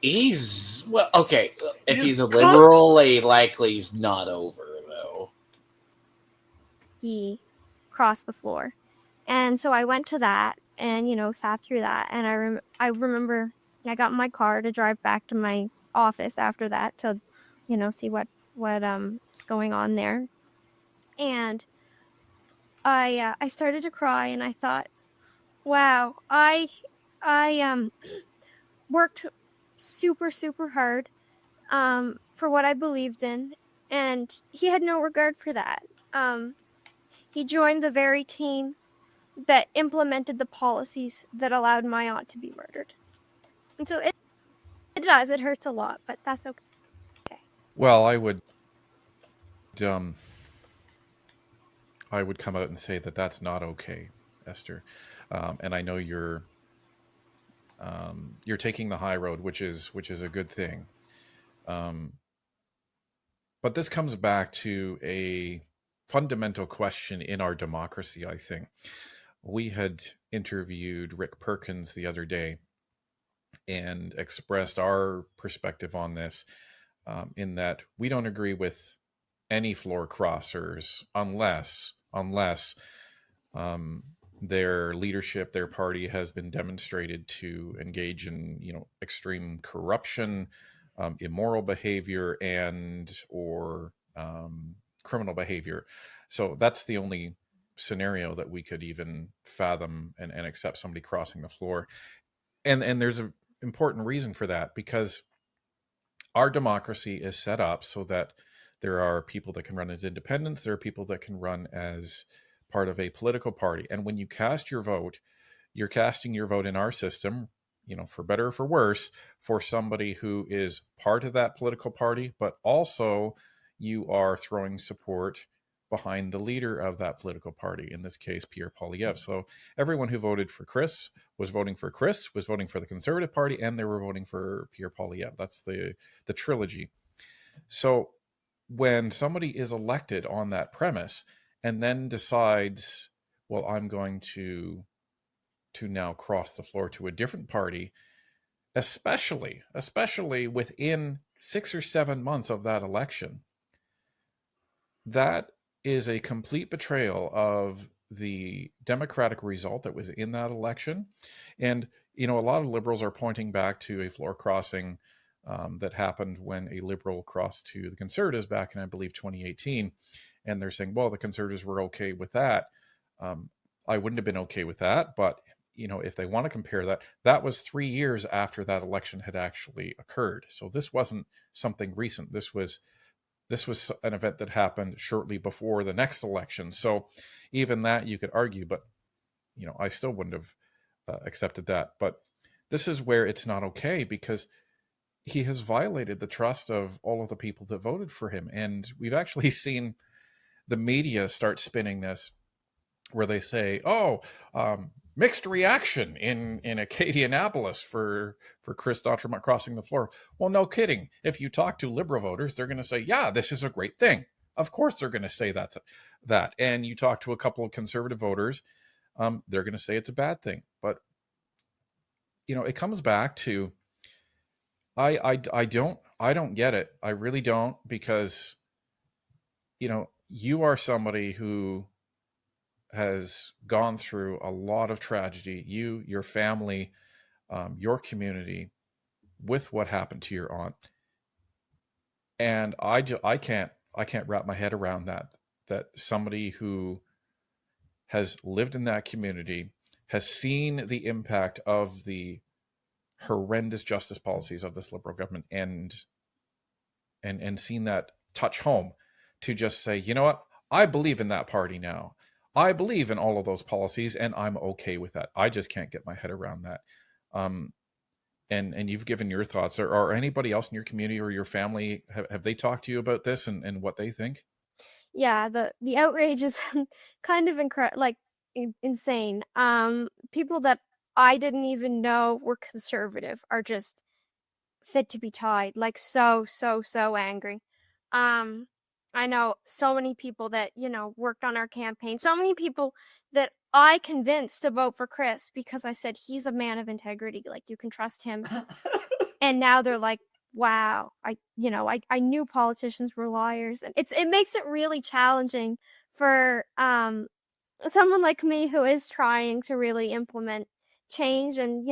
he's okay. If he's a liberal, likely he's not over though. He crossed the floor, and so I went to that and sat through that, and I remember I got in my car to drive back to my office after that to see what was going on there, and I started to cry, and I thought, wow, I worked super hard for what I believed in, and he had no regard for that. He joined the very team that implemented the policies that allowed my aunt to be murdered. And so it hurts a lot, but that's okay. Well, I would come out and say that that's not okay, Esther. And I know you're taking the high road, which is a good thing. But this comes back to a fundamental question in our democracy, I think. We had interviewed Rick Perkins the other day and expressed our perspective on this, in that we don't agree with any floor crossers unless their leadership, their party has been demonstrated to engage in, extreme corruption, immoral behavior, and or criminal behavior. So that's the only scenario that we could even fathom and accept somebody crossing the floor. And there's an important reason for that, because our democracy is set up so that there are people that can run as independents, there are people that can run as part of a political party. And when you cast your vote, you're casting your vote in our system, for better or for worse, for somebody who is part of that political party, but also you are throwing support behind the leader of that political party, in this case, Pierre Poilievre. So everyone who voted for Chris, was voting for the Conservative Party, and they were voting for Pierre Poilievre. That's the trilogy. So when somebody is elected on that premise and then decides, well, I'm going to now cross the floor to a different party, especially within 6 or 7 months of that election, that is a complete betrayal of the democratic result that was in that election. And, a lot of liberals are pointing back to a floor crossing that happened when a liberal crossed to the Conservatives back in, I believe, 2018. And they're saying, well, the Conservatives were okay with that. I wouldn't have been okay with that, but if they want to compare that was 3 years after that election had actually occurred. So this wasn't something recent. This was an event that happened shortly before the next election. So even that you could argue, but I still wouldn't have accepted that. But this is where it's not okay, because he has violated the trust of all of the people that voted for him. And we've actually seen the media start spinning this, where they say, mixed reaction in Acadianapolis for Chris D'Entremont crossing the floor. Well, no kidding. If you talk to Liberal voters, they're going to say, yeah, this is a great thing. Of course they're going to say that. And you talk to a couple of Conservative voters, they're going to say it's a bad thing. But, it comes back to, I don't get it. I really don't, because, you are somebody who has gone through a lot of tragedy, your family, your community, with what happened to your aunt. And I can't wrap my head around that somebody who has lived in that community, has seen the impact of the horrendous justice policies of this Liberal government, and seen that touch home, to just say, you know what, I believe in that party now. I believe in all of those policies, and I'm okay with that. I just can't get my head around that. And you've given your thoughts. Or anybody else in your community or your family, have they talked to you about this and what they think? Yeah, the outrage is kind of insane. People that I didn't even know were conservative are just fit to be tied. Like so angry. I know so many people that, worked on our campaign. So many people that I convinced to vote for Chris because I said he's a man of integrity. Like, you can trust him. And now they're like, wow, I knew politicians were liars. And it makes it really challenging for someone like me who is trying to really implement change and,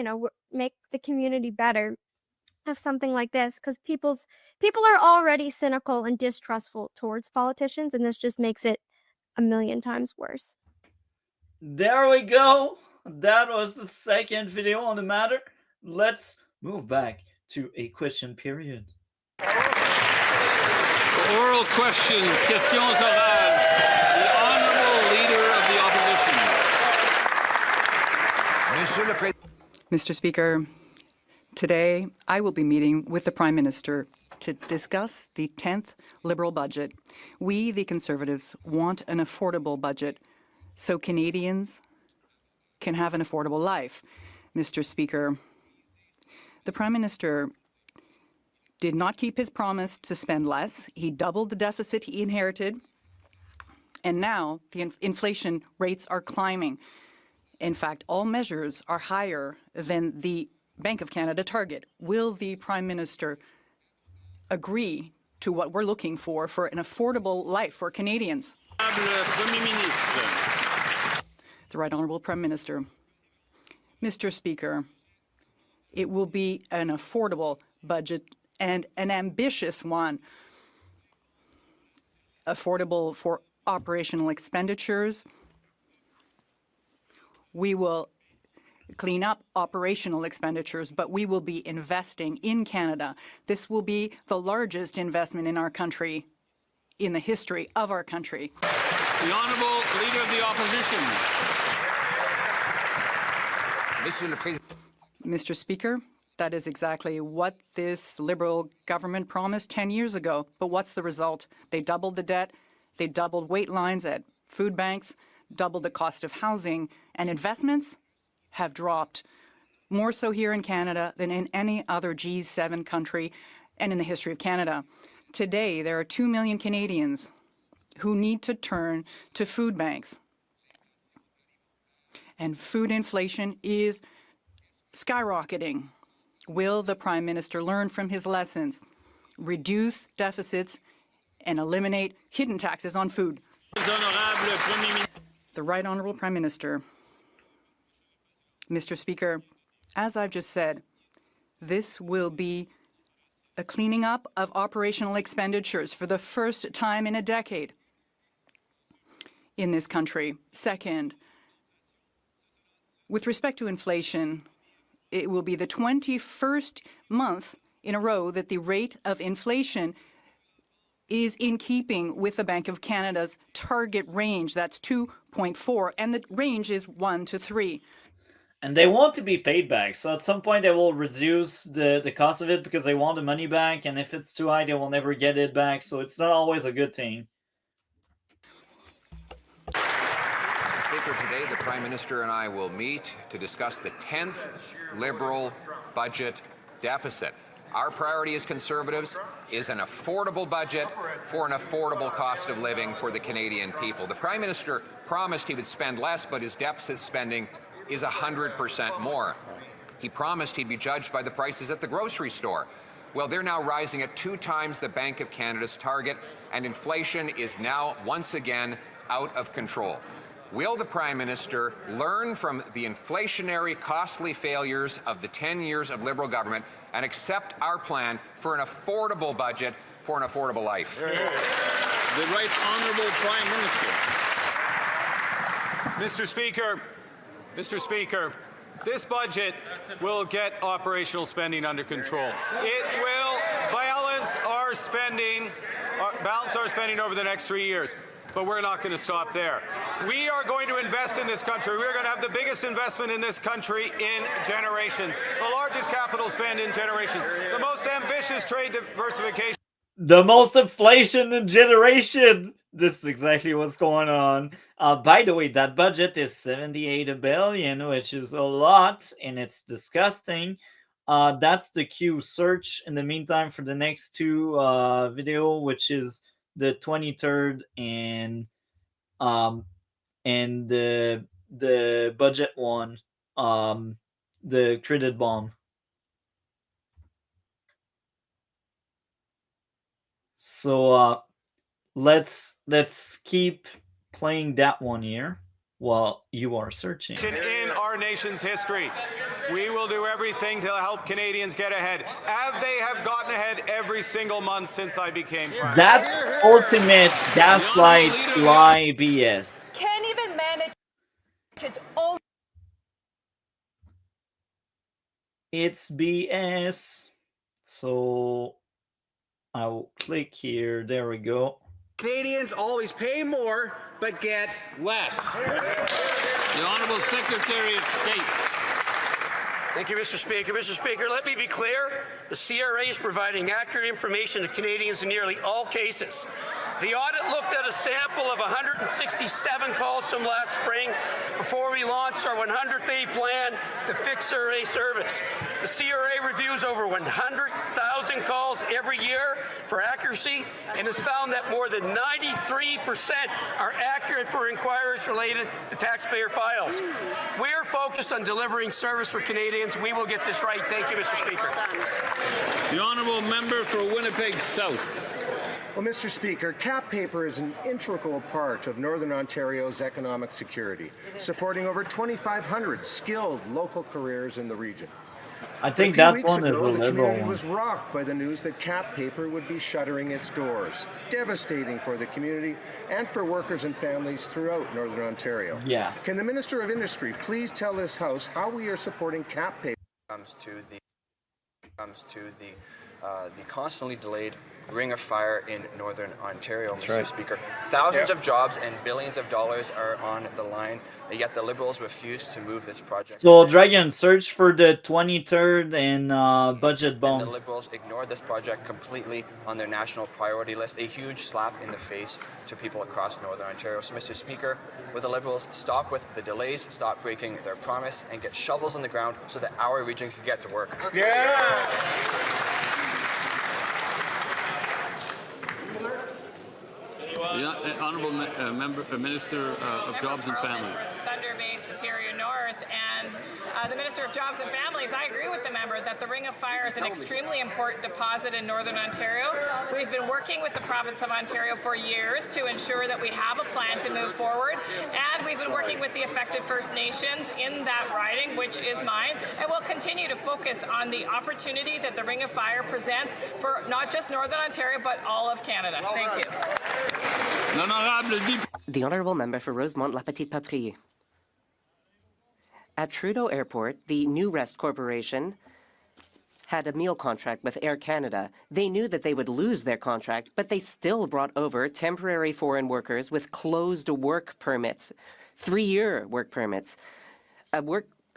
make the community better, of something like this, because people are already cynical and distrustful towards politicians, and this just makes it a million times worse. There we go. That was the second video on the matter. Let's move back to a question period. Oral questions, questions orales. The Honourable Leader of the Opposition. Mr. Speaker, today I will be meeting with the Prime Minister to discuss the 10th Liberal budget. We, the Conservatives, want an affordable budget so Canadians can have an affordable life. Mr. Speaker, the Prime Minister did not keep his promise to spend less. He doubled the deficit he inherited, and now the inflation rates are climbing. In fact, all measures are higher than the Bank of Canada target. Will the Prime Minister agree to what we're looking for an affordable life for Canadians? The Right Honourable Prime Minister. Mr. Speaker, it will be an affordable budget and an ambitious one. affordable for operational expenditures. We will clean up operational expenditures, but we will be investing in Canada. This will be the largest investment in our country, in the history of our country. The Honourable Leader of the Opposition. Mr. Speaker, that is exactly what this Liberal government promised 10 years ago. But what's the result? They doubled the debt, they doubled wait lines at food banks, doubled the cost of housing, and investments have dropped, more so here in Canada than in any other G7 country and in the history of Canada. Today, there are 2 million Canadians who need to turn to food banks. And food inflation is skyrocketing. Will the Prime Minister learn from his lessons, reduce deficits, and eliminate hidden taxes on food? The Right Honourable Prime Minister. Mr. Speaker, as I've just said, this will be a cleaning up of operational expenditures for the first time in a decade in this country. Second, with respect to inflation, it will be the 21st month in a row that the rate of inflation is in keeping with the Bank of Canada's target range. That's 2.4, and the range is 1 to 3. And they want to be paid back, so at some point they will reduce the cost of it because they want the money back, and if it's too high, they will never get it back, so it's not always a good thing. Mr. Speaker, today the Prime Minister and I will meet to discuss the 10th Liberal budget deficit. Our priority as Conservatives is an affordable budget for an affordable cost of living for the Canadian people. The Prime Minister promised he would spend less, but his deficit spending is 100% more. He promised he'd be judged by the prices at the grocery store. Well, they're now rising at 2 times the Bank of Canada's target, and inflation is now once again out of control. Will the Prime Minister learn from the inflationary, costly failures of the 10 years of Liberal government and accept our plan for an affordable budget for an affordable life? The Right Honourable Prime Minister. Mr. Speaker, this budget will get operational spending under control. It will balance our spending over the next 3 years. But we're not going to stop there. We are going to invest in this country. We're going to have the biggest investment in this country in generations, the largest capital spend in generations, the most ambitious trade diversification. The most inflation in generation. This is exactly what's going on. By the way, that budget is $78 billion, which is a lot, and it's disgusting. That's the Q. Search in the meantime for the next 2 video, which is the 23rd and the budget one, the credit bomb. So let's keep playing that one here while you are searching. In our nation's history, we will do everything to help Canadians get ahead, as they have gotten ahead every single month since I became Prime. That's ultimate gaslight lie BS. Can't even manage its own. It's BS. So I'll click here. There we go. Canadians always pay more but get less. The Honourable Secretary of State. Thank you, Mr. Speaker. Mr. Speaker, let me be clear. The CRA is providing accurate information to Canadians in nearly all cases. The audit looked at a sample of 167 calls from last spring before we launched our 100-day plan to fix CRA service. The CRA reviews over 100,000 calls every year for accuracy and has found that more than 93% are accurate for inquiries related to taxpayer files. We're focused on delivering service for Canadians. We will get this right. Thank you, Mr. Speaker. The Honourable Member for Winnipeg South. Well, Mr. Speaker, cap paper is an integral part of Northern Ontario's economic security, supporting over 2,500 skilled local careers in the region. I think a few that weeks one is ago, a the liberal community one. was rocked by the news that Cap Paper would be shuttering its doors. Devastating for the community and for workers and families throughout Northern Ontario. Yeah. Can the Minister of Industry please tell this House how we are supporting Cap Paper? Comes to the constantly delayed ring of fire in Northern Ontario, That's Mr. right. Speaker. Thousands of jobs and billions of dollars are on the line, and yet the Liberals refuse to move this project. So, Dragon, search for the 23rd and budget And bomb. the Liberals ignore this project completely on their national priority list, a huge slap in the face to people across Northern Ontario. So, Mr. Speaker, will the Liberals stop with the delays, stop breaking their promise, and get shovels in the ground so that our region can get to work? Yeah. The Honourable Minister of Jobs and Family. Thunder Bay, Superior North, and the Minister of Jobs and Families. I agree with the member that the Ring of Fire is an extremely important deposit in Northern Ontario. We've been working with the province of Ontario for years to ensure that we have a plan to move forward, and we've been working with the affected First Nations in that riding, which is mine, and we'll continue to focus on the opportunity that the Ring of Fire presents for not just Northern Ontario, but all of Canada. Thank you. The Honourable Member for Rosemont-La Petite-Patrie. At Trudeau Airport, the New Rest Corporation had a meal contract with Air Canada. They knew that they would lose their contract, but they still brought over temporary foreign workers with closed work permits, 3-year work permits.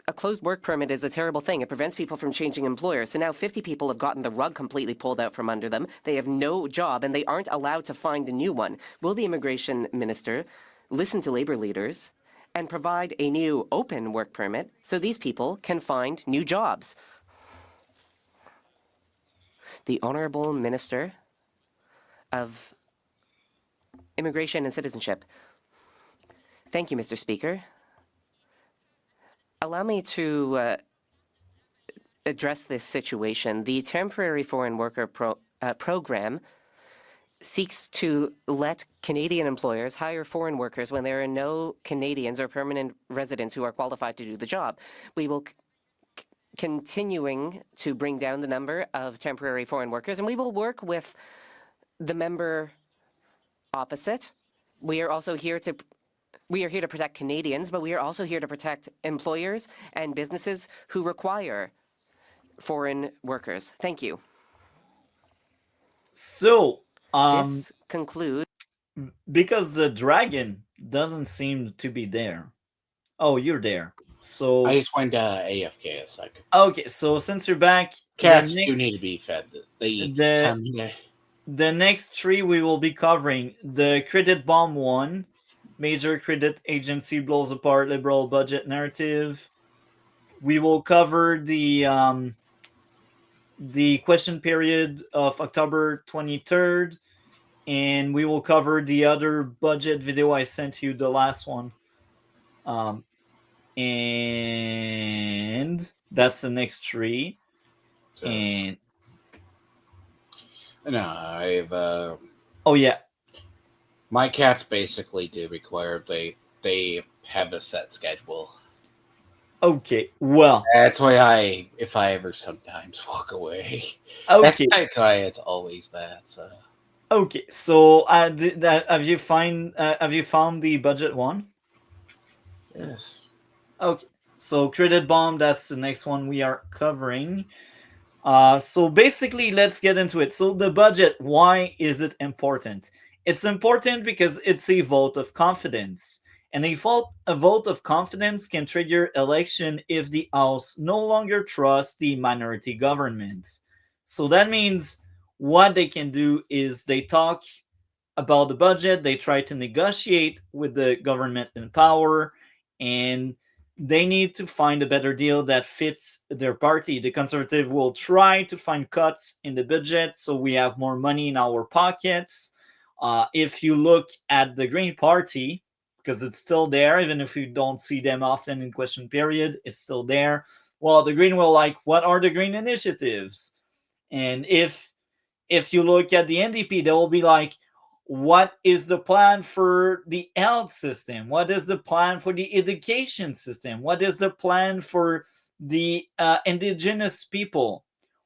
A closed work permit is a terrible thing. It prevents people from changing employers. So now 50 people have gotten the rug completely pulled out from under them. They have no job, and they aren't allowed to find a new one. Will the immigration minister listen to Labour leaders and provide a new open work permit so these people can find new jobs? The Honourable Minister of Immigration and Citizenship. Thank you, Mr. Speaker. Allow me to address this situation. The Temporary Foreign Worker Program seeks to let Canadian employers hire foreign workers when there are no Canadians or permanent residents who are qualified to do the job. We will continuing to bring down the number of temporary foreign workers, and we will work with the member opposite. We are here to protect Canadians, but we are also here to protect employers and businesses who require foreign workers. Thank you. So, this concludes. Because the dragon doesn't seem to be there. Oh, you're there. So I just went AFK a second. Okay, so since you're back, Cats do need to be fed. They eat the next 3 we will be covering: the credit bomb 1, major credit agency blows apart liberal budget narrative. We will cover the question period of October 23rd, and we will cover the other budget video I sent you, the last one. And that's the next 3. And no, I've oh yeah, my cats basically do require they have a set schedule. Okay, well, that's why if I ever sometimes walk away, okay, that's why it's always that. So. Okay, so have you found the budget one? Yes. Okay, so credit bomb, that's the next one we are covering. So basically, let's get into it. So the budget, why is it important? It's important because it's a vote of confidence. And a vote of confidence can trigger election if the House no longer trusts the minority government. So that means what they can do is they talk about the budget, they try to negotiate with the government in power, and they need to find a better deal that fits their party. The Conservative will try to find cuts in the budget so we have more money in our pockets. If you look at the Green Party, because it's still there, even if you don't see them often in question period, it's still there. Well, the Green will what are the Green initiatives? And if you look at the NDP, they will be what is the plan for the health system? What is the plan for the education system? What is the plan for the indigenous people.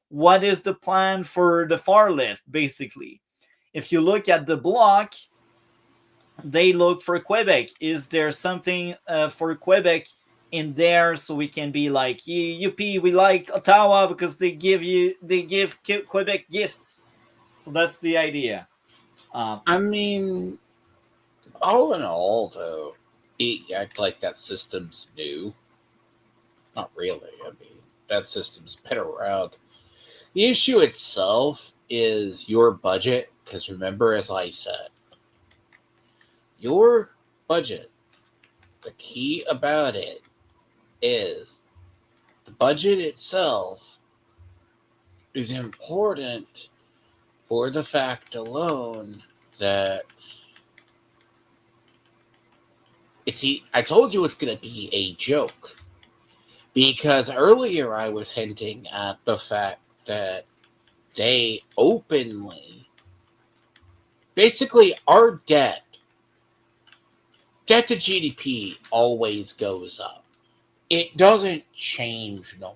What is the plan for the far left, basically? If you look at the bloc, they look for Quebec. Is there something for Quebec in there so we can be like, "Yuppie, we like Ottawa because they give Quebec gifts." So that's the idea. I mean, all in all, though, you act like that system's new. Not really. I mean, that system's been around. The issue itself is your budget, because remember, as I said, your budget, the key about it is the budget itself is important for the fact alone that I told you it's going to be a joke. Because earlier I was hinting at the fact that they openly, basically our debt to GDP always goes up. It doesn't change, no.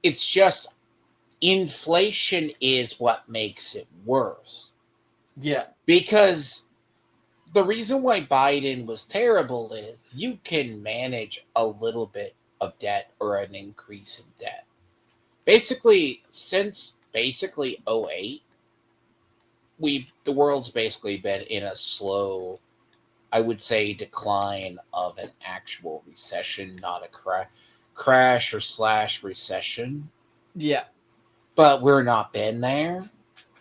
It's just inflation is what makes it worse. Yeah. Because the reason why Biden was terrible is you can manage a little bit of debt or an increase in debt. Basically, since 08, the world's basically been in a slow, I would say, decline of an actual recession, not a crash or recession. Yeah. But we're not been there.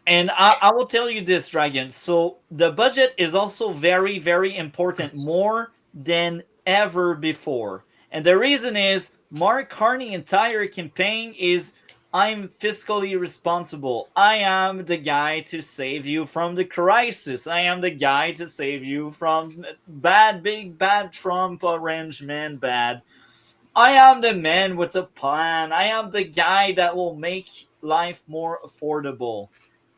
And I will tell you this, Dragon. So the budget is also very, very important, more than ever before. And the reason is Mark Carney's entire campaign is, I'm fiscally responsible. I am the guy to save you from the crisis. I am the guy to save you from big bad Trump, orange man bad. I am the man with a plan. I am the guy that will make life more affordable.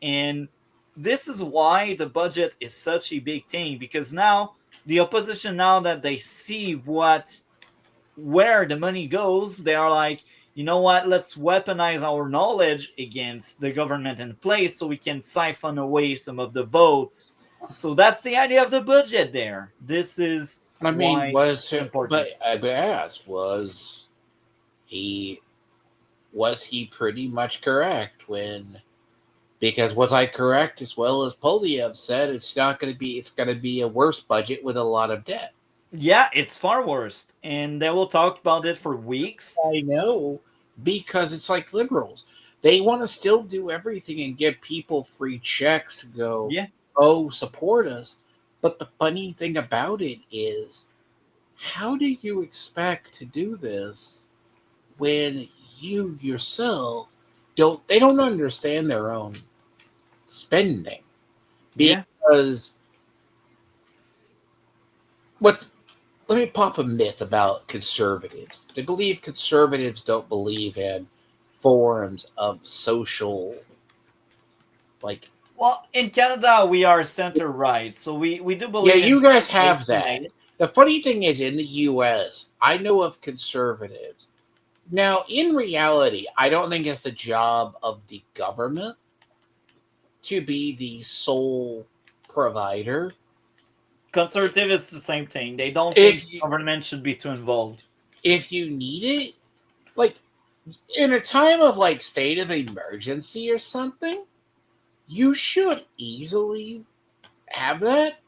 And this is why the budget is such a big thing, because now the opposition, now that they see where the money goes, they are like, you know what, let's weaponize our knowledge against the government in place so we can siphon away some of the votes. So that's the idea of the budget there. This is was he pretty much correct when, because was I correct as well as Polyev said, it's going to be a worse budget with a lot of debt. Yeah, it's far worse. And they will talk about it for weeks. I know, because it's like liberals. They want to still do everything and give people free checks to go, support us. But the funny thing about it is, how do you expect to do this when you yourself they don't understand their own spending? Because let me pop a myth about conservatives. They believe conservatives don't believe in forms of social, like. Well, in Canada, we are center right, so we do believe. Yeah, you guys have that. The funny thing is, in the U.S., I know of conservatives. Now, in reality, I don't think it's the job of the government to be the sole provider. Conservative, it's the same thing. They don't think government should be too involved. If you need it, like in a time of like state of emergency or something, you should easily have that.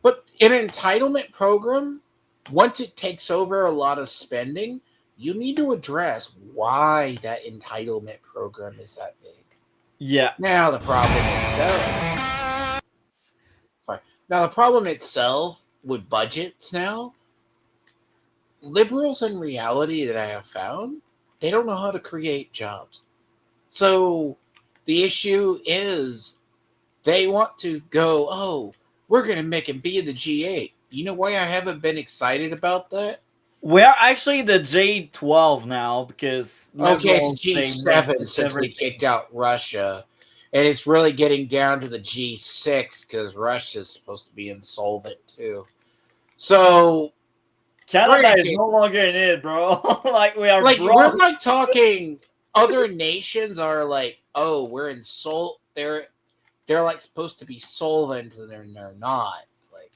But an entitlement program, once it takes over a lot of spending, you need to address why that entitlement program is that big. Yeah. Now the problem itself with budgets now, liberals in reality that I have found, they don't know how to create jobs. So the issue is they want to go, we're going to make him be in the G8. You know why I haven't been excited about that? We're actually the J12 now because it's G7 since we kicked out Russia. And it's really getting down to the G6 because Russia's supposed to be insolvent too. So Canada is no longer in it, bro. Like we are like broke. we're like talking. Other nations are like, oh, we're in They're like supposed to be solvent, and they're not. Like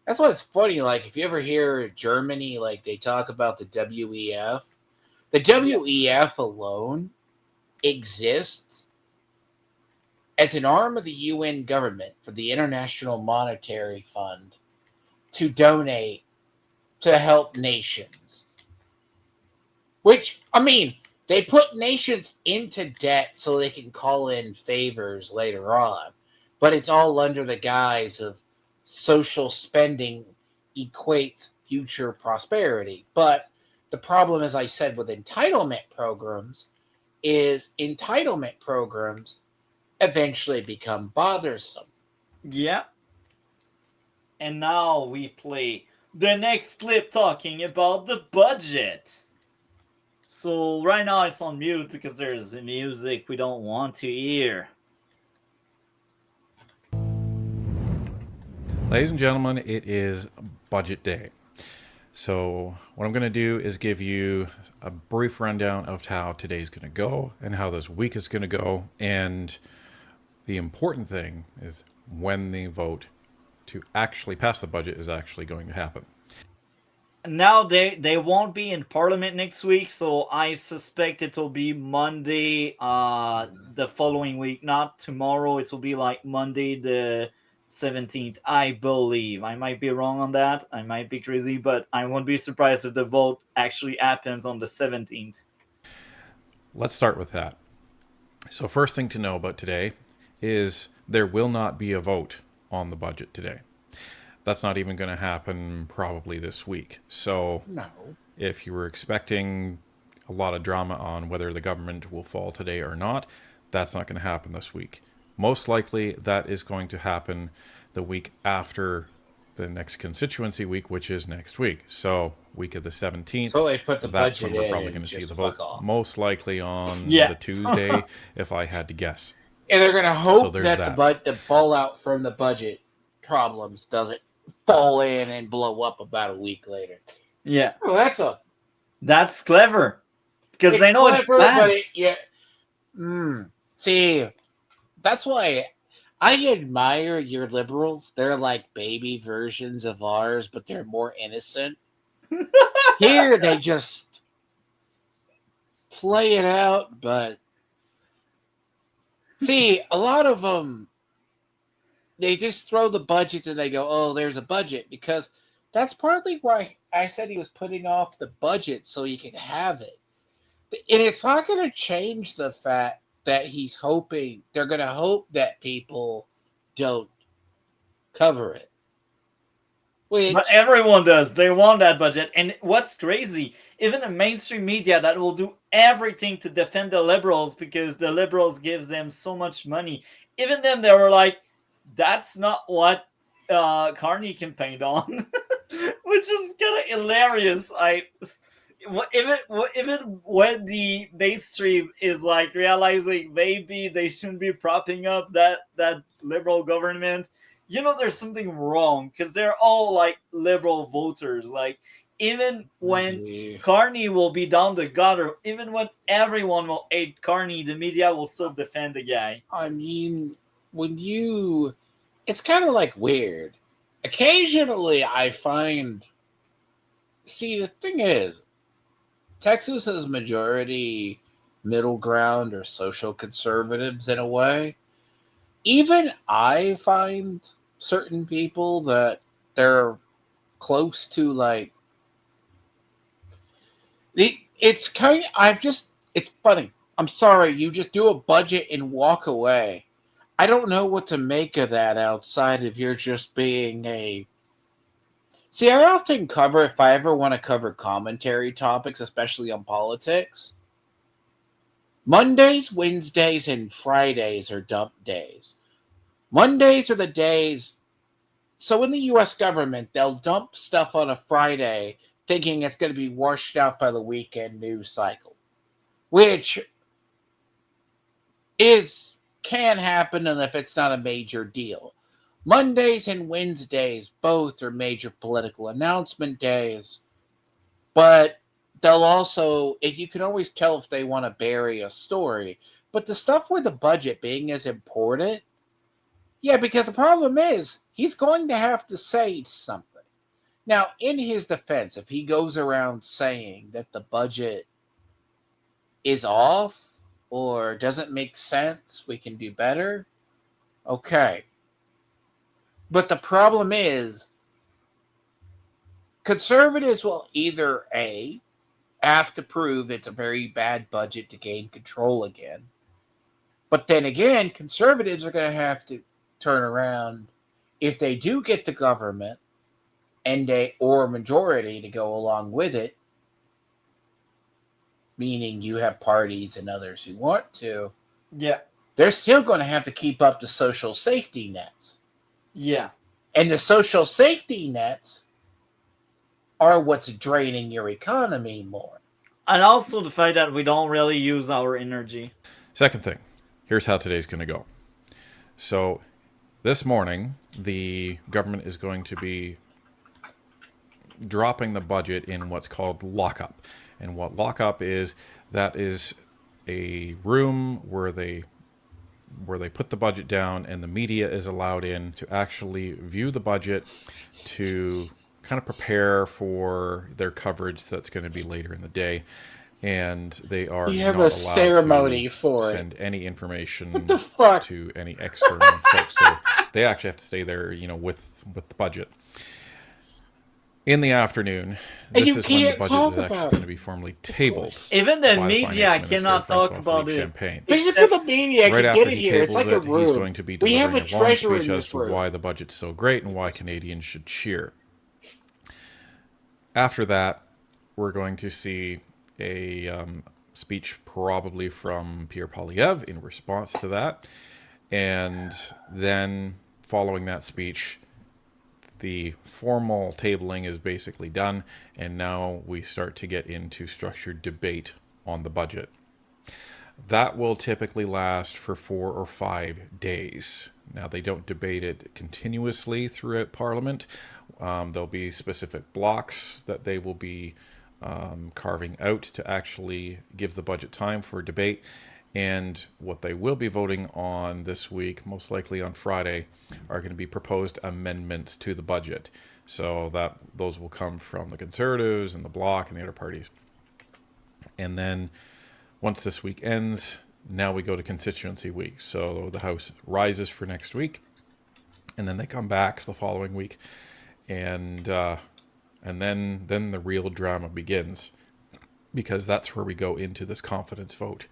that's why it's funny. Like if you ever hear Germany, like they talk about the WEF. The WEF alone exists as an arm of the UN government for the International Monetary Fund to donate to help nations. Which, I mean, they put nations into debt so they can call in favors later on. But it's all under the guise of social spending equates future prosperity. But the problem, as I said, with entitlement programs is entitlement programs eventually become bothersome. Yeah. And now we play the next clip talking about the budget. So right now it's on mute because there's music we don't want to hear. Ladies and gentlemen, it is budget day. So what I'm going to do is give you a brief rundown of how today's going to go and how this week is going to go. And the important thing is when the vote to actually pass the budget is actually going to happen. Now they won't be in Parliament next week, so I suspect it will be Monday the following week, not tomorrow. It will be like Monday the 17th, I believe. I might be wrong on that. I might be crazy, but I won't be surprised if the vote actually happens on the 17th. Let's start with that. So first thing to know about today is there will not be a vote on the budget today. That's not even going to happen probably this week. So no. If you were expecting a lot of drama on whether the government will fall today or not, that's not going to happen this week. Most likely that is going to happen the week after the next constituency week, which is next week. So week of the 17th. So they put the that's budget when we're in probably going to see the vote. off. Most likely on the Tuesday, if I had to guess. And they're going to hope so that the fallout from the budget problems doesn't fall in and blow up about a week later. Yeah. Well, that's clever. Because they know it's bad. See, that's why I admire your liberals. They're like baby versions of ours, but they're more innocent. Here, they just play it out, but see, a lot of them, they just throw the budget and they go, oh, there's a budget, because that's partly why I said he was putting off the budget so he can have it. And it's not going to change the fact that he's hoping, they're going to hope that people don't cover it. But everyone does. They want that budget. And what's crazy, even the mainstream media that will do everything to defend the liberals because the liberals gives them so much money. Even them, they were like, that's not what Carney campaigned on, which is kind of hilarious. Even when the mainstream is like realizing maybe they shouldn't be propping up that liberal government, you know, there's something wrong because they're all like liberal voters. Like even when Carney will be down the gutter, even when everyone will hate Carney, the media will still defend the guy. I mean, it's kind of like weird. Occasionally I find, see, the thing is, Texas is majority middle ground or social conservatives in a way. Even I find certain people that they're close to like, it's kind of, it's funny. I'm sorry, you just do a budget and walk away. I don't know what to make of that outside of you're just being a... See, I often cover, if I ever want to cover commentary topics, especially on politics, Mondays, Wednesdays, and Fridays are dump days. Mondays are the days... So in the U.S. government, they'll dump stuff on a Friday thinking it's going to be washed out by the weekend news cycle, which can happen, and if it's not a major deal. Mondays and Wednesdays both are major political announcement days, But they'll also, you can always tell if they want to bury a story. But the stuff with the budget being as important, yeah, because the problem is he's going to have to say something. Now, in his defense, if he goes around saying that the budget is off or doesn't make sense, we can do better, okay. But the problem is conservatives will either A, have to prove it's a very bad budget to gain control again. But then again, conservatives are going to have to turn around if they do get the government or a majority to go along with it, meaning you have parties and others who want to. Yeah. They're still going to have to keep up the social safety nets. Yeah. And the social safety nets are what's draining your economy more. And also the fact that we don't really use our energy. Second thing, here's how today's going to go. So this morning, the government is going to be dropping the budget in what's called lockup. And what lockup is, that is a room where they put the budget down and the media is allowed in to actually view the budget, to kind of prepare for their coverage that's going to be later in the day. And they are you have not a ceremony for send any information what the fuck? To any external folks. So they actually have to stay there, with the budget. In the afternoon, this is when the budget is actually going to be formally tabled. Even the media cannot talk about it. But even the media Right can after get it he here. It's tables like a it, room. he's going to be We have delivering a a long treasure in speech as this to room. why the budget's so great and why Canadians should cheer. After that, we're going to see a speech probably from Pierre Poilievre in response to that. And then following that speech, the formal tabling is basically done, and now we start to get into structured debate on the budget. That will typically last for 4 or 5 days. Now, they don't debate it continuously throughout Parliament. There'll be specific blocks that they will be carving out to actually give the budget time for debate. And what they will be voting on this week, most likely on Friday, are going to be proposed amendments to the budget. So that those will come from the Conservatives and the Bloc and the other parties. And then once this week ends, now we go to constituency week. So the House rises for next week, and then they come back the following week, and then the real drama begins, because that's where we go into this confidence vote.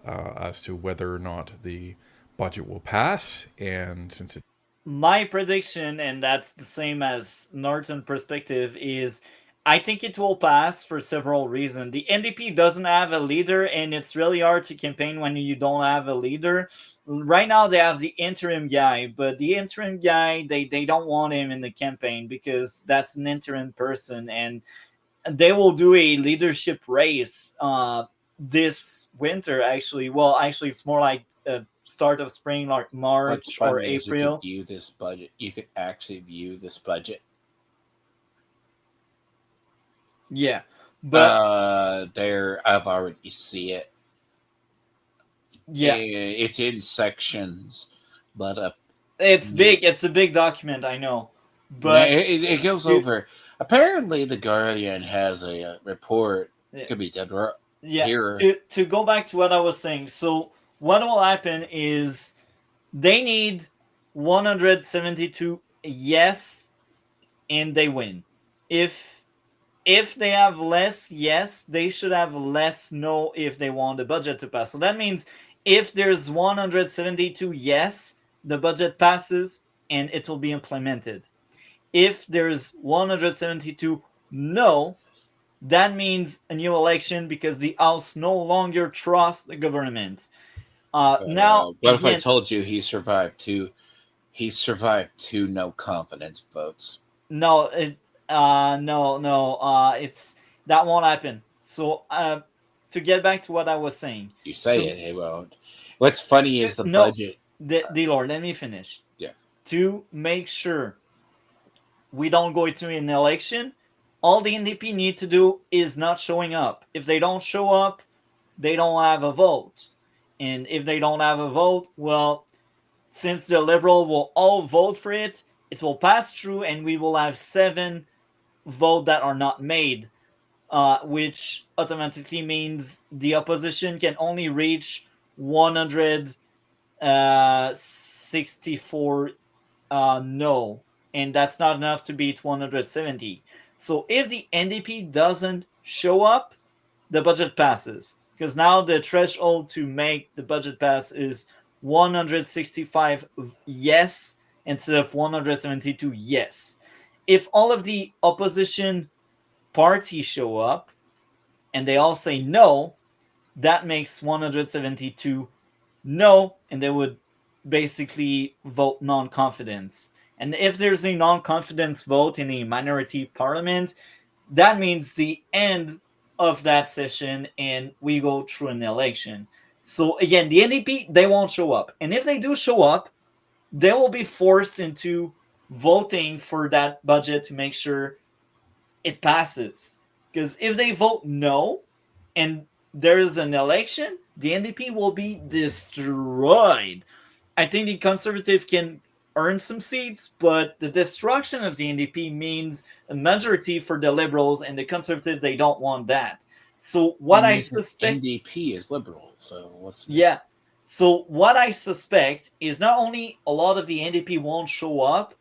As to whether or not the budget will pass, and since it... My prediction, and that's the same as Norton perspective, is I think it will pass for several reasons. The NDP doesn't have a leader, and it's really hard to campaign when you don't have a leader. Right now they have the interim guy, but the interim guy, they don't want him in the campaign because that's an interim person, and they will do a leadership race this winter, actually. Well, actually, it's more like start of spring, like March or April. You could view this budget. You could actually view this budget. Yeah, but I've already see it. Yeah, it's in sections, but it's big. It's a big document, I know, but it goes over. Apparently, the Guardian has a report. It could be dead. Yeah, here. To go back to what I was saying, so what will happen is they need 172 yes, and they win. If they have less yes, they should have less no if they want the budget to pass. So that means if there's 172 yes, the budget passes and it will be implemented. If there's 172 no, that means a new election because the House no longer trusts the government. Now, what if I told you he survived two no confidence votes? No, it's that won't happen. So, to get back to what I was saying, you say it won't. What's funny is the budget. Lord, let me finish. Yeah. To make sure we don't go into an election, all the NDP need to do is not showing up. If they don't show up, they don't have a vote. And if they don't have a vote, well, since the Liberal will all vote for it, it will pass through and we will have 7 votes that are not made, which automatically means the opposition can only reach 164 no, and that's not enough to beat 170. So if the NDP doesn't show up, the budget passes. Because now the threshold to make the budget pass is 165 yes instead of 172 yes. If all of the opposition parties show up and they all say no, that makes 172 no, and they would basically vote non-confidence. And if there's a non-confidence vote in a minority parliament, that means the end of that session and we go through an election. So again, the NDP, they won't show up. And if they do show up, they will be forced into voting for that budget to make sure it passes. Because if they vote no and there is an election, the NDP will be destroyed. I think the Conservative can earn some seats, but the destruction of the NDP means a majority for the Liberals, and the Conservative, they don't want that. So what I suspect... NDP is Liberal, so what's... Yeah. So what I suspect is not only a lot of the NDP won't show up,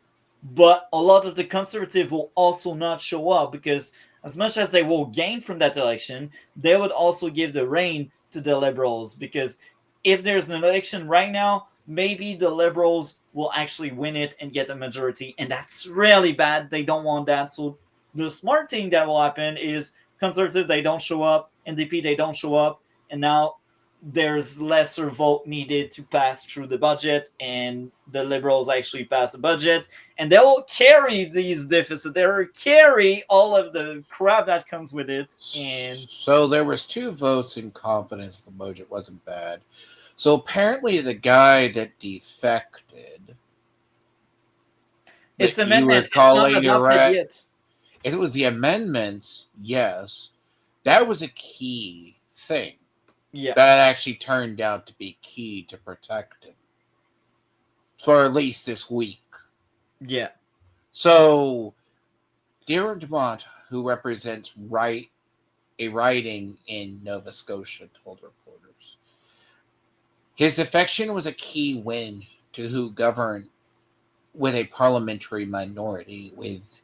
but a lot of the Conservative will also not show up, because as much as they will gain from that election, they would also give the reign to the Liberals, because if there's an election right now, maybe the Liberals will actually win it and get a majority, and that's really bad. They don't want that. So the smart thing that will happen is Conservative, they don't show up, NDP, they don't show up, and now there's lesser vote needed to pass through the budget, and the Liberals actually pass the budget, and they will carry these deficits. They will carry all of the crap that comes with it. And so there was 2 votes in confidence. The budget wasn't bad. So apparently the guy that defected, it's amendment. It's not adopted yet. It was the amendments, yes. That was a key thing. Yeah. That actually turned out to be key to protect him. For at least this week. Yeah. So, Darren Dumont, who represents a riding in Nova Scotia, told reporters, his defection was a key win to who governed with a parliamentary minority, with,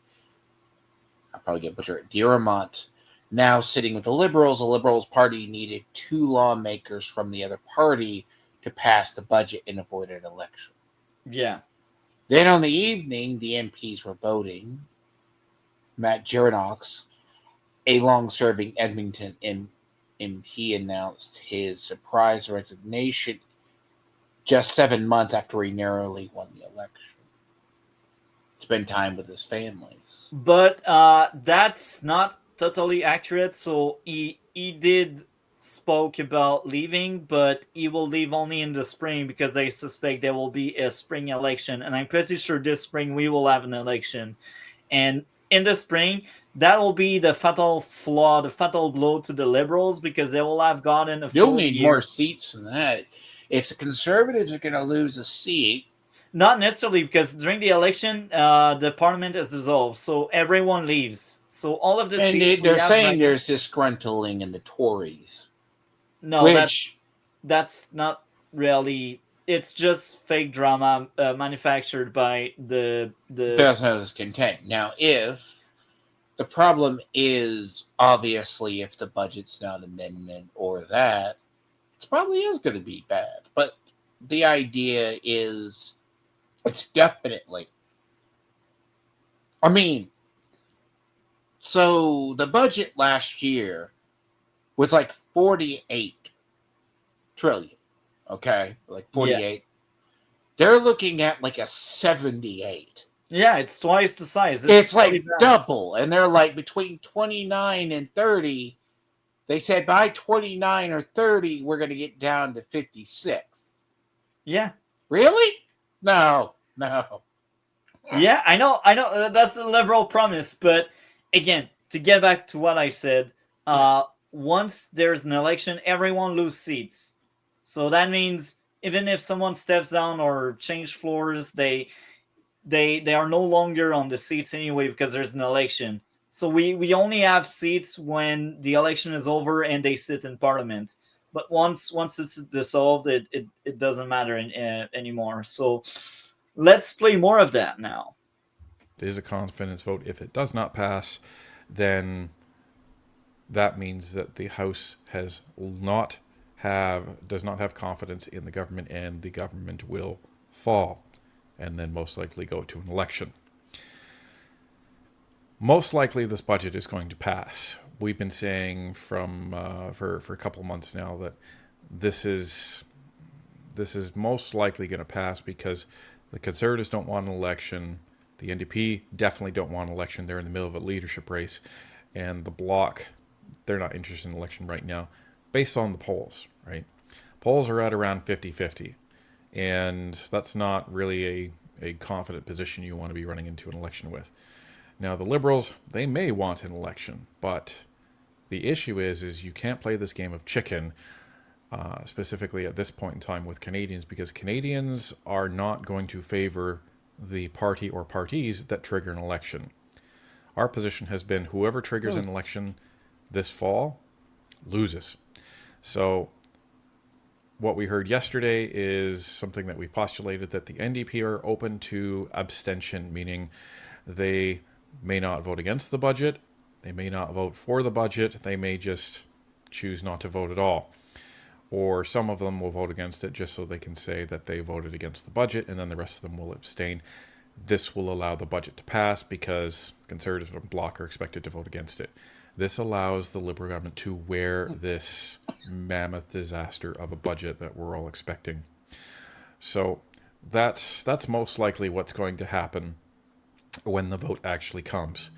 I'll probably get butchered, Dumont now sitting with the Liberals. The Liberals party needed 2 lawmakers from the other party to pass the budget and avoid an election. Yeah. Then on the evening, the MPs were voting. Matt Jernox, a long-serving Edmonton MP, announced his surprise resignation just 7 months after he narrowly won the election. Spend time with his families. But that's not totally accurate. So he did spoke about leaving, but he will leave only in the spring because they suspect there will be a spring election, and I'm pretty sure this spring we will have an election. And in the spring, that will be the fatal flaw, the fatal blow to the Liberals, because they will have gotten a You'll need more seats than that. If the Conservatives are going to lose a seat, not necessarily, because during the election, the parliament is dissolved, so everyone leaves. So all of the seats they're saying there's disgruntling in the Tories. No, that's not really. It's just fake drama manufactured by the. That's not his content. Now, if the problem is obviously if the budget's not amendment or that, it probably is going to be bad. But the idea is, it's definitely. I mean, so the budget last year was like 48 trillion. Okay, like 48. Yeah. They're looking at like a 78. Yeah, it's twice the size. It's like double. And they're like between 29 and 30. They said by 29 or 30, we're going to get down to 56. Yeah. Really? No. Yeah, I know. That's a Liberal promise. But again, to get back to what I said, once there's an election, everyone loses seats. So that means even if someone steps down or change floors, they are no longer on the seats anyway because there's an election. So we only have seats when the election is over and they sit in parliament. But once it's dissolved, it doesn't matter anymore. So let's play more of that now. It is a confidence vote. If it does not pass, then that means that the House does not have confidence in the government, and the government will fall, and then most likely go to an election. Most likely this budget is going to pass. We've been saying for a couple of months now that this is most likely going to pass because the Conservatives don't want an election. The NDP definitely don't want an election. They're in the middle of a leadership race. And the Bloc, they're not interested in an election right now, based on the polls, right? Polls are at around 50-50. And that's not really a confident position you want to be running into an election with. Now, the Liberals, they may want an election, but the issue is you can't play this game of chicken, specifically at this point in time with Canadians, because Canadians are not going to favor the party or parties that trigger an election. Our position has been whoever triggers an election this fall loses. So what we heard yesterday is something that we postulated, that the NDP are open to abstention, meaning they may not vote against the budget, they may not vote for the budget, they may just choose not to vote at all. Or some of them will vote against it just so they can say that they voted against the budget, and then the rest of them will abstain. This will allow the budget to pass because Conservatives and Bloc are expected to vote against it. This allows the Liberal government to wear this mammoth disaster of a budget that we're all expecting. So that's most likely what's going to happen when the vote actually comes.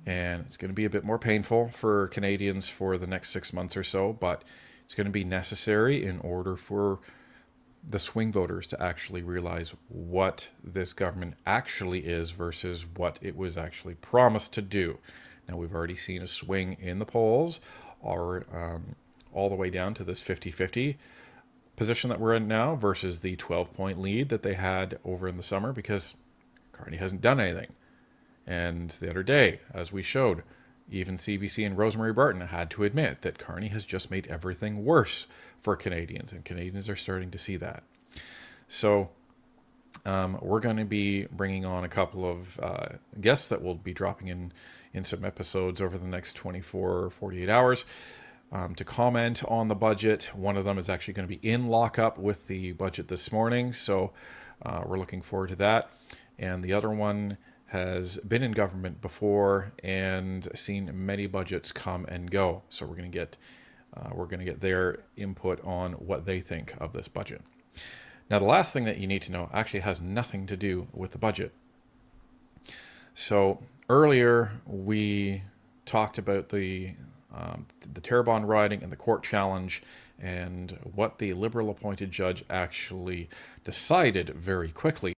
And it's going to be a bit more painful for Canadians for the next 6 months or so, but it's going to be necessary in order for the swing voters to actually realize what this government actually is versus what it was actually promised to do. Now, we've already seen a swing in the polls, or all the way down to this 50-50 position that we're in now versus the 12-point lead that they had over in the summer, because Carney hasn't done anything. And the other day, as we showed, even CBC and Rosemary Barton had to admit that Carney has just made everything worse for Canadians, and Canadians are starting to see that. So we're going to be bringing on a couple of guests that will be dropping in some episodes over the next 24 or 48 hours to comment on the budget. One of them is actually going to be in lockup with the budget this morning, so we're looking forward to that. And the other one has been in government before and seen many budgets come and go. So we're going to get their input on what they think of this budget. Now, the last thing that you need to know actually has nothing to do with the budget. So earlier we talked about the Terrebonne riding and the court challenge and what the Liberal appointed judge actually decided very quickly.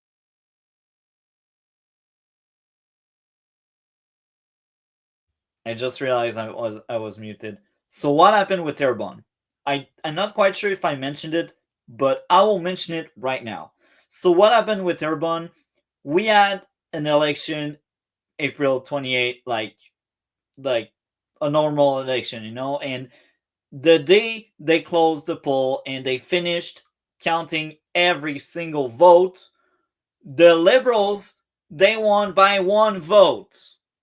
I just realized I was muted. So what happened with Terrebonne? I'm not quite sure if I mentioned it, but I will mention it right now. So what happened with Terrebonne? We had an election April 28, like a normal election, and the day they closed the poll and they finished counting every single vote, the Liberals, they won by one vote.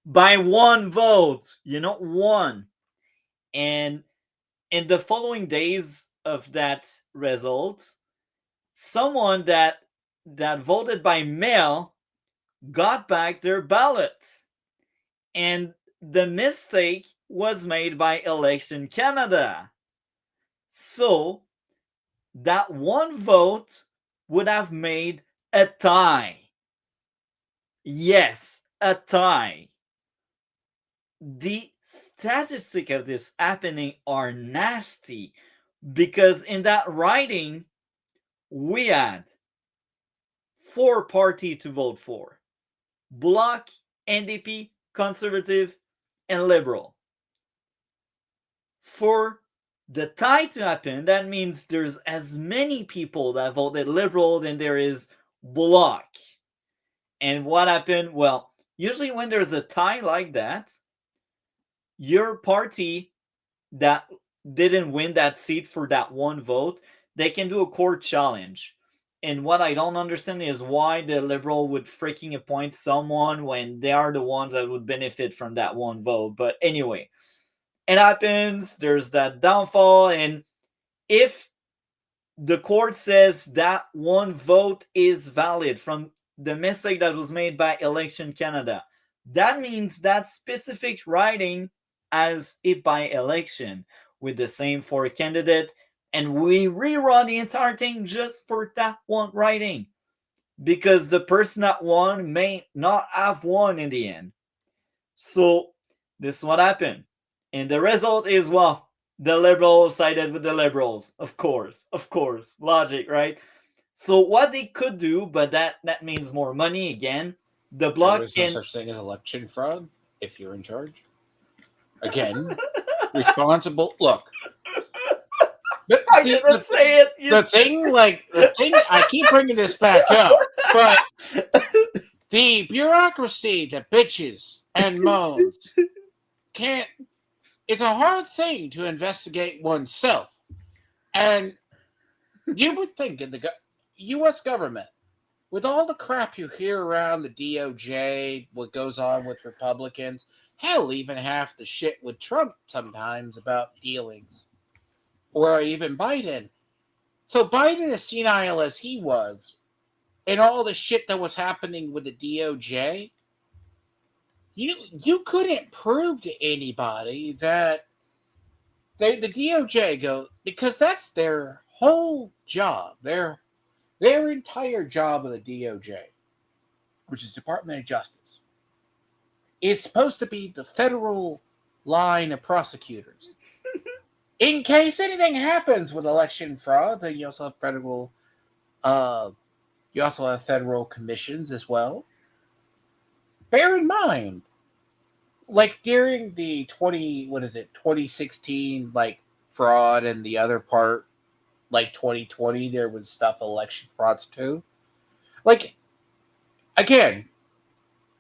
By one vote, one. And in the following days of that result, someone that voted by mail got back their ballot. And the mistake was made by Election Canada. So that one vote would have made a tie. Yes, a tie. The statistics of this happening are nasty because in that riding, we had 4 parties to vote for: Bloc, NDP, Conservative, and Liberal. For the tie to happen, that means there's as many people that voted Liberal than there is Bloc. And what happened? Well, usually when there's a tie like that, your party that didn't win that seat for that one vote, they can do a court challenge. And what I don't understand is why the Liberal would freaking appoint someone when they are the ones that would benefit from that one vote. But anyway, it happens. There's that downfall. And if the court says that one vote is valid from the mistake that was made by Election Canada, that means that specific riding as a by-election with the same four candidates, and we rerun the entire thing just for that one riding because the person that won may not have won in the end. So this is what happened. And the result is, well, the Liberals sided with the Liberals. Of course. Logic, right? So what they could do, but that means more money again. The Bloc There's no such thing as election fraud if you're in charge. Again, responsible. Look, I didn't say it. The thing. I keep bringing this back up, but the bureaucracy that bitches and moans can't. It's a hard thing to investigate oneself, and you would think in the U.S. government, with all the crap you hear around the DOJ, what goes on with Republicans. Hell, even half the shit with Trump sometimes about dealings. Or even Biden. So Biden, as senile as he was, and all the shit that was happening with the DOJ, you couldn't prove to anybody that the DOJ go, because that's their whole job, their entire job of the DOJ, which is Department of Justice, is supposed to be the federal line of prosecutors. In case anything happens with election fraud, then you also have federal commissions as well. Bear in mind, like during the 2016 fraud, and the other part, 2020, there was stuff election frauds too. Again,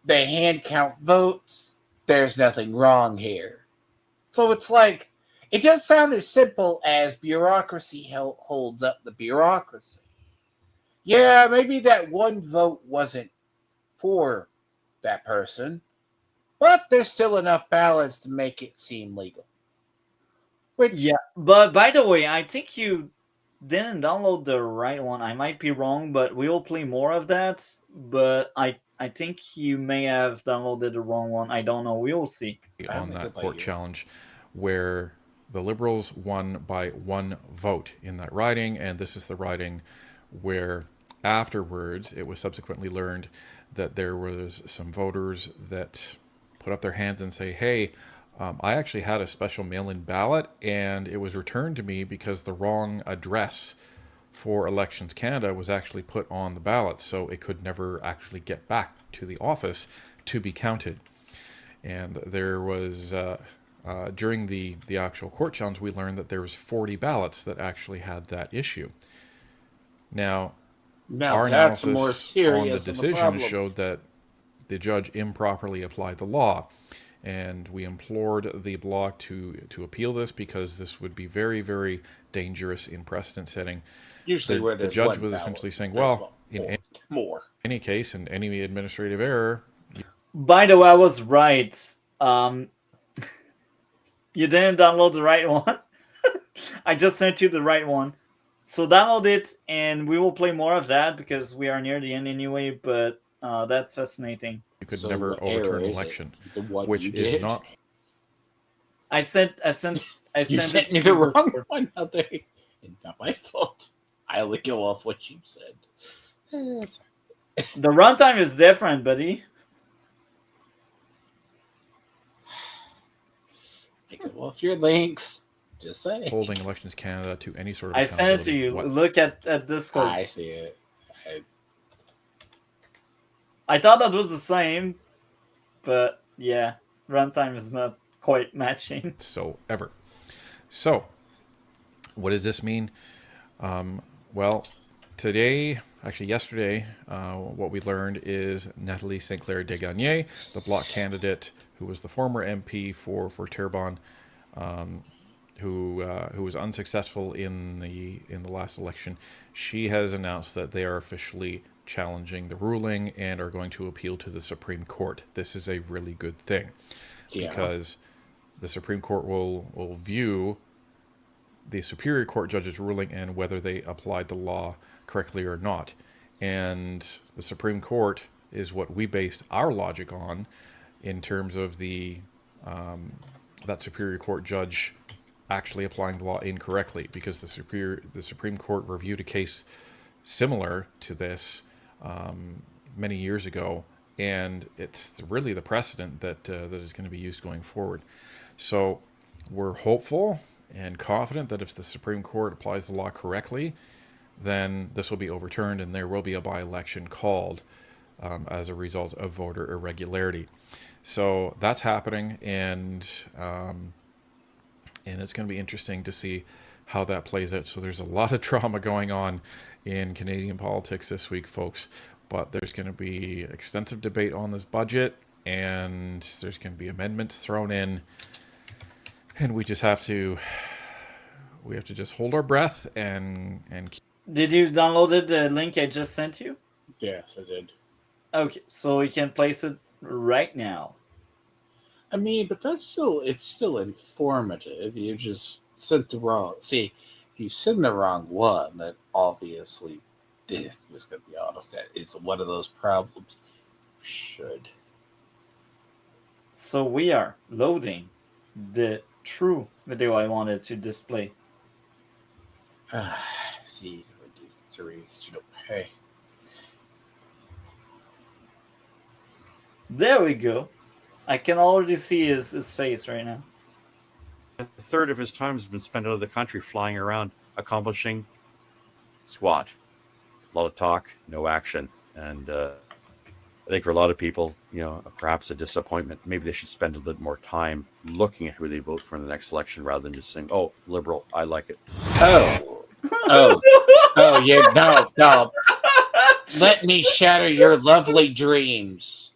they hand count votes. There's nothing wrong here. So it's it does sound as simple as bureaucracy holds up the bureaucracy. Yeah, maybe that one vote wasn't for that person, but there's still enough ballots to make it seem legal. Yeah, but by the way, I think you didn't download the right one. I might be wrong, but we will play more of that. But I think you may have downloaded the wrong one. I don't know. We will see. On that court challenge where the Liberals won by one vote in that riding, and this is the riding where afterwards it was subsequently learned that there was some voters that put up their hands and say, hey, I actually had a special mail-in ballot and it was returned to me because the wrong address for Elections Canada was actually put on the ballot, so it could never actually get back to the office to be counted. And there was during the actual court challenge, we learned that there was 40 ballots that actually had that issue. Now our analysis on the decision showed that the judge improperly applied the law, and we implored the Bloc to appeal this because this would be very, very dangerous in precedent setting. Usually where the judge was essentially saying, well, in any case, in any administrative error. By the way, I was right. You didn't download the right one. I just sent you the right one. So download it, and we will play more of that because we are near the end anyway, but that's fascinating. You could never overturn an election, which is not. You sent me the wrong one out there. It's not my fault. I only go off what you said. The runtime is different, buddy. I go off your links. Just saying. Holding Elections Canada to any sort of. I sent it to you. Look at Discord. I see it. I thought that was the same, but yeah. runtime is not quite matching. So ever. So, what does this mean? Well, yesterday, what we learned is Nathalie St. Clair Desgagnés, the Bloc candidate who was the former MP for Terrebonne, who was unsuccessful in the last election, she has announced that they are officially challenging the ruling and are going to appeal to the Supreme Court. This is a really good thing, because the Supreme Court will view the Superior Court judge's ruling and whether they applied the law correctly or not. And the Supreme Court is what we based our logic on in terms of that Superior Court judge actually applying the law incorrectly, because the Supreme Court reviewed a case similar to this many years ago, and it's really the precedent that is going to be used going forward. So we're hopeful and confident that if the Supreme Court applies the law correctly, then this will be overturned and there will be a by-election called as a result of voter irregularity. So that's happening, and it's going to be interesting to see how that plays out. So there's a lot of drama going on in Canadian politics this week, folks, but there's going to be extensive debate on this budget, and there's going to be amendments thrown in, and we have to just hold our breath and Did you download the link I just sent you? Yes, I did. Okay, so you can place it right now. I mean, but it's still informative. You just sent the wrong. See, if you send the wrong one, that obviously, this was going to be honest, that is one of those problems. Should. So we are loading the true video I wanted to display. See, 3, you don't pay. There we go. I can already see his face right now. A third of his time has been spent out of the country flying around, accomplishing squat. A lot of talk, no action. And I think for a lot of people, perhaps a disappointment. Maybe they should spend a little more time looking at who they vote for in the next election rather than just saying, oh, Liberal, I like it. Oh, yeah, no. Let me shatter your lovely dreams.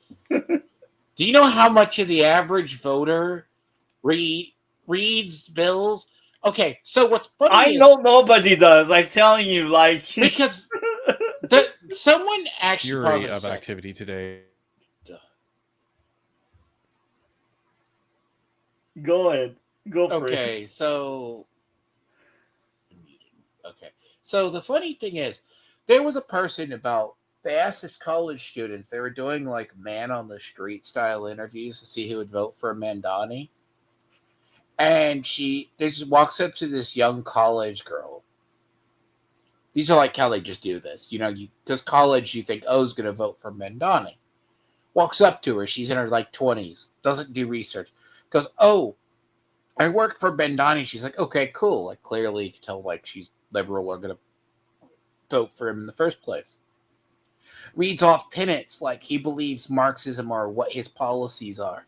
Do you know how much of the average voter reads bills? Okay, so what's funny I know nobody does. I'm telling you, because someone actually fury of activity today. Go ahead. Go for it. Okay, so the funny thing is, there was a person they asked his college students, they were doing like man on the street style interviews to see who would vote for Mandani. And they just walks up to this young college girl. These are like how they just do this. Because college, you think, who's going to vote for Mandani? Walks up to her. She's in her 20s. Doesn't do research. Goes, oh, I work for Mandani. She's like, okay, cool. Clearly you can tell she's liberal or going to vote for him in the first place. Reads off tenets like he believes Marxism or what his policies are.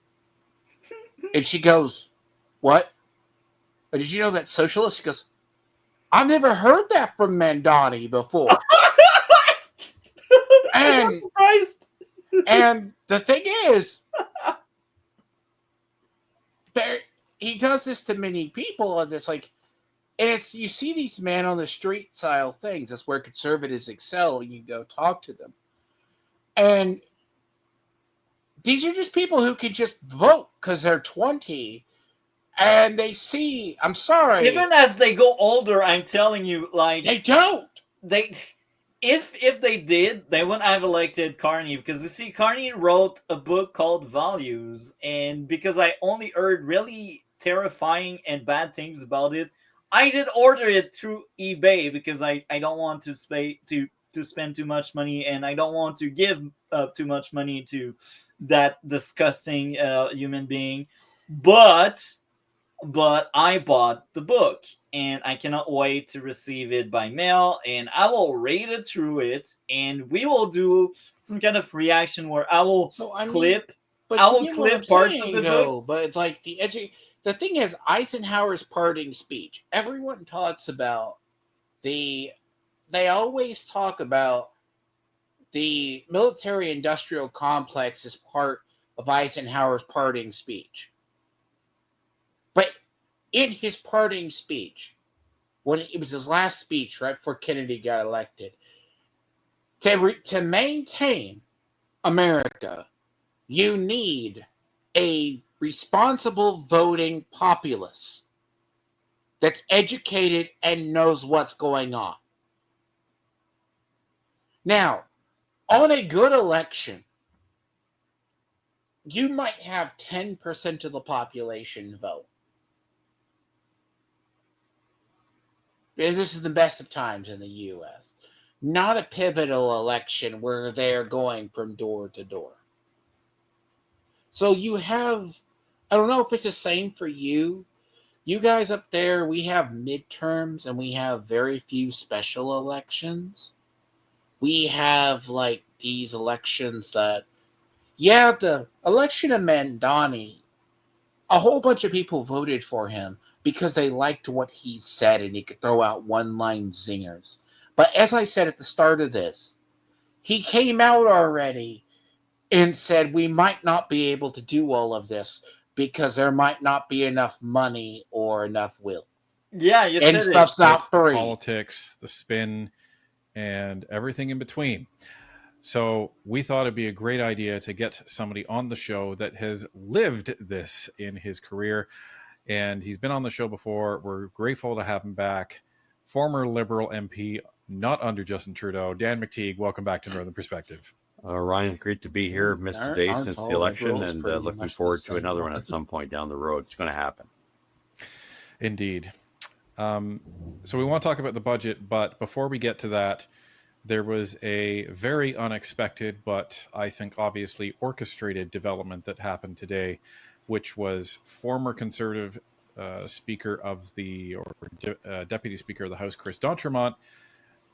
And she goes, what? But did you know that socialist? She goes, I've never heard that from Mandani before. and the thing is, he does this to many people, and it's and you see these man on the street style things. That's where conservatives excel. You go talk to them. And these are just people who can just vote because they're 20 and they see, I'm sorry. Even as they go older, I'm telling you, they don't. If they did, they wouldn't have elected Carney, because you see, Carney wrote a book called Values, and because I only heard really terrifying and bad things about it, I did order it through eBay because I don't want to spend too much money, and I don't want to give too much money to that disgusting human being. But I bought the book, and I cannot wait to receive it by mail, and I will read it through it, and we will do some kind of reaction where I will clip But I will you get what I'm clip parts saying, of the though. book. But like the thing is, Eisenhower's parting speech. Everyone talks about they always talk about the military-industrial complex as part of Eisenhower's parting speech. But in his parting speech, when it was his last speech right before Kennedy got elected, to maintain America, you need a responsible voting populace that's educated and knows what's going on. Now, on a good election, you might have 10% of the population vote. This is the best of times in the U.S. Not a pivotal election where they're going from door to door. So you have, I don't know if it's the same for you. You guys up there, we have midterms and we have very few special elections. We have like these elections that, yeah, the election of Mandani, a whole bunch of people voted for him because they liked what he said and he could throw out one-line zingers. But as I said at the start of this, he came out already and said we might not be able to do all of this because there might not be enough money or enough will. Yeah, you and said stuff's it. not free. Politics, the spin, and everything in between. So we thought it'd be a great idea to get somebody on the show that has lived this in his career. And he's been on the show before. We're grateful to have him back. Former Liberal MP, not under Justin Trudeau, Dan McTeague. Welcome back to Northern Perspective. Ryan, great to be here. Missed a day since the election, and looking forward to another one at some point down the road. It's going to happen. Indeed. So we want to talk about the budget, but before we get to that, there was a very unexpected, but I think obviously orchestrated development that happened today, which was former Conservative Speaker of the, or Deputy Speaker of the House, Chris D'Entremont,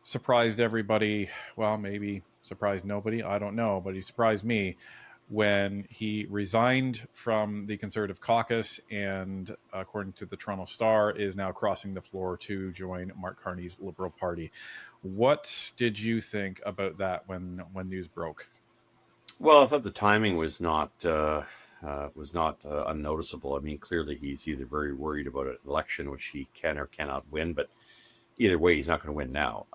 surprised everybody. Well, maybe surprised nobody. I don't know, but he surprised me when he resigned from the Conservative caucus and, according to the Toronto Star, is now crossing the floor to join Mark Carney's Liberal Party. What did you think about that when news broke? Well, I thought the timing was not unnoticeable. I mean, clearly he's either very worried about an election, which he can or cannot win, but either way, he's not going to win now.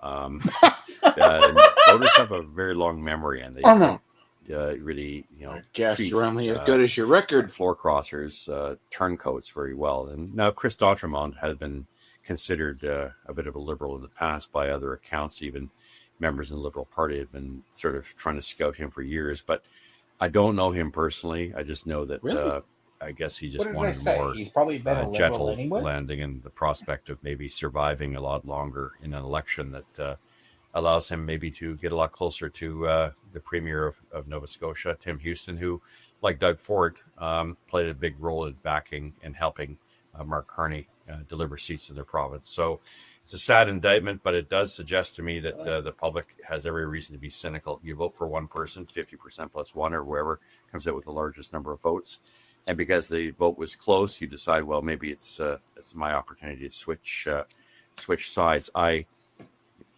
Voters have a very long memory, and they really, guess you're only as good as your record. Floor crossers, turncoats very well. And now Chris D'Entremont has been considered a bit of a liberal in the past by other accounts. Even members in the Liberal Party have been sort of trying to scout him for years, but I don't know him personally. I just know that Really? I guess he just What did I wanted say? more He's probably been a liberal gentle anyways? landing and the prospect of maybe surviving a lot longer in an election that allows him maybe to get a lot closer to the Premier of Nova Scotia, Tim Houston, who, like Doug Ford, played a big role in backing and helping Mark Carney deliver seats in their province. So it's a sad indictment, but it does suggest to me that the public has every reason to be cynical. You vote for one person, 50% plus one, or whoever comes out with the largest number of votes. And because the vote was close, you decide, well, maybe it's my opportunity to switch sides. It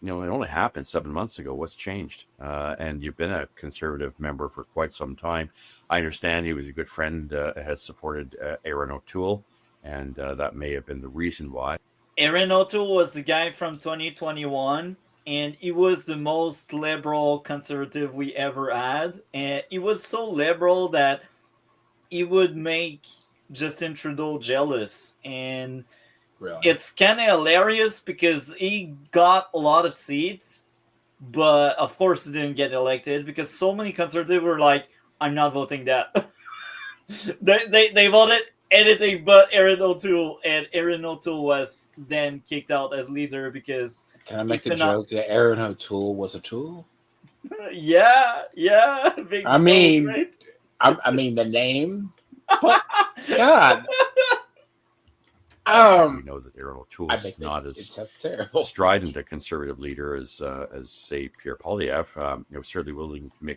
only happened 7 months ago. What's changed? And you've been a Conservative member for quite some time. I understand he was a good friend, has supported Aaron O'Toole, and that may have been the reason why. Aaron O'Toole was the guy from 2021, and he was the most liberal Conservative we ever had. And he was so liberal that he would make Justin Trudeau jealous. And it's kind of hilarious because he got a lot of seats, but of course he didn't get elected because so many Conservatives were like, I'm not voting that. they voted anything but Aaron O'Toole, and Aaron O'Toole was then kicked out as leader because... Can I make the joke that Aaron O'Toole was a tool? Yeah. I mean, the name, but God. We know that Aaron O'Toole is not as terrible. strident a Conservative leader as say Pierre Poilievre. Certainly willing to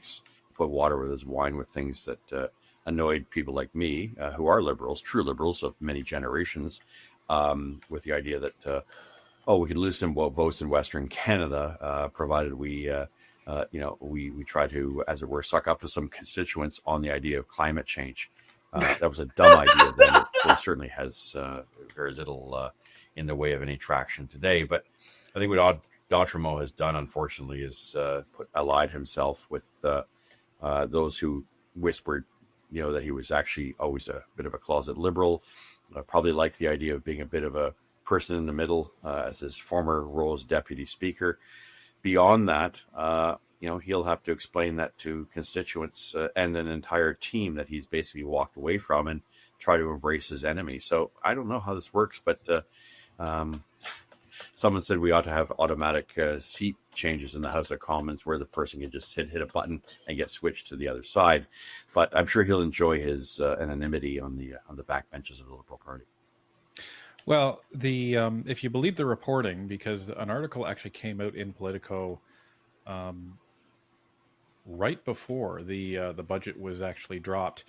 put water with his wine with things that annoyed people like me, who are liberals, true liberals of many generations, with the idea that, we could lose some votes in Western Canada, provided we try to, as it were, suck up to some constituents on the idea of climate change. That was a dumb idea then. It certainly has very little in the way of any traction today. But I think what D'Entremont has done, unfortunately, is allied himself with those who whispered, that he was actually always a bit of a closet liberal, probably liked the idea of being a bit of a person in the middle, as his former role as deputy speaker. Beyond that, he'll have to explain that to constituents and an entire team that he's basically walked away from, and try to embrace his enemy. So I don't know how this works, but someone said we ought to have automatic seat changes in the House of Commons, where the person can just hit a button and get switched to the other side. But I'm sure he'll enjoy his anonymity on the backbenches of the Liberal Party. Well, if you believe the reporting, because an article actually came out in Politico right before the budget was actually dropped,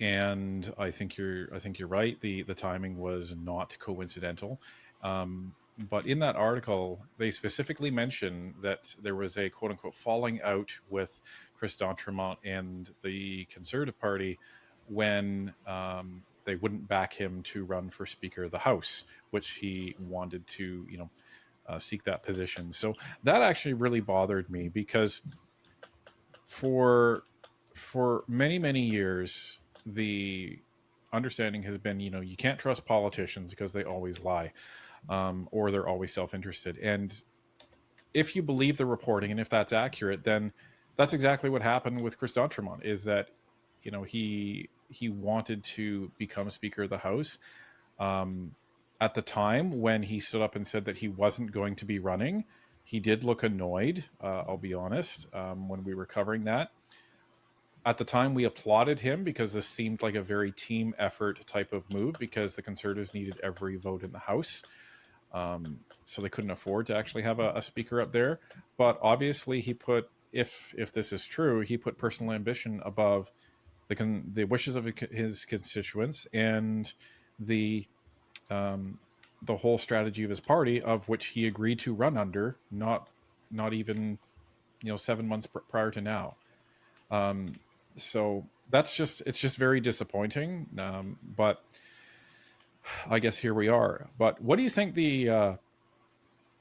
and I think you're right. The timing was not coincidental. But in that article, they specifically mention that there was a quote unquote falling out with Chris D'Entremont and the Conservative Party when they wouldn't back him to run for Speaker of the House, which he wanted to, seek that position. So that actually really bothered me, because for many, many years, the understanding has been, you can't trust politicians because they always lie, or they're always self-interested. And if you believe the reporting, and if that's accurate, then that's exactly what happened with Chris D'Entremont, is that, he wanted to become Speaker of the House. At the time when he stood up and said that he wasn't going to be running, he did look annoyed, I'll be honest, when we were covering that. At the time, we applauded him because this seemed like a very team effort type of move, because the Conservatives needed every vote in the House. So they couldn't afford to actually have a speaker up there. But obviously he put, if this is true, he put personal ambition above the wishes of his constituents and the whole strategy of his party, of which he agreed to run under, not even 7 months prior to now. So it's just very disappointing. But I guess here we are. But what do you think the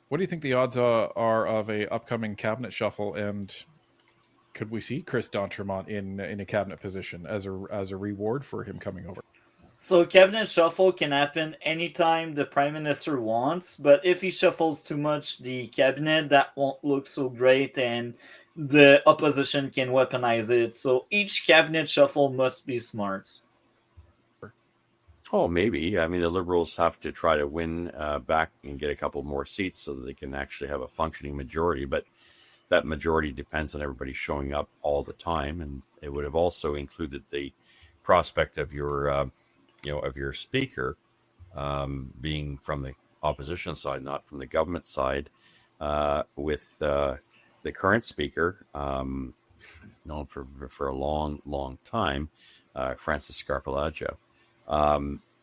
odds are of a upcoming cabinet shuffle, and could we see Chris D'Entremont in a cabinet position as a reward for him coming over? So cabinet shuffle can happen anytime the prime minister wants, but if he shuffles too much the cabinet, that won't look so great, and the opposition can weaponize it. So each cabinet shuffle must be smart. Oh, maybe. I mean, the Liberals have to try to win back and get a couple more seats so that they can actually have a functioning majority. But that majority depends on everybody showing up all the time, and it would have also included the prospect of your speaker being from the opposition side, not from the government side. With the current speaker, known for a long time, Francis Scarpelaggio.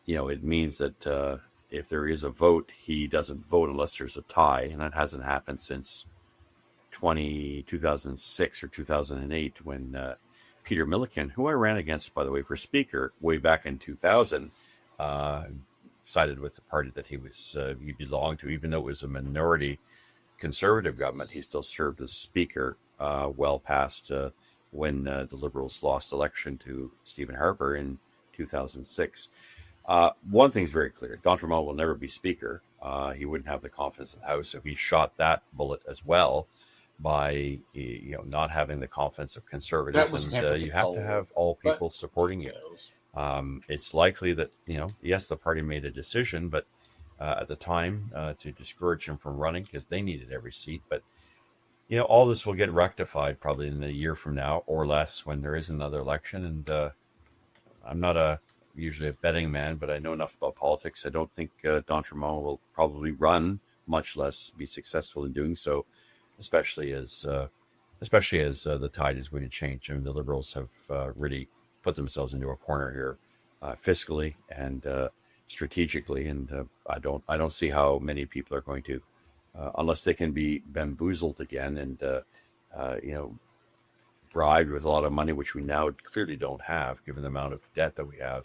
It means that if there is a vote, he doesn't vote unless there's a tie, and that hasn't happened since 2006 or 2008, when Peter Milliken, who I ran against, by the way, for Speaker way back in 2000, sided with the party that he belonged to, even though it was a minority Conservative government. He still served as Speaker well past when the Liberals lost election to Stephen Harper in 2006. One thing's very clear: D'Entremont will never be Speaker. He wouldn't have the confidence of the House, so he shot that bullet as well by not having the confidence of Conservatives. And you have to have all people supporting you. It's likely that yes, the party made a decision, but at the time to discourage him from running because they needed every seat. But all this will get rectified probably in a year from now or less, when there is another election. And I'm not usually a betting man, but I know enough about politics. I don't think D'Entremont will probably run, much less be successful in doing so, especially as the tide is going to change. I mean, the Liberals have really put themselves into a corner here, fiscally and strategically, and I don't see how many people are going to, unless they can be bamboozled again and bribed with a lot of money, which we now clearly don't have, given the amount of debt that we have.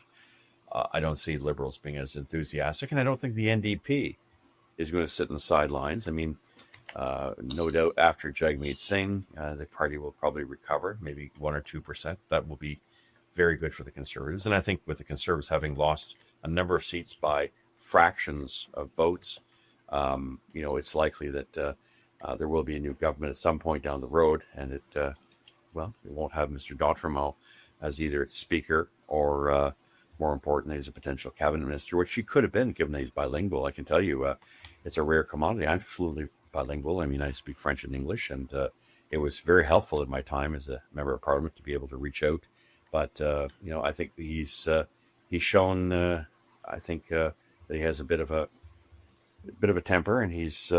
I don't see Liberals being as enthusiastic, and I don't think the NDP is going to sit on the sidelines. I mean, no doubt after Jagmeet Singh, the party will probably recover, maybe 1 or 2%. That will be very good for the Conservatives. And I think with the Conservatives having lost a number of seats by fractions of votes, it's likely that there will be a new government at some point down the road, and it won't have Mr. d'Entremont as either its speaker or, more importantly, as a potential cabinet minister, which he could have been, given that he's bilingual. I can tell you, it's a rare commodity. I'm fluently bilingual. I mean, I speak French and English, and it was very helpful in my time as a member of Parliament to be able to reach out. But I think he's shown. I think that he has a bit of a temper, and he's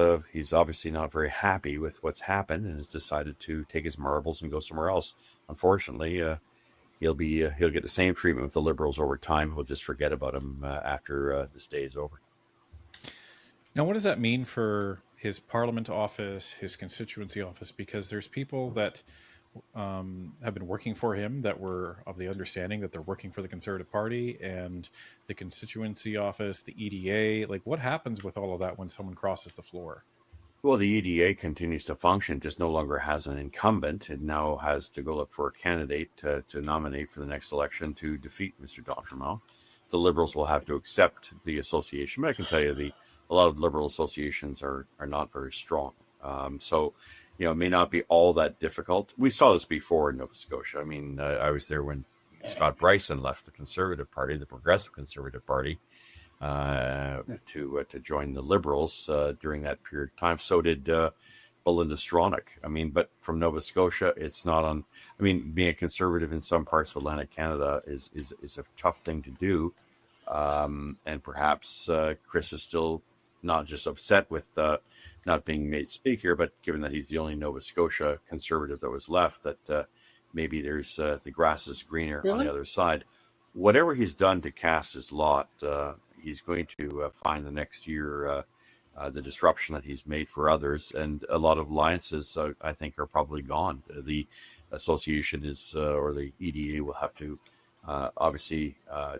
obviously not very happy with what's happened, and has decided to take his marbles and go somewhere else. Unfortunately, he'll get the same treatment with the Liberals over time. We'll just forget about him after this day is over. Now, what does that mean for his Parliament office, his constituency office? Because there's people that have been working for him that were of the understanding that they're working for the Conservative Party, and the constituency office, the EDA. Like, what happens with all of that when someone crosses the floor? Well, the EDA continues to function, just no longer has an incumbent. It now has to go look for a candidate to nominate for the next election to defeat Mr. d'Entremont. The Liberals will have to accept the association, but I can tell you a lot of Liberal associations are not very strong. So it may not be all that difficult. We saw this before in Nova Scotia. I mean, I was there when Scott Bryson left the Conservative Party, the Progressive Conservative Party, to join the Liberals during that period of time. So did Belinda Stronach. I mean, but from Nova Scotia, it's not on. I mean, being a Conservative in some parts of Atlantic Canada is a tough thing to do, and perhaps Chris is still not just upset with not being made speaker, but given that he's the only Nova Scotia Conservative that was left, that maybe there's the grass is greener on the other side. Whatever he's done to cast his lot, he's going to find the next year the disruption that he's made for others, and a lot of alliances, I think, are probably gone. The association or the EDA will have to obviously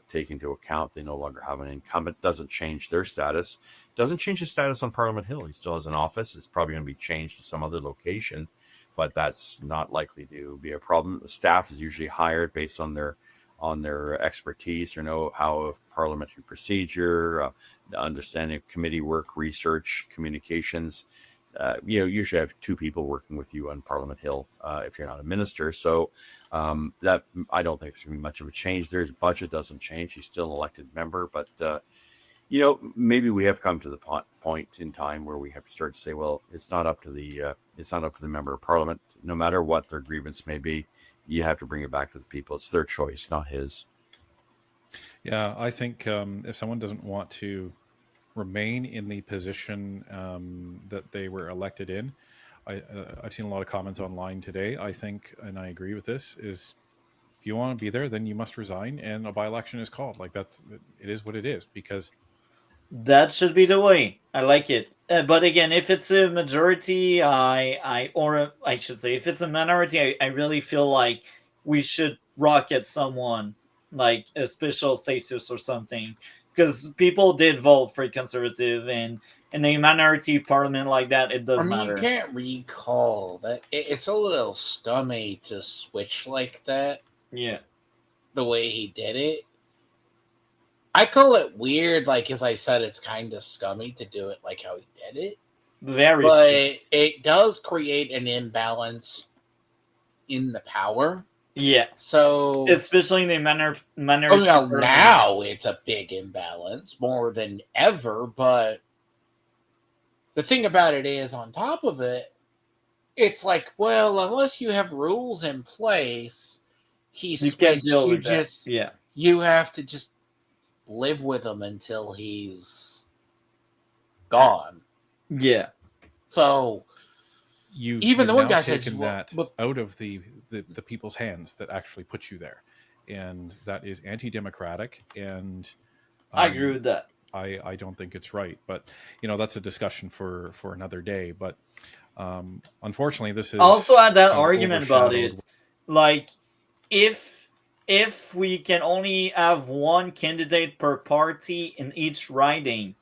take into account they no longer have an incumbent. Doesn't change their status. Doesn't change his status on Parliament Hill. He still has an office. It's probably going to be changed to some other location, but that's not likely to be a problem. The staff is usually hired based on their expertise or know-how of parliamentary procedure, the understanding of committee work, research, communications. Usually have 2 people working with you on Parliament Hill if you're not a minister. So that I don't think there's going to be much of a change there. His budget doesn't change. He's still an elected member, but maybe we have come to the point in time where we have to start to say, well, it's not up to the member of Parliament. No matter what their grievance may be, you have to bring it back to the people. It's their choice, not his. Yeah, I think if someone doesn't want to remain in the position that they were elected in, I've seen a lot of comments online today. I think, and I agree with this, is if you want to be there, then you must resign, and a by-election is called. Like, it is what it is, because that should be the way. I like it. But again, if it's a majority, if it's a minority, I really feel like we should rocket someone like a special status or something, because people did vote for Conservative, and in a minority parliament like that, it doesn't matter. You can't recall that. It's a little scummy to switch like that. Yeah. The way he did it. I call it weird, like, as I said, it's kind of scummy to do it like how he did it. Very But scummy. it does create an imbalance in the power. Yeah. So, especially in the minority. Now it's a big imbalance, more than ever. But the thing about it is, on top of it, it's like, well, unless you have rules in place, you have to just live with him until he's gone. Yeah. So you even the one guy says that out of the people's hands that actually put you there, and that is anti-democratic, and I agree with that. I don't think it's right, but that's a discussion for another day. But unfortunately, this is also had that kind of argument about overshadowed. it. Like, if we can only have one candidate per party in each riding,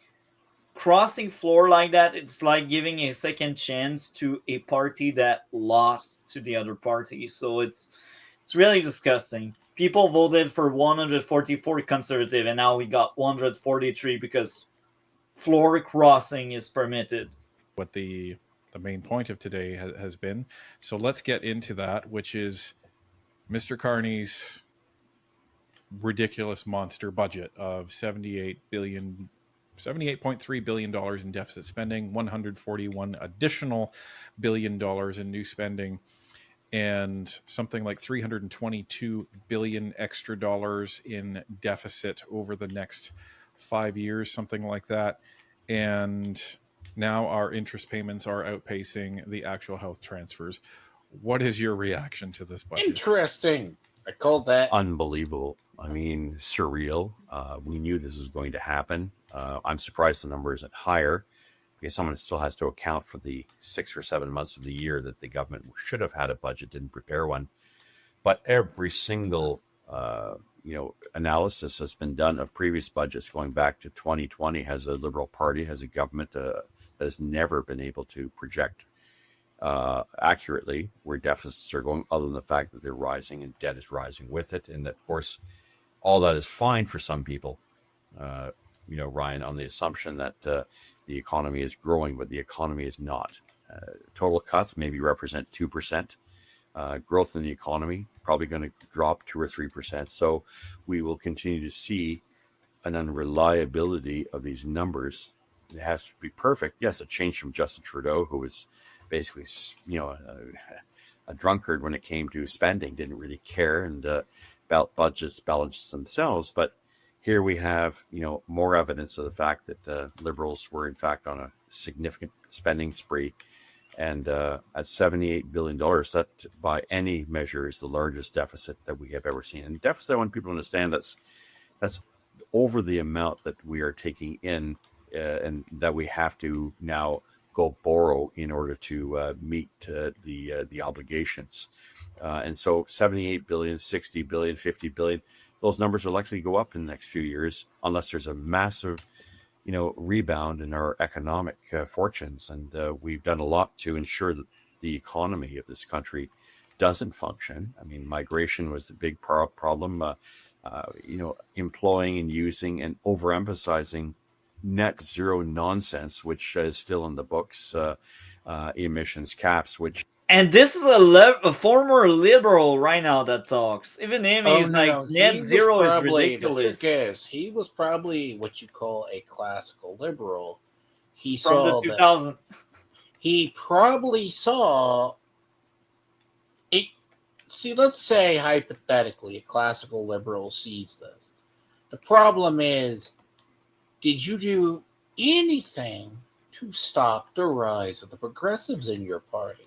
crossing floor like that, it's like giving a second chance to a party that lost to the other party. So it's really disgusting. People voted for 144 conservative, and now we got 143 because floor crossing is permitted. What the main point of today has been. So let's get into that, which is Mr. Carney's ridiculous monster budget of $78.3 billion in deficit spending, $141 additional billion in new spending, and something like $322 billion extra dollars in deficit over the next 5 years, something like that. And now our interest payments are outpacing the actual health transfers. What is your reaction to this budget? Interesting. I called that unbelievable. I mean, surreal. We knew this was going to happen. I'm surprised the number isn't higher, because someone still has to account for the 6 or 7 months of the year that the government should have had a budget, didn't prepare one. But every single analysis has been done of previous budgets going back to 2020. Has a Liberal Party, has a government that has never been able to project accurately where deficits are going, other than the fact that they're rising and debt is rising with it. And that, of course, all that is fine for some people, Ryan, on the assumption that the economy is growing, but the economy is not. Total cuts maybe represent 2%. Growth in the economy probably going to drop 2 or 3%. So we will continue to see an unreliability of these numbers. It has to be perfect. Yes, a change from Justin Trudeau, who was basically, a drunkard when it came to spending, didn't really care, and budgets balance themselves. But here we have, more evidence of the fact that Liberals were in fact on a significant spending spree. And at $78 billion, that by any measure is the largest deficit that we have ever seen. And deficit, I want people to understand, that's over the amount that we are taking in and that we have to now go borrow in order to meet the obligations. And so 78 billion, 60 billion, 50 billion, those numbers are likely to go up in the next few years unless there's a massive rebound in our economic fortunes. And we've done a lot to ensure that the economy of this country doesn't function. I mean, migration was the big problem, employing and using and overemphasizing net zero nonsense, which is still in the books, emissions caps, which... And this is a former Liberal right now that talks. Even him, he's net zero is ridiculous. The trick is, he was probably what you call a classical Liberal. He From saw the 2000. He probably saw it. See, let's say hypothetically, a classical Liberal sees this. The problem is, did you do anything to stop the rise of the progressives in your party?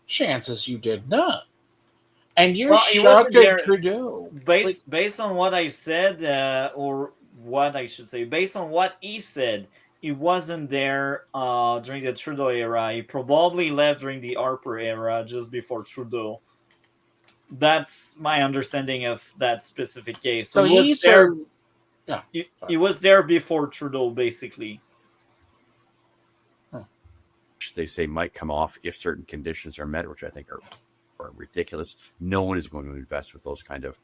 Chances you did not. And you're shocked at Trudeau. Based on what I said, or what I should say, based on what he said, he wasn't there during the Trudeau era. He probably left during the Harper era, just before Trudeau. That's my understanding of that specific case. So he was there. Yeah, he was there before Trudeau, basically. They say might come off if certain conditions are met, which I think are ridiculous. No one is going to invest with those kind of,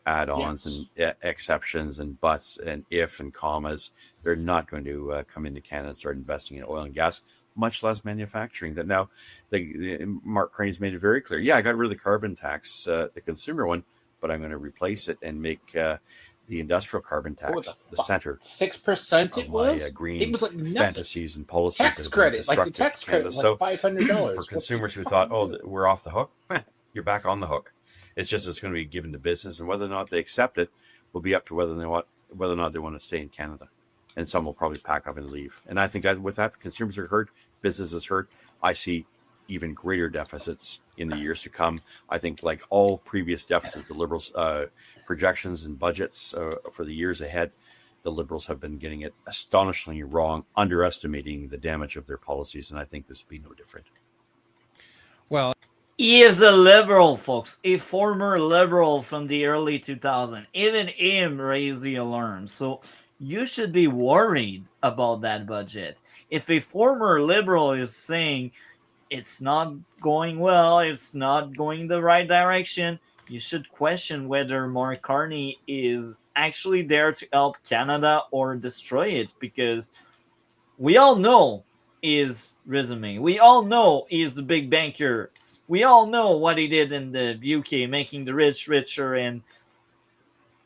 add-ons and exceptions and buts and if and commas. They're not going to come into Canada and start investing in oil and gas, much less manufacturing. That now, Mark Carney's made it very clear. Yeah, I got rid of the carbon tax, the consumer one, but I'm going to replace it and make the industrial carbon tax the center. 6% it was. Green it was like fantasies and policies. Tax credit, like the tax credit, was like $500 for consumers who thought, we're off the hook. You're back on the hook. It's just it's going to be given to business, and whether or not they accept it will be up to whether or not they want to stay in Canada. And some will probably pack up and leave. And I think that with that, consumers are hurt, businesses hurt. I see even greater deficits in the years to come. I think, like all previous deficits, the Liberals' projections and budgets for the years ahead, the Liberals have been getting it astonishingly wrong, underestimating the damage of their policies, and I think this will be no different. Well, he is a liberal, folks, a former liberal from the early 2000s. Even him raised the alarm. So you should be worried about that budget. If a former liberal is saying it's not going well, it's not going the right direction, you should question whether Mark Carney is actually there to help Canada or destroy it, because we all know his resume. We all know he's the big banker. We all know what he did in the UK, making the rich richer and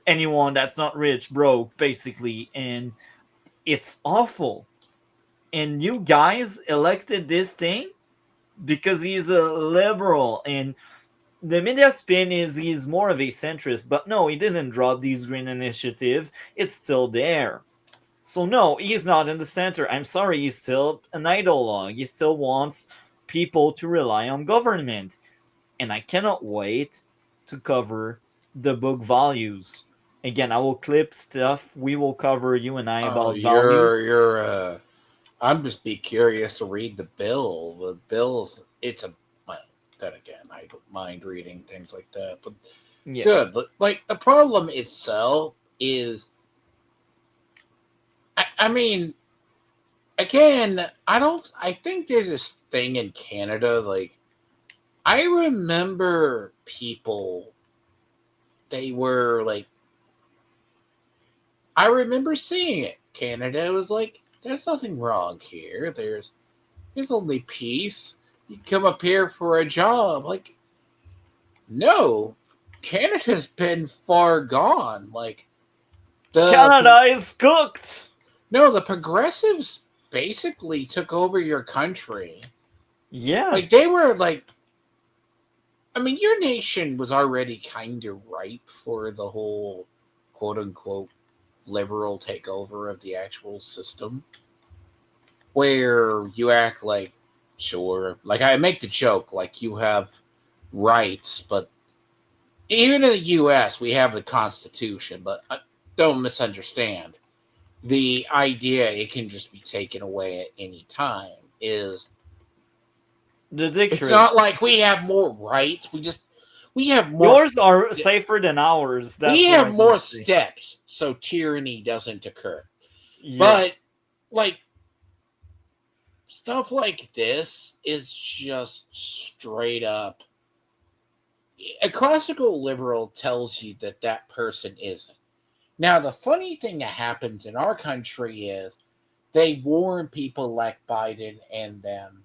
anyone that's not rich broke, basically. And it's awful. And you guys elected this thing because he's a liberal. And the media spin is he's more of a centrist. But no, he didn't drop these green initiative. It's still there. So no, he's not in the center. I'm sorry, he's still an ideologue. He still wants people to rely on government. And I cannot wait to cover the book values. Again, I will clip stuff. We will cover, you and I, about values. I'm just be curious to read the bill. The bill's, then again, I don't mind reading things like that. But yeah. Good. Like, the problem itself is, I mean, again, I think there's this thing in Canada, like, I remember people, they were like, I remember seeing it. Canada was like, there's nothing wrong here. There's only peace. You come up here for a job. Like, no, Canada's been far gone. Like, Canada is cooked. No, the progressives basically took over your country. Yeah. Like, they were like, I mean, your nation was already kind of ripe for the whole quote-unquote liberal takeover of the actual system, where you act like, sure, like I make the joke, like you have rights, but even in the U.S., we have the Constitution, but don't misunderstand. The idea it can just be taken away at any time is ridiculous. It's not like we have more rights. We have more. Yours are safer than ours. We have more steps, so tyranny doesn't occur. Yeah. But like stuff like this is just straight up. A classical liberal tells you that person isn't. Now, the funny thing that happens in our country is they warn people like Biden and them,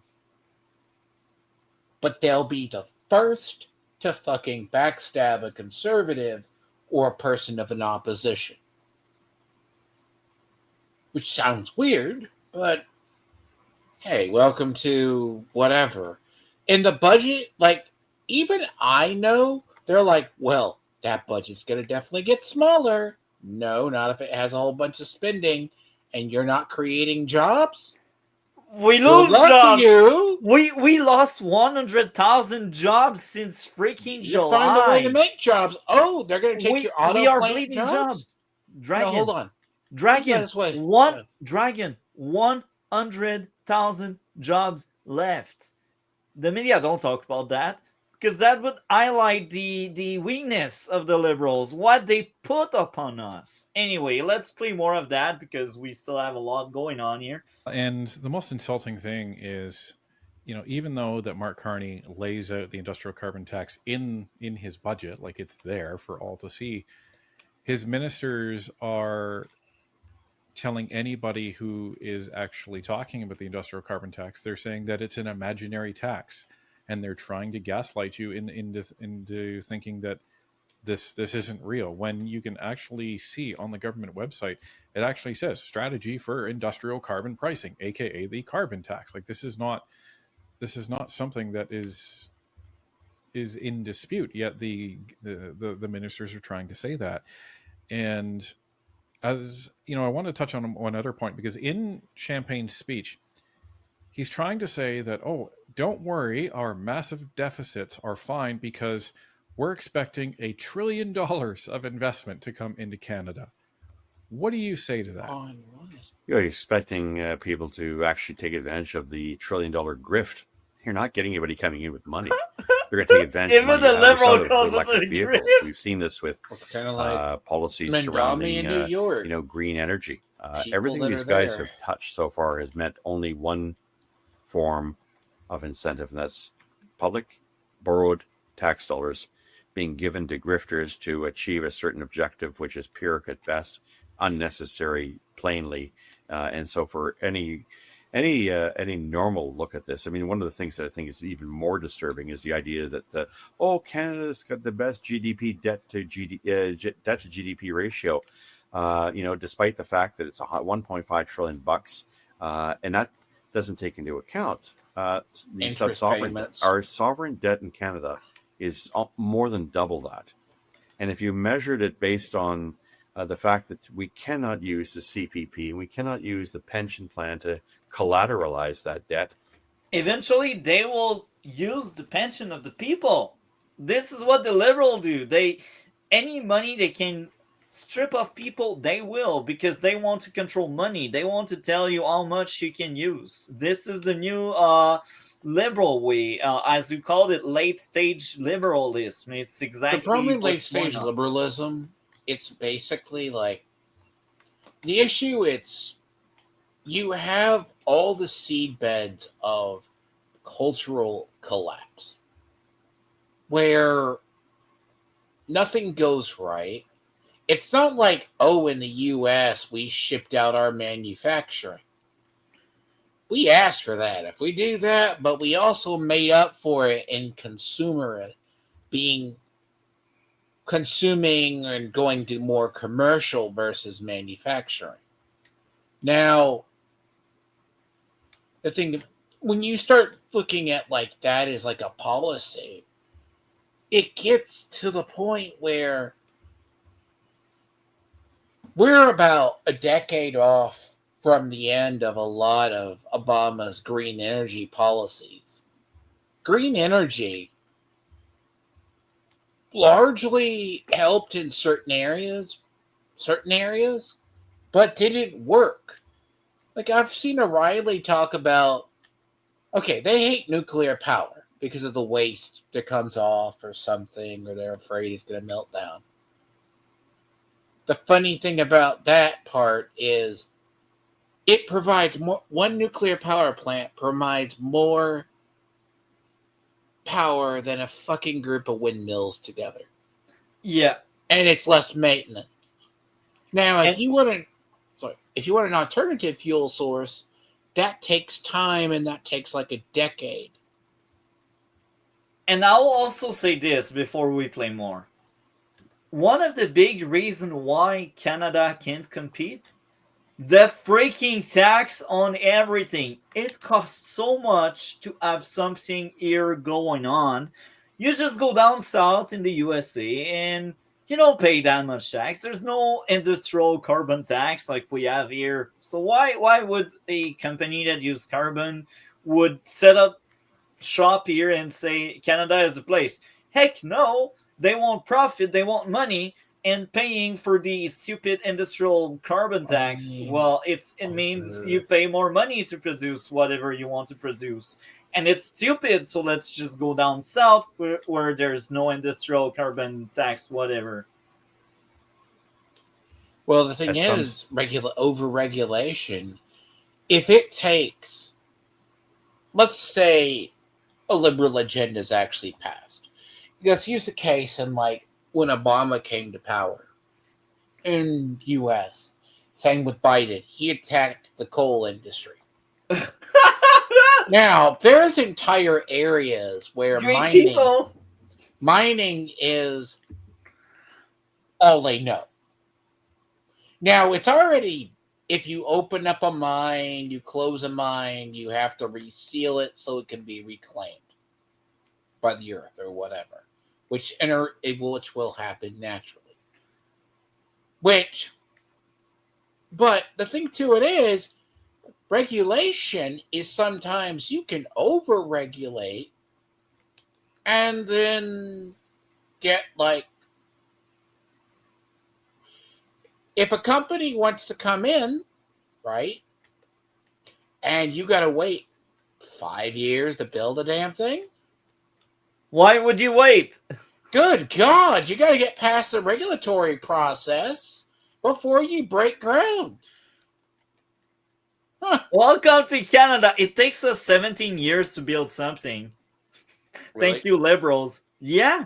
but they'll be the first to fucking backstab a conservative or a person of an opposition. Which sounds weird, but hey, welcome to whatever. In the budget, like, even I know, they're like, well, that budget's going to definitely get smaller. No, not if it has a whole bunch of spending and you're not creating jobs. We lose jobs. We lost 100,000 jobs since freaking July. Find a way to make jobs. Oh, they're going to take your auto We are plant bleeding jobs. Dragon, no, hold on. Dragon, 100,000 jobs left. The media don't talk about that because that would highlight the weakness of the liberals, what they put upon us. Anyway, let's play more of that because we still have a lot going on here. And the most insulting thing is, even though that Mark Carney lays out the industrial carbon tax in his budget, like it's there for all to see, his ministers are telling anybody who is actually talking about the industrial carbon tax, they're saying that it's an imaginary tax. And they're trying to gaslight you into thinking that this isn't real, when you can actually see on the government website, it actually says strategy for industrial carbon pricing, aka the carbon tax. Like, this is not something that is in dispute, yet the ministers are trying to say that. And as you know, I want to touch on one other point, because in Champagne's speech, He's trying to say that, oh, don't worry, our massive deficits are fine because we're expecting $1 trillion of investment to come into Canada. What do you say to that? You're expecting people to actually take advantage of the $1 trillion grift. You're not getting anybody coming in with money. They're going to take advantage of Even money. the liberal for calls it electric a vehicles. grift. We've seen this with kind of like policies Mendami surrounding in New York. green energy. People Everything that these are guys there. have touched so far has meant only one form of incentive, and that's public borrowed tax dollars being given to grifters to achieve a certain objective, which is pyrrhic at best, unnecessary, plainly. And so for any normal look at this, I mean, one of the things that I think is even more disturbing is the idea that Canada's got the best GDP debt to GDP ratio, despite the fact that it's $1.5 trillion bucks, and that doesn't take into account Interest sovereign payments. Our sovereign debt in Canada is more than double that, and if you measured it based on the fact that we cannot use the CPP, we cannot use the pension plan to collateralize that debt. Eventually, they will use the pension of the people. This is what the liberals do. Any money they can strip off people, they will, because they want to control money. They want to tell you how much you can use. This is the new liberal way, as you called it, late stage liberalism. It's exactly the problem with late what's going stage on. liberalism. It's basically like the issue. It's you have all the seed beds of cultural collapse where nothing goes right. It's not like, oh, in the U.S. we shipped out our manufacturing. We asked for that. If we do that, but we also made up for it in consuming and going to more commercial versus manufacturing. Now, the thing, when you start looking at like that as like a policy, it gets to the point where we're about a decade off from the end of a lot of Obama's green energy policies. Green energy largely helped in certain areas, but didn't work. Like I've seen O'Reilly talk about, okay, they hate nuclear power because of the waste that comes off or something, or they're afraid it's going to melt down. The funny thing about that part is it provides more, one nuclear power plant provides more power than a fucking group of windmills together. Yeah. And it's less maintenance. Now, if you want an alternative fuel source, that takes time and that takes like a decade. And I'll also say this before we play more. One of the big reasons why Canada can't compete, the freaking tax on everything. It costs so much to have something here going on. You just go down south in the USA and you don't pay that much tax. There's no industrial carbon tax like we have here. So why would a company that uses carbon would set up shop here and say Canada is the place? Heck no. They want profit, they want money, and paying for the stupid industrial carbon tax, well, it means you pay more money to produce whatever you want to produce. And it's stupid, so let's just go down south where there's no industrial carbon tax, whatever. Well, the thing is, over-regulation, if it takes, let's say a liberal agenda is actually passed. Let's use the case in like when Obama came to power in U.S. Same with Biden. He attacked the coal industry. Now, there's entire areas where mining is all they know. Now, it's already, if you open up a mine, you close a mine, you have to reseal it so it can be reclaimed by the earth or whatever, which will happen naturally. But the thing to it is, regulation is sometimes you can over-regulate and then get like, if a company wants to come in, right, and you got to wait 5 years to build a damn thing. Why would you wait? Good God, you got to get past the regulatory process before you break ground. Huh. Welcome to Canada. It takes us 17 years to build something. Really? Thank you, liberals. Yeah.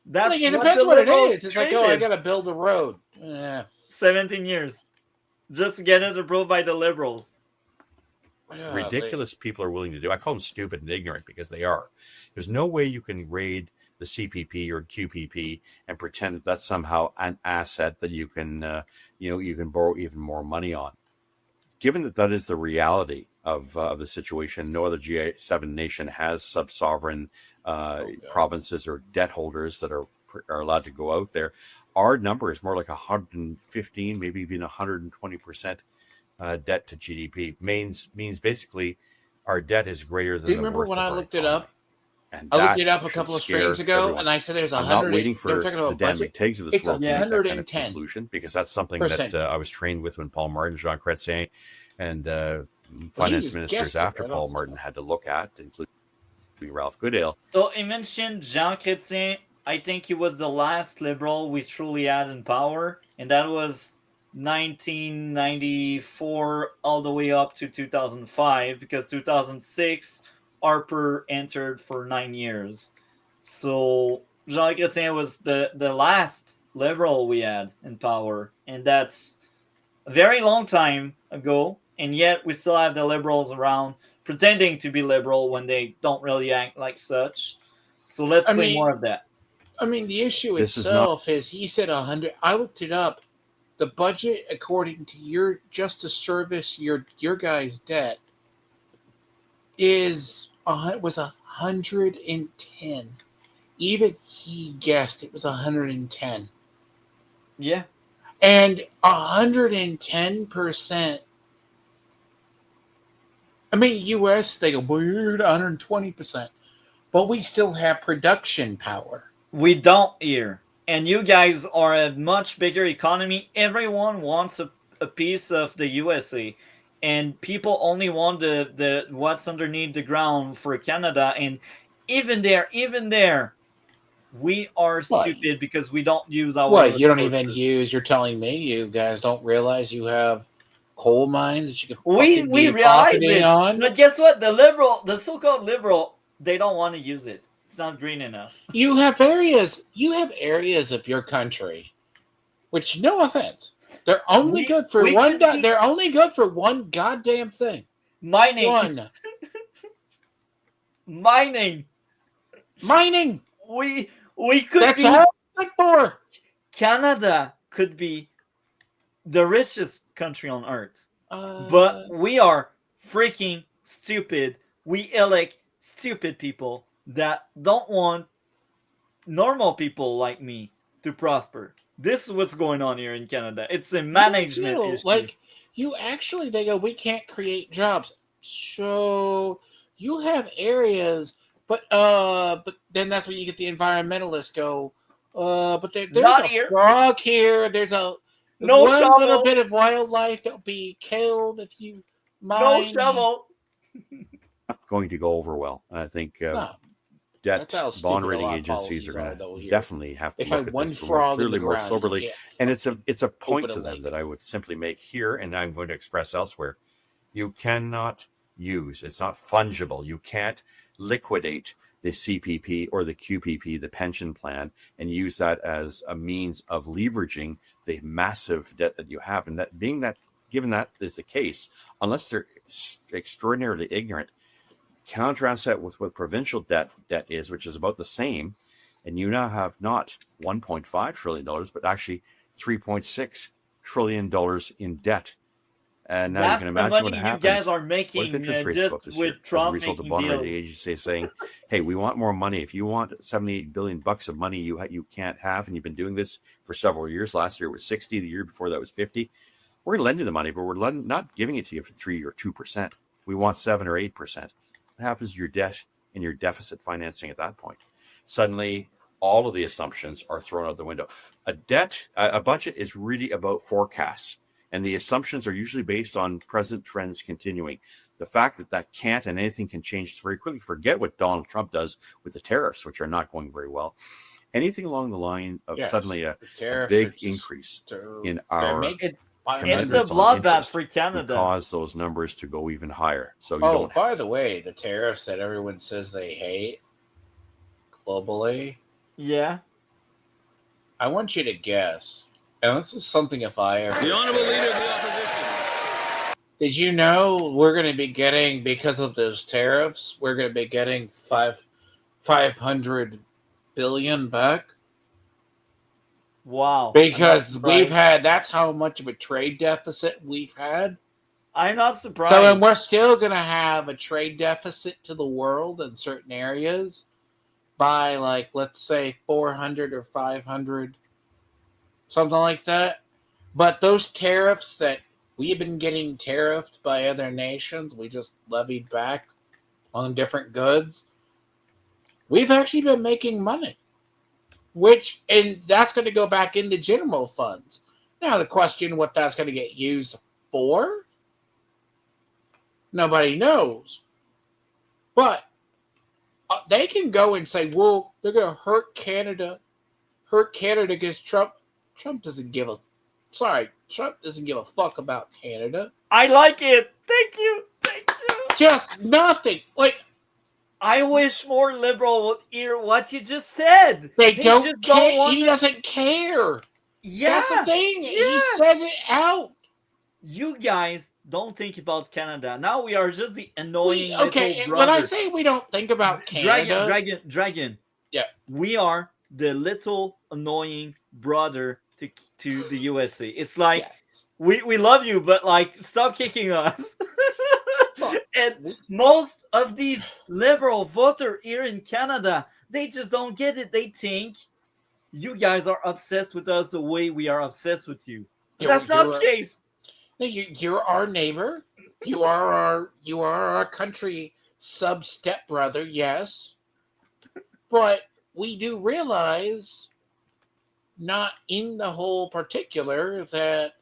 That's like, it depends what it is. It's like, oh, I got to build a road. 17 years. Just to get it approved by the liberals. Ridiculous people are willing to do. I call them stupid and ignorant because they are. There's no way you can raid the CPP or QPP and pretend that that's somehow an asset that you can, you can borrow even more money on. Given that that is the reality of the situation, no other G7 nation has sub-sovereign provinces or debt holders that are allowed to go out there. Our number is more like 115, maybe even 120% debt to GDP. Means basically our debt is greater than. Do you remember when I looked it up? And I looked it up a couple of streams ago, everyone. and I said there's 100. I'm not waiting for the Dan McTiggs of this world to make that kind of 110%. conclusion, because that's something that I was trained with when Paul Martin, Jean Chrétien, and finance ministers after Paul Martin had to look at, including Ralph Goodale. So he mentioned Jean Chrétien. I think he was the last liberal we truly had in power, and that was 1994 all the way up to 2005, because 2006 Harper entered for 9 years. So Jean Chrétien was the last liberal we had in power, and that's a very long time ago, and yet we still have the liberals around pretending to be liberal when they don't really act like such. So let's play more of that. I mean, the issue itself is he said 100. I looked it up. The budget, according to your just to service your guys' debt, was 110. Even he guessed it was 110. Yeah. And 110%. I mean, U.S. they go, well, you're at 120%, but we still have production power. We don't here. And you guys are a much bigger economy. Everyone wants a piece of the USA. And people only want the what's underneath the ground for Canada. And even there, we are stupid because we don't use our... What, you don't even use... You're telling me you guys don't realize you have coal mines that you can we realize it. On? But guess what? The so-called liberal, they don't want to use it. It's not green enough. You have areas of your country, which, no offense, they're only good for one. They're only good for one goddamn thing. Mining. One. Mining. We could. That's all good for. Canada could be the richest country on earth, but we are freaking stupid. We elect stupid people that don't want normal people like me to prosper. This is what's going on here in Canada. It's a management issue. Like, they go, we can't create jobs. So you have areas, but then that's where you get the environmentalists go, but there's not a here. frog here. There's a little bit of wildlife that will be killed if you mine. No shovel. Not going to go over well. I think debt bond rating agencies are going to definitely have to look at this more clearly, more soberly. And it's a point to them that I would simply make here, and I'm going to express elsewhere. You cannot use, it's not fungible. You can't liquidate the CPP or the QPP, the pension plan, and use that as a means of leveraging the massive debt that you have. And that given that is the case, unless they're extraordinarily ignorant, contrast that with what provincial debt is, which is about the same, and you now have not $1.5 trillion, but actually $3.6 trillion in debt. And now you can imagine what happens. You guys are making what if interest rates go up this year as a result of bond rating agencies saying, "Hey, we want more money. If you want $78 billion of money, you can't have, and you've been doing this for several years. Last year it was 60. The year before that was 50. we're lending the money, but we're not giving it to you for 3 or 2%. We want 7 or 8%. What happens to your debt and your deficit financing at that point? Suddenly, all of the assumptions are thrown out the window. A budget is really about forecasts, and the assumptions are usually based on present trends continuing. The fact that can't and anything can change very quickly. Forget what Donald Trump does with the tariffs, which are not going very well. Anything along the line of suddenly a big increase in our it's a bloodbath for Canada. Would cause those numbers to go even higher. So you don't. By the way, the tariffs that everyone says they hate globally. Yeah. I want you to guess, and this is something if I ever. The Honorable Leader of the Opposition. Did you know we're going to be getting, because of those tariffs, we're going to be getting $500 billion back? Wow. Because that's how much of a trade deficit we've had. I'm not surprised. So, and we're still going to have a trade deficit to the world in certain areas by, like, let's say 400 or 500, something like that. But those tariffs that we've been getting tariffed by other nations, we just levied back on different goods. We've actually been making money, and that's going to go back into general funds. Now, the question what that's going to get used for, nobody knows. But they can go and say, well, they're going to hurt Canada because Trump doesn't give a fuck about Canada. I like it. Thank you. Just nothing. Like, I wish more liberal would hear what you just said. They don't care. He doesn't care. Yeah. That's the thing. Yeah. He says it out. You guys don't think about Canada. Now we are just the annoying little brother. When I say we don't think about Canada... Dragon. Yeah. We are the little annoying brother to the USA. It's like, we love you, but like, stop kicking us. And most of these liberal voters here in Canada, they just don't get it. They think you guys are obsessed with us the way we are obsessed with you. But that's not the case. You're our neighbor. You are our country sub-step brother, yes. But we do realize, not in the whole particular, that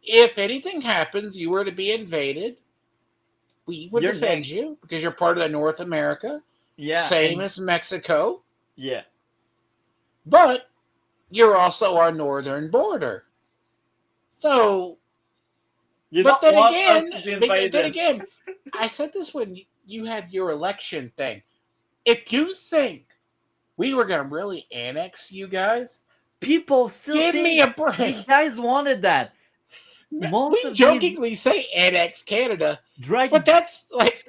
if anything happens, you were to be invaded, we would defend you because you're part of the North America. Yeah. Same as Mexico. Yeah. But you're also our northern border. So, but then again, I said this when you had your election thing. If you think we were going to really annex you guys, people still give me a break. You guys wanted that. We jokingly say annex Canada, but that's like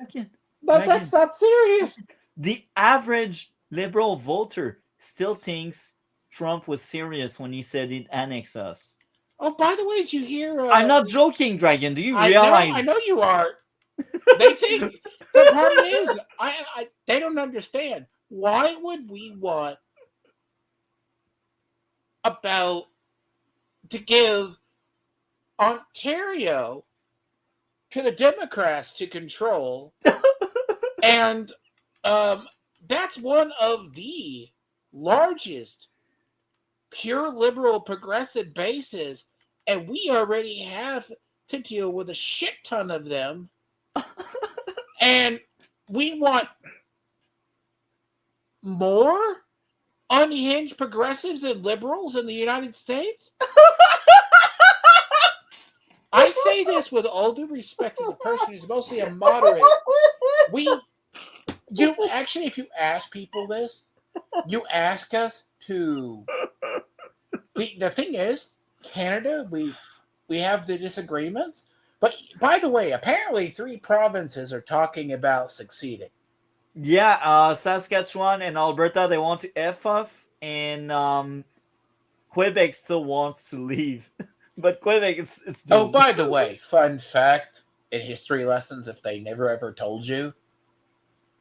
that's not serious. The average liberal voter still thinks Trump was serious when he said he'd annex us. Oh, by the way, did you hear? I'm not joking, Dragon. Do you realize? I know you are. They think the problem is, they don't understand. Why would we want to give Ontario to the Democrats to control? And that's one of the largest pure liberal progressive bases, and we already have to deal with a shit ton of them. And we want more unhinged progressives and liberals in the United States? I say this with all due respect as a person who's mostly a moderate. If you ask people this, you ask us to. The thing is, Canada, we have the disagreements. But by the way, apparently 3 provinces are talking about succeeding. Yeah, Saskatchewan and Alberta, they want to F off, and Quebec still wants to leave. But Quebec, it's Oh, by the way, fun fact in history lessons, if they never ever told you,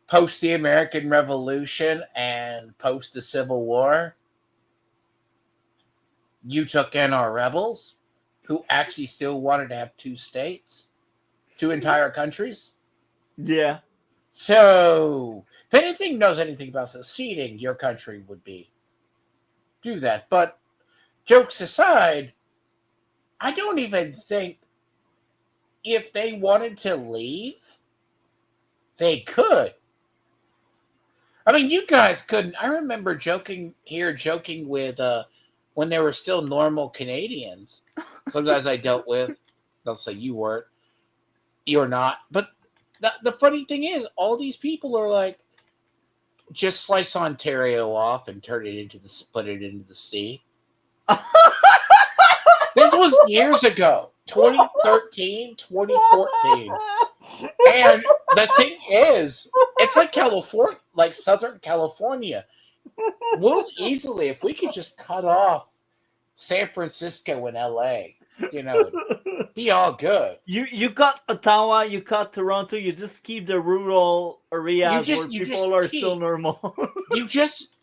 post the American Revolution and post the Civil War, you took in our rebels who actually still wanted to have 2 states, 2 entire countries. Yeah. So, if anything knows anything about seceding, your country would do that. But jokes aside, I don't even think if they wanted to leave, they could. I mean, you guys couldn't. I remember joking with when there were still normal Canadians. Some guys I dealt with, they'll say you weren't, you're not. But the funny thing is, all these people are like, just slice Ontario off and put it into the sea. This was years ago, 2013, 2014. And the thing is, it's like California, like Southern California. We'll easily, if we could just cut off San Francisco and LA, it'd be all good. You cut Ottawa, you cut Toronto, you just keep the rural areas where people are still normal. you just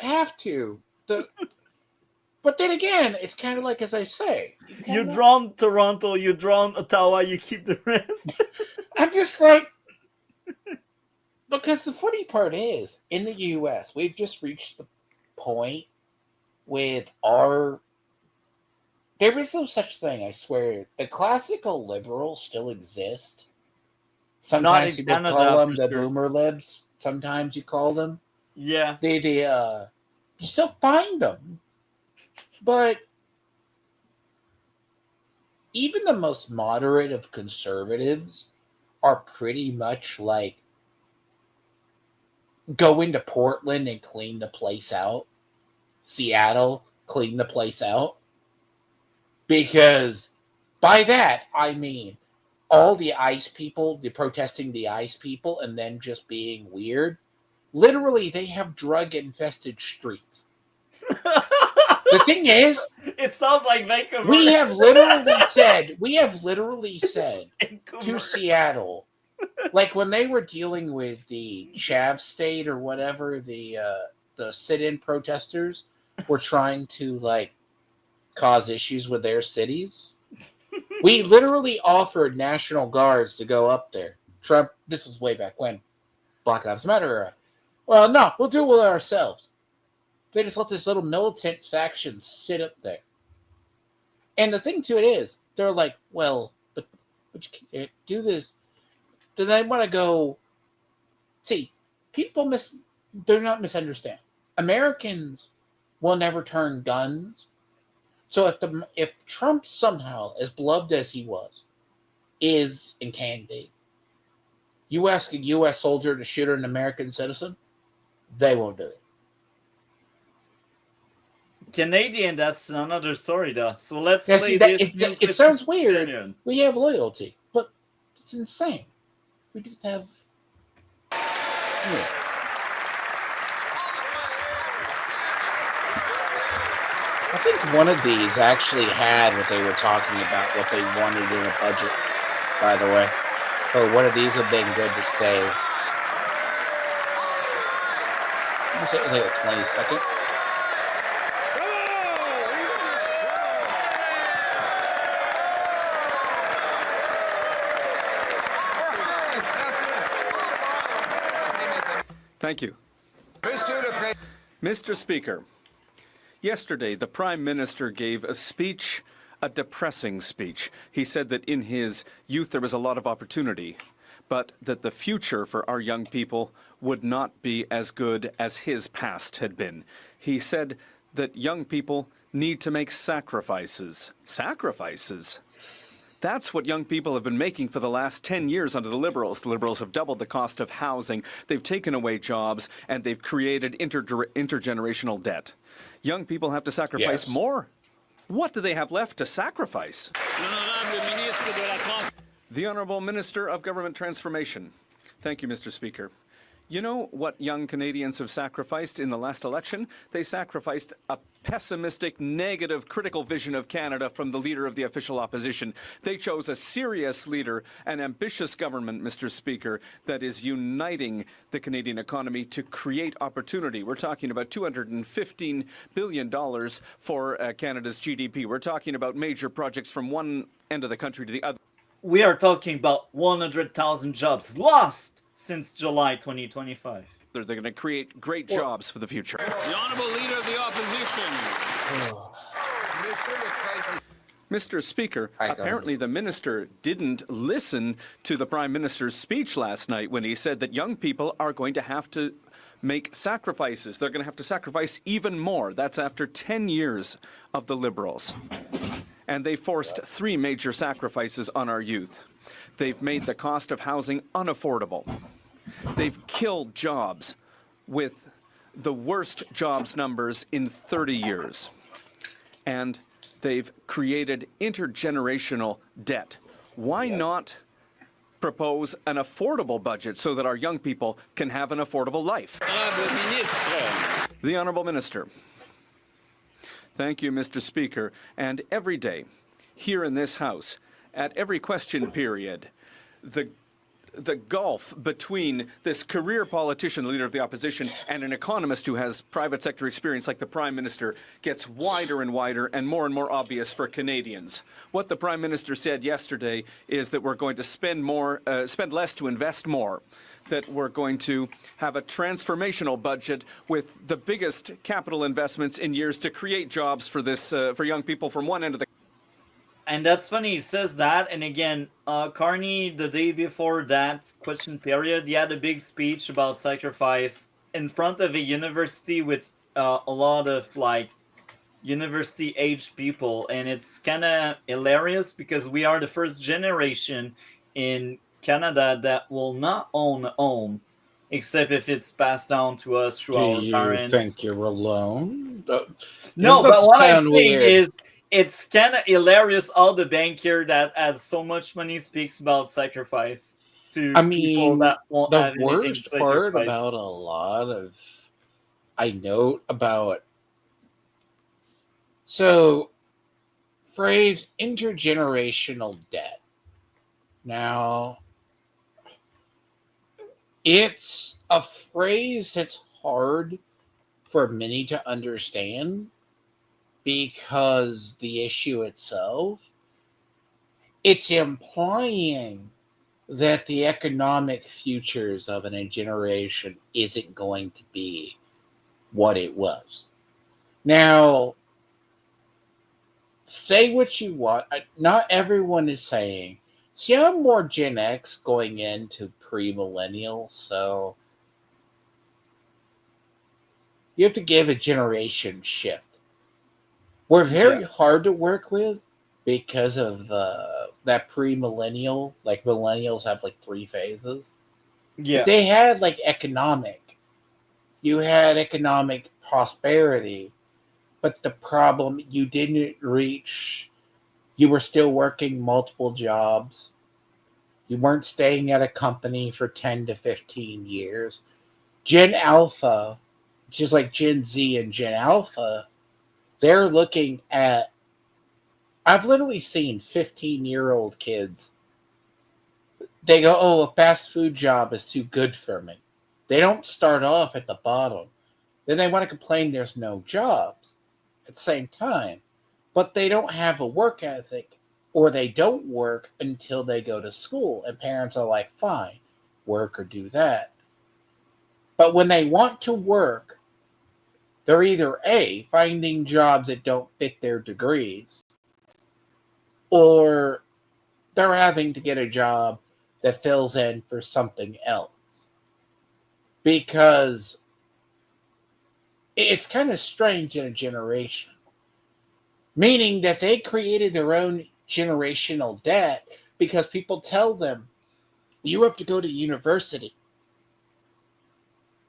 have to. But then again, it's kind of like, as I say, you drown Toronto, you drown Ottawa, you keep the rest. I'm just like, because the funny part is, in the U.S., we've just reached the point with there is no such thing, I swear. The classical liberals still exist. Sometimes you call them the boomer libs. Sometimes you call them. Yeah. You still find them. But even the most moderate of conservatives are pretty much like, go into Portland and clean the place out. Seattle, clean the place out. Because by that, I mean all the ICE people, the protesting the ICE people, and them just being weird. Literally, they have drug-infested streets. The thing is, it sounds like Vancouver. We have literally said to Seattle, like when they were dealing with the Chav state or whatever, the sit-in protesters were trying to cause issues with their cities. We literally offered National Guards to go up there. Trump, this was way back when, Black Lives Matter era. Well, no, we'll do it ourselves. They just let this little militant faction sit up there. And the thing to it is, they're like, well, but you can't do this. Do they want to go? See, people they're not misunderstand. Americans will never turn guns. So if Trump somehow, as beloved as he was, is in candidate, you ask a U.S. soldier to shoot an American citizen, they won't do it. Canadian, that's another story, though. So let's now, play see, it sounds weird. Canadian. We have loyalty, but it's insane. We just have. Yeah. I think one of these actually had what they were talking about, what they wanted in a budget, by the way. So one of these would have been good to save. It was like a 20-second. Thank you. Mr. Speaker, yesterday the Prime Minister gave a speech, a depressing speech. He said that in his youth there was a lot of opportunity, but that the future for our young people would not be as good as his past had been. He said that young people need to make sacrifices. Sacrifices? That's what young people have been making for the last 10 years under the Liberals. The Liberals have doubled the cost of housing, they've taken away jobs, and they've created intergenerational debt. Young people have to sacrifice more. What do they have left to sacrifice? The Honourable Minister of Government Transformation. Thank you, Mr. Speaker. You know what young Canadians have sacrificed in the last election? They sacrificed a pessimistic, negative, critical vision of Canada from the leader of the official opposition. They chose a serious leader, an ambitious government, Mr. Speaker, that is uniting the Canadian economy to create opportunity. We're talking about $215 billion for Canada's GDP. We're talking about major projects from one end of the country to the other. We are talking about 100,000 jobs lost since July 2025. They're going to create great jobs for the future. The Honourable Leader of the Opposition. Mr. Speaker, apparently the minister didn't listen to the Prime Minister's speech last night when he said that young people are going to have to make sacrifices. They're going to have to sacrifice even more. That's after 10 years of the Liberals. And they forced 3 major sacrifices on our youth. They've made the cost of housing unaffordable. They've killed jobs with the worst jobs numbers in 30 years. And they've created intergenerational debt. Why not propose an affordable budget so that our young people can have an affordable life? The Honourable Minister. Thank you, Mr. Speaker. And every day, here in this House, at every question period, the gulf between this career politician, the leader of the opposition, and an economist who has private sector experience like the Prime Minister gets wider and wider and more obvious for Canadians. What the Prime Minister said yesterday is that we're going to spend less to invest more, that we're going to have a transformational budget with the biggest capital investments in years to create jobs for this for young people from one end of the. And that's funny, he says that, and again, Carney, the day before that question period, he had a big speech about sacrifice in front of a university with a lot of, like, university-aged people, and it's kind of hilarious because we are the first generation in Canada that will not own a home, except if it's passed down to us through our parents. Do you think you're alone? No, but what I'm saying is, it's kind of hilarious how the banker that has so much money speaks about sacrifice to people that won't have anything to sacrifice. The worst part about a lot of, I note about, so phrase intergenerational debt. Now, it's a phrase that's hard for many to understand, because the issue itself, it's implying that the economic futures of a generation isn't going to be what it was. Now, say what you want. Not everyone is saying, see, I'm more Gen X going into pre-millennial, so you have to give a generation shift. We're very hard to work with because of that pre-millennial. Like, millennials have like 3 phases. Yeah. But they had like economic. You had economic prosperity, but the problem, you didn't reach, you were still working multiple jobs. You weren't staying at a company for 10 to 15 years. Gen Alpha, which is like Gen Z and Gen Alpha, they're looking at, I've literally seen 15-year-old kids. They go, oh, a fast food job is too good for me. They don't start off at the bottom. Then they want to complain there's no jobs at the same time. But they don't have a work ethic, or they don't work until they go to school. And parents are like, fine, work or do that. But when they want to work, they're either A, finding jobs that don't fit their degrees, or they're having to get a job that fills in for something else. Because it's kind of strange in a generation. Meaning that they created their own generational debt because people tell them, you have to go to university.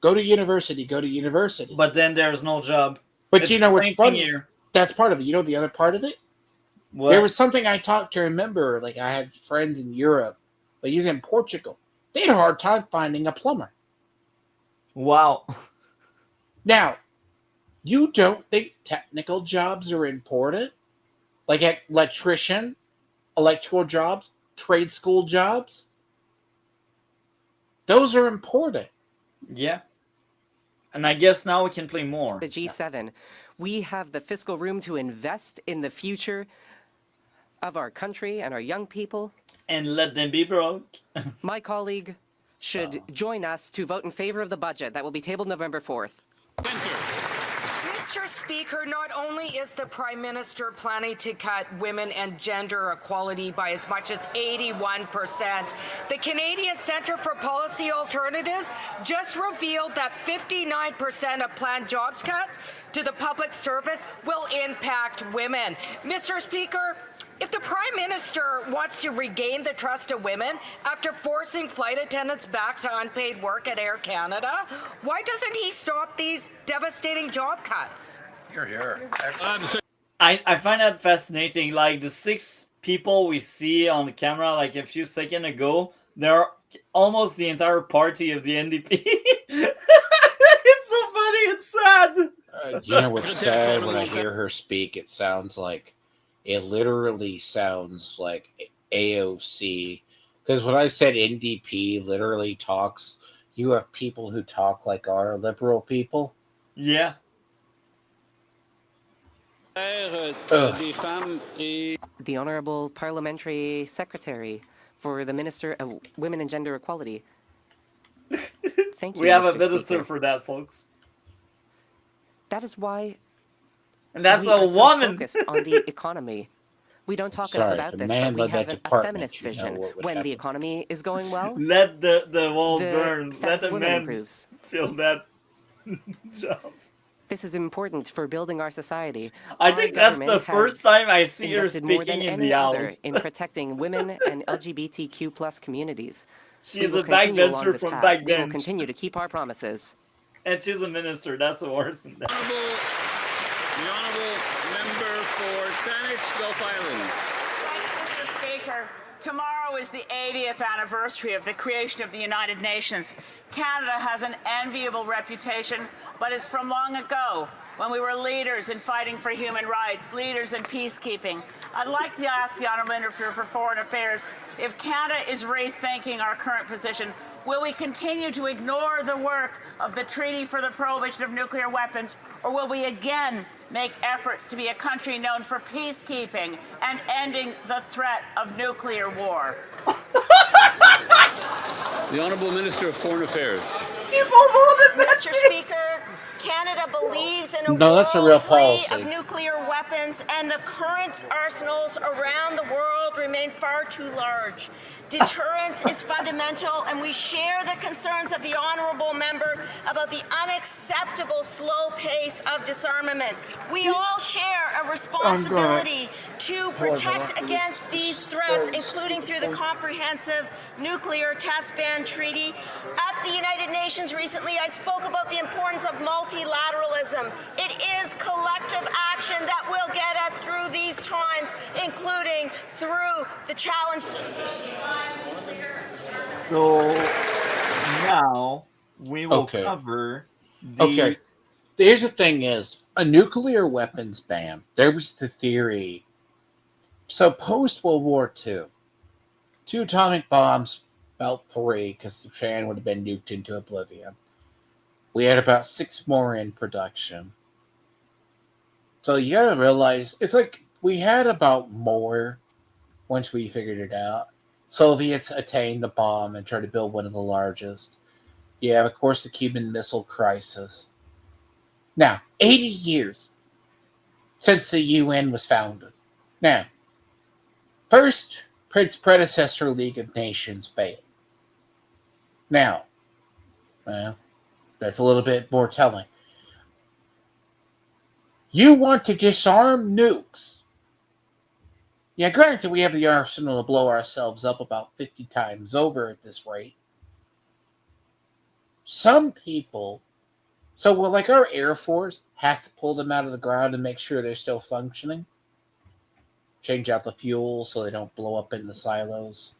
Go to university, go to university. But then there's no job. But it's you know what's funny? Here. That's part of it. You know the other part of it? What? There was something I talked to remember. Like, I had friends in Europe, but he's in Portugal. They had a hard time finding a plumber. Wow. Now, you don't think technical jobs are important? Like electrician, electrical jobs, trade school jobs? Those are important. Yeah. And I guess now we can play more. The G7, we have the fiscal room to invest in the future of our country and our young people. And let them be broke. My colleague should join us to vote in favor of the budget that will be tabled November 4th. Mr. Speaker, not only is the Prime Minister planning to cut women and gender equality by as much as 81%, the Canadian Centre for Policy Alternatives just revealed that 59% of planned jobs cuts to the public service will impact women. Mr. Speaker, if the Prime Minister wants to regain the trust of women after forcing flight attendants back to unpaid work at Air Canada, why doesn't he stop these devastating job cuts? Here. I find that fascinating. Like the 6 people we see on the camera, like a few seconds ago, they're almost the entire party of the NDP. It's so funny. It's sad. You know what's sad? When I hear her speak, it literally sounds like AOC. Because when I said NDP literally talks, you have people who talk like our liberal people. Yeah. The Honourable Parliamentary Secretary for the Minister of Women and Gender Equality. Thank you, We have Mr. a minister Speaker. for that, folks. That is why And that's we a are so woman. focused on the economy. We don't talk enough Sorry, about if a this, man but we led that have a department, feminist you know vision. what would When the happen. economy is going well, Let the wall the burn. status Let of a women man improves. feel that job. This is important for building our society. I Our think that's government the has first time I see her invested more speaking than in any the other house. in protecting women and LGBTQ plus communities. We She's will a continue along backbencher this from path. We will backbench. continue to keep our promises. And she's a minister. That's the worst than that. The Honourable Member for Saanich, Gulf Islands. Mr. Speaker, tomorrow is the 80th anniversary of the creation of the United Nations. Canada has an enviable reputation, but it's from long ago, when we were leaders in fighting for human rights, leaders in peacekeeping. I'd like to ask the Honourable Minister for Foreign Affairs, if Canada is rethinking our current position, will we continue to ignore the work of the Treaty for the Prohibition of Nuclear Weapons, or will we again make efforts to be a country known for peacekeeping and ending the threat of nuclear war? The Honourable Minister of Foreign Affairs. Mr. Speaker, Canada believes in a No, that's a real world free policy. of nuclear weapons, and the current arsenals around the world remain far too large. Deterrence is fundamental, and we share the concerns of the honourable member about the unacceptable slow pace of disarmament. We all share a responsibility to protect against these threats, including through the Comprehensive Nuclear Test Ban Treaty. At the United Nations recently, I spoke about the importance of multilateralism. It is collective action that will get us through these times, including through the challenge. So now we will Okay. cover the Okay. Here's the thing is, a nuclear weapons ban, there was the theory. So post-World War II, 2 atomic bombs, about 3, because Japan would have been nuked into oblivion. We had about 6 more in production. So you gotta realize, it's like we had about more once we figured it out. Soviets attained the bomb and tried to build one of the largest. You have, of course, the Cuban Missile Crisis. Now, 80 years since the UN was founded. Now, first, its predecessor League of Nations failed. Now, well, that's a little bit more telling. You want to disarm nukes. Yeah, granted, we have the arsenal to blow ourselves up about 50 times over at this rate. Some people, like our Air Force, has to pull them out of the ground and make sure they're still functioning. Change out the fuel so they don't blow up in the silos.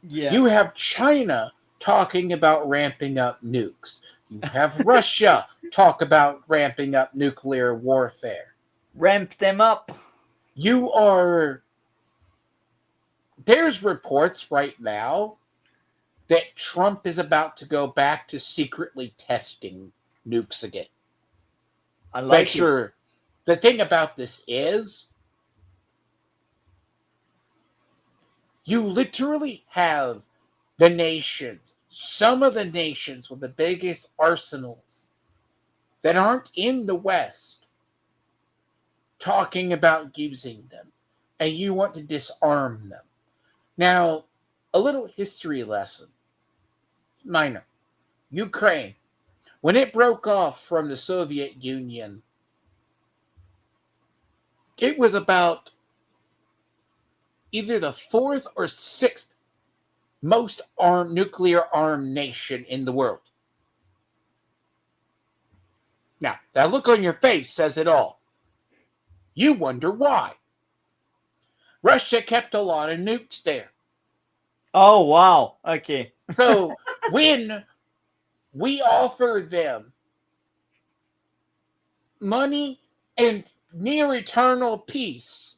Yeah. You have China talking about ramping up nukes. You have Russia talk about ramping up nuclear warfare. Ramp them up. There's reports right now that Trump is about to go back to secretly testing nukes again. I like Make sure. The thing about this is, you literally have the nations, some of the nations with the biggest arsenals that aren't in the West, talking about using them, and you want to disarm them. Now, a little history lesson. Minor. Ukraine. When it broke off from the Soviet Union, it was about either the fourth or sixth most nuclear-armed nation in the world. Now, that look on your face says it all. You wonder why. Russia kept a lot of nukes there. Oh, wow. Okay. So, when we offered them money and near eternal peace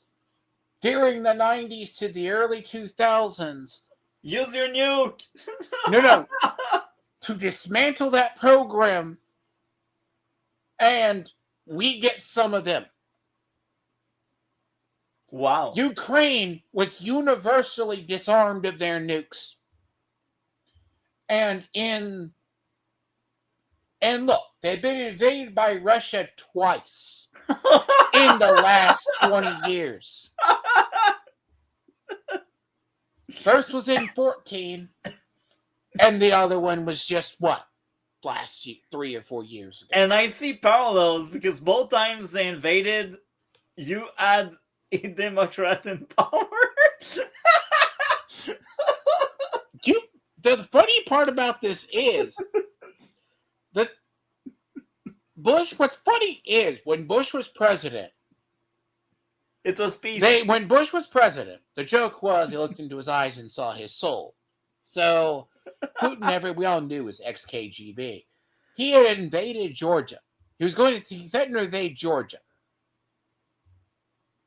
during the 90s to the early 2000s. Use your nuke! No. To dismantle that program, and we get some of them. Wow. Ukraine was universally disarmed of their nukes. And look, they've been invaded by Russia twice in the last 20 years. First was in 14, and the other one was just last year, 3 or 4 years ago. And I see parallels because both times they invaded, you had a Democrat in power. The funny part about this is that what's funny is when Bush was president, it was peace. When Bush was president, the joke was he looked into his eyes and saw his soul. So Putin, we all knew, was ex-KGB. He had invaded Georgia. He threatened to invade Georgia.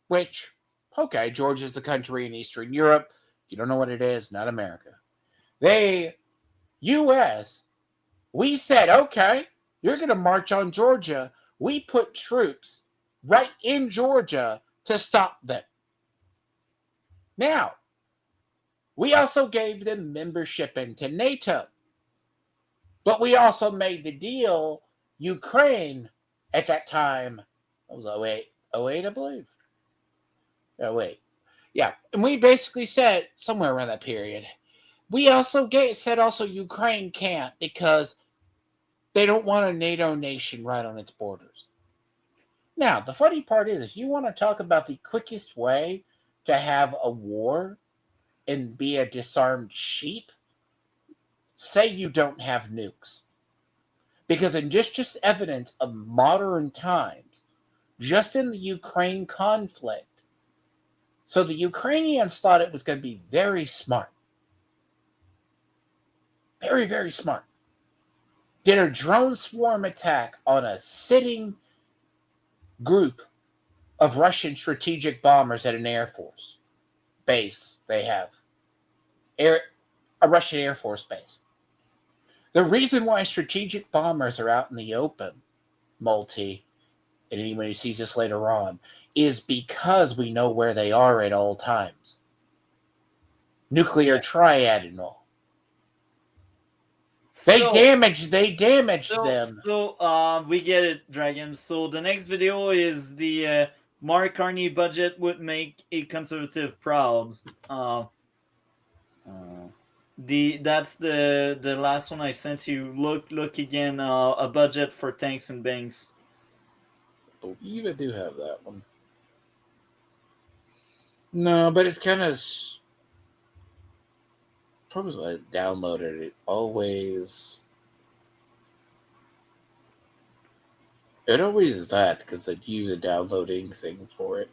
Which, okay, Georgia's the country in Eastern Europe. If you don't know what it is, not America. U.S., we said, okay, you're going to march on Georgia. We put troops right in Georgia to stop them. Now, we also gave them membership into NATO. But we also made the deal, Ukraine, at that time, it was 08, I believe. Oh, wait. Yeah, and we basically said, somewhere around that period, we also said Ukraine can't because they don't want a NATO nation right on its borders. Now, the funny part is, if you want to talk about the quickest way to have a war and be a disarmed sheep, say you don't have nukes. Because in just evidence of modern times, just in the Ukraine conflict, so the Ukrainians thought it was going to be very smart. Very, very smart. Did a drone swarm attack on a sitting group of Russian strategic bombers at an Air Force base they have. A Russian Air Force base. The reason why strategic bombers are out in the open, and anyone who sees this later on, is because we know where they are at all times. Nuclear triad and all. They damaged them. So we get it, Dragon. So the next video is the Mark Carney budget would make a conservative proud. That's the last one I sent you. Look again. A budget for tanks and banks. I believe I do have that one. No, but it's kind of. Probably I downloaded it. It always is that because I'd use a downloading thing for it.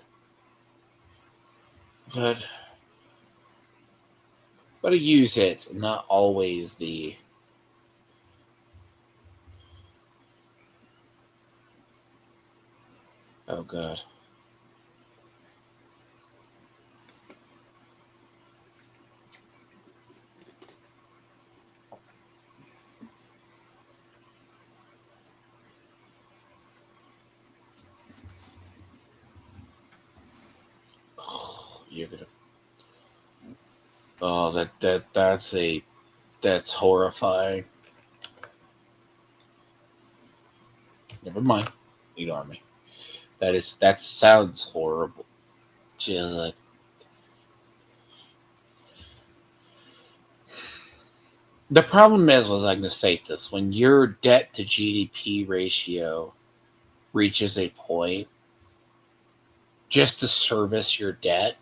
But But I use it, not always the... Oh, God. You're gonna... Oh, that's horrifying. Never mind. Ignore me. That sounds horrible. Just... The problem is, was I'm going to say this, when your debt to GDP ratio reaches a point just to service your debt,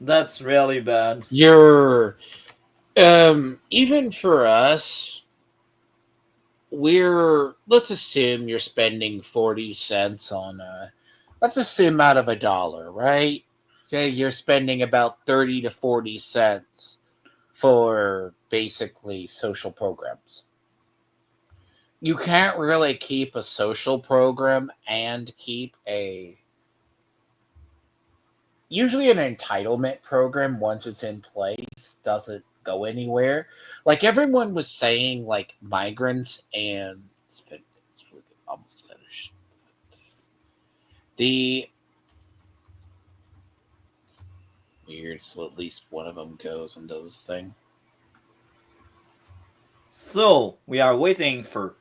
That's really bad. you're, even for us, let's assume you're spending 40 cents on let's assume out of $1, right? Okay, you're spending about 30 to 40 cents for basically social programs. You can't really keep a social program and keep usually an entitlement program, once it's in place, doesn't go anywhere. Like everyone was saying, like migrants and it's almost finished. The weird, so at least one of them goes and does his thing. So we are waiting for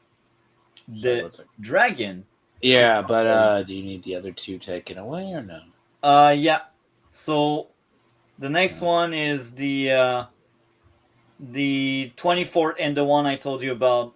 the dragon. Yeah, but do you need the other two taken away or no? Yeah. So the next one is the 24th and the one I told you about.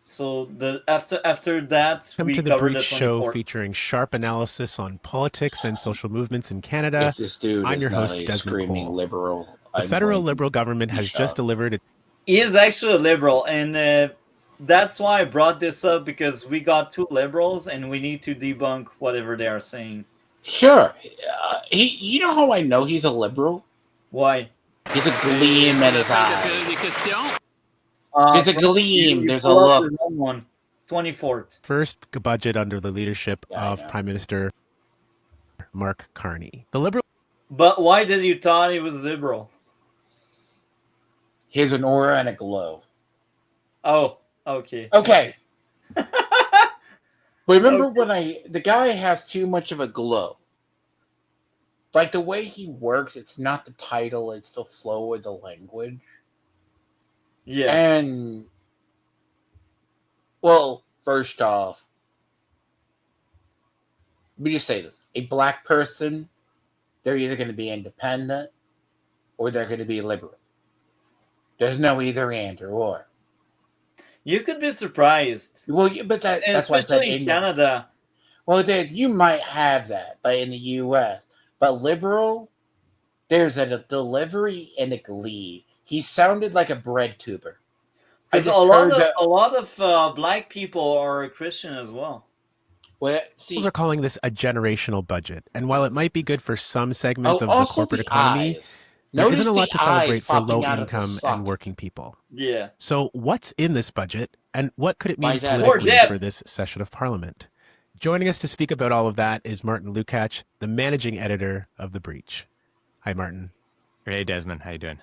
So the after that Welcome we to the covered Breach the Show, 24th. featuring sharp analysis on politics and social movements in Canada. If this dude I'm is your not host, a Desmond screaming Cole. liberal, The I'm federal going to Liberal government be has shocked. just delivered a He is actually a liberal, and that's why I brought this up, because we got two liberals and we need to debunk whatever they are saying. Sure. You know how I know he's a liberal? Why? He's a gleam in his eye. There's a gleam. There's a pull up look. the wrong one. 24th. first budget under the leadership of Prime Minister Mark Carney. The Liberal... But why did you thought he was liberal? He has an aura and a glow. Oh, okay. Okay. Remember when the guy has too much of a glow. Like the way he works, it's not the title, it's the flow of the language. Yeah. And, well, first off, let me just say this. A black person, they're either going to be independent or they're going to be liberal. There's no either and or. You could be surprised. Well, but that's why I said especially in Canada. Well, you might have that, but in the U.S. But liberal, there's a delivery and a glee. He sounded like a bread tuber. Because a lot of black people are Christian as well. Well, Liberals are calling this a generational budget, and while it might be good for some segments of the corporate economy, there isn't a lot to celebrate for low-income and working people. Yeah. So what's in this budget, and what could it By mean that, politically or debt. for this session of Parliament? Joining us to speak about all of that is Martin Lukács, the managing editor of The Breach. Hi, Martin. Hey, Desmond. How you doing?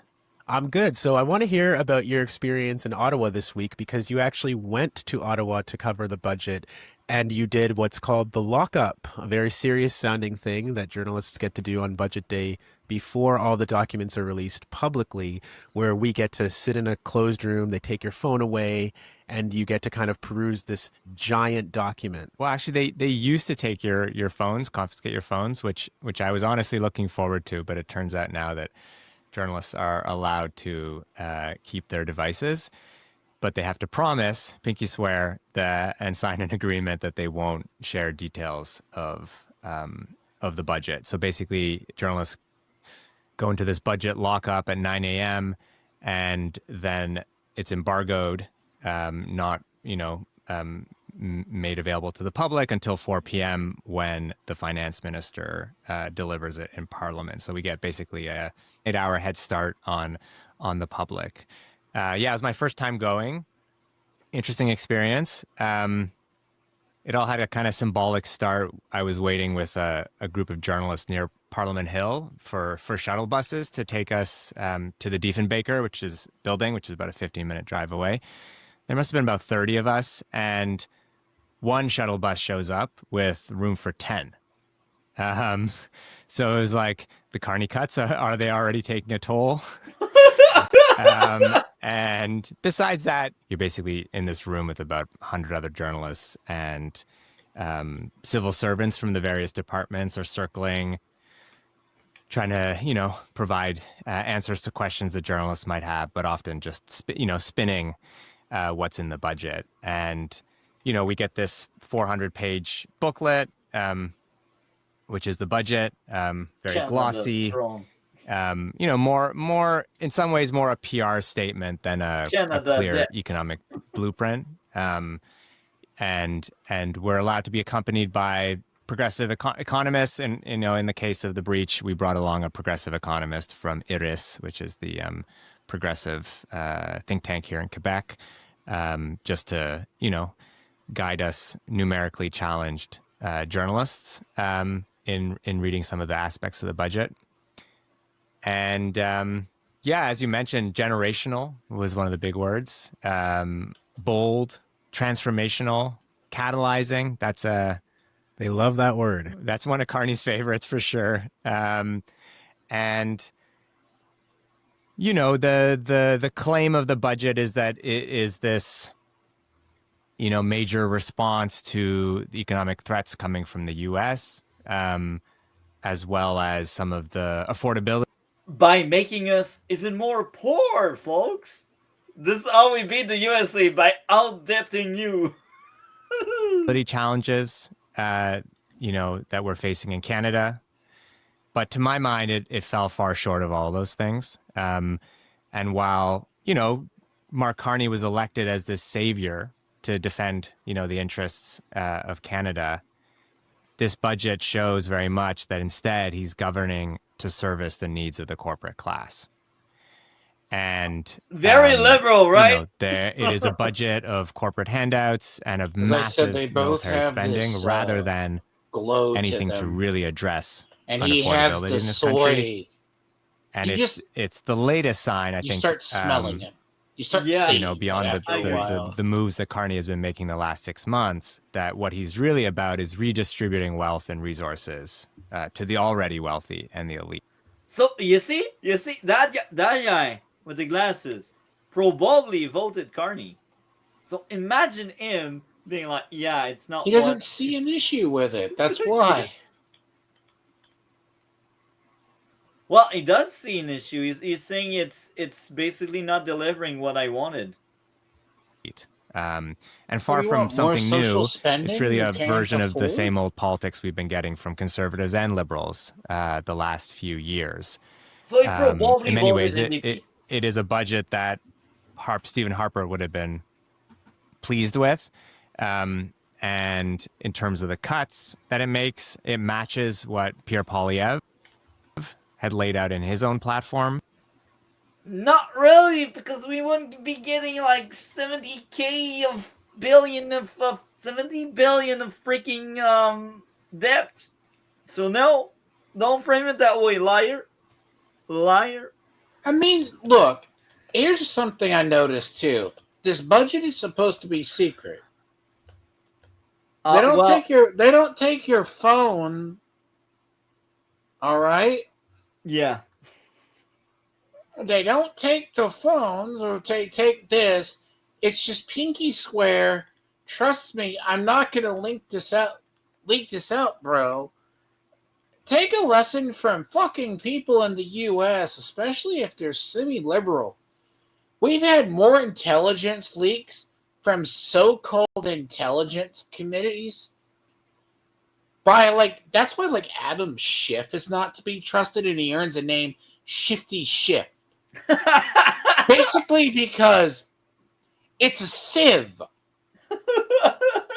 I'm good. So I want to hear about your experience in Ottawa this week, because you actually went to Ottawa to cover the budget, and you did what's called the lockup, a very serious sounding thing that journalists get to do on budget day before all the documents are released publicly, where we get to sit in a closed room, they take your phone away, and you get to kind of peruse this giant document. Well, actually, they used to take your phones, confiscate your phones, which I was honestly looking forward to, but it turns out now that journalists are allowed to keep their devices, but they have to promise, pinky swear, and sign an agreement that they won't share details of the budget. So basically, journalists go into this budget lockup at 9 a.m. and then it's embargoed, not made available to the public until 4 p.m. when the finance minister delivers it in Parliament. So we get basically a 8-hour head start on the public. It was my first time going. Interesting experience. It all had a kind of symbolic start. I was waiting with a group of journalists near Parliament Hill for shuttle buses to take us to the Diefenbaker, which is about a 15-minute drive away. There must have been about 30 of us, and one shuttle bus shows up with room for 10. So it was like, the Carney cuts, are they already taking a toll? And besides that, you're basically in this room with about 100 other journalists, and civil servants from the various departments are circling, trying to, provide answers to questions that journalists might have, but often just, spinning what's in the budget. And, we get this 400-page booklet, which is the budget, very glossy. More in some ways more a PR statement than a clear economic blueprint. And we're allowed to be accompanied by progressive economists. And, in the case of the breach, we brought along a progressive economist from IRIS, which is the progressive think tank here in Quebec, just to, guide us numerically challenged journalists in reading some of the aspects of the budget. And as you mentioned, generational was one of the big words. Bold, transformational, catalyzing. They love that word. That's one of Carney's favorites for sure. And the claim of the budget is that it is this major response to the economic threats coming from the U.S., as well as some of the affordability. By making us even more poor, folks. This is how we beat the USA, by out-debting you. Challenges, that we're facing in Canada. But to my mind, it fell far short of all those things. And while, Mark Carney was elected as this savior to defend, the interests of Canada, this budget shows very much that instead he's governing to service the needs of the corporate class. And very liberal, right? It is a budget of corporate handouts and of massive military spending, rather than anything to really address unaffordability in this country. And it's the latest sign, I think. You start smelling it. You start seeing beyond the moves that Carney has been making the last 6 months, that what he's really about is redistributing wealth and resources to the already wealthy and the elite. So you see that guy with the glasses probably voted Carney. So imagine him being like, it's not. He doesn't see an issue with it. That's why. Well, he does see an issue. He's saying it's basically not delivering what I wanted. And far from something new, it's really a version of the same old politics we've been getting from conservatives and liberals the last few years. So he probably in many ways, it is a budget that Stephen Harper would have been pleased with. And in terms of the cuts that it makes, it matches what Pierre Poilievre had laid out in his own platform. Not really, because we wouldn't be getting like 70 billion of freaking debt. So no, don't frame it that way, liar. I mean, look, here's something I noticed too. This budget is supposed to be secret. They don't take your phone. All right? Yeah. They don't take the phones or take this. It's just pinky swear. Trust me, I'm not going to leak this out, bro. Take a lesson from fucking people in the U.S., especially if they're semi-liberal. We've had more intelligence leaks from so-called intelligence committees. That's why Adam Schiff is not to be trusted, and he earns a name, Shifty Schiff. Basically because it's a sieve.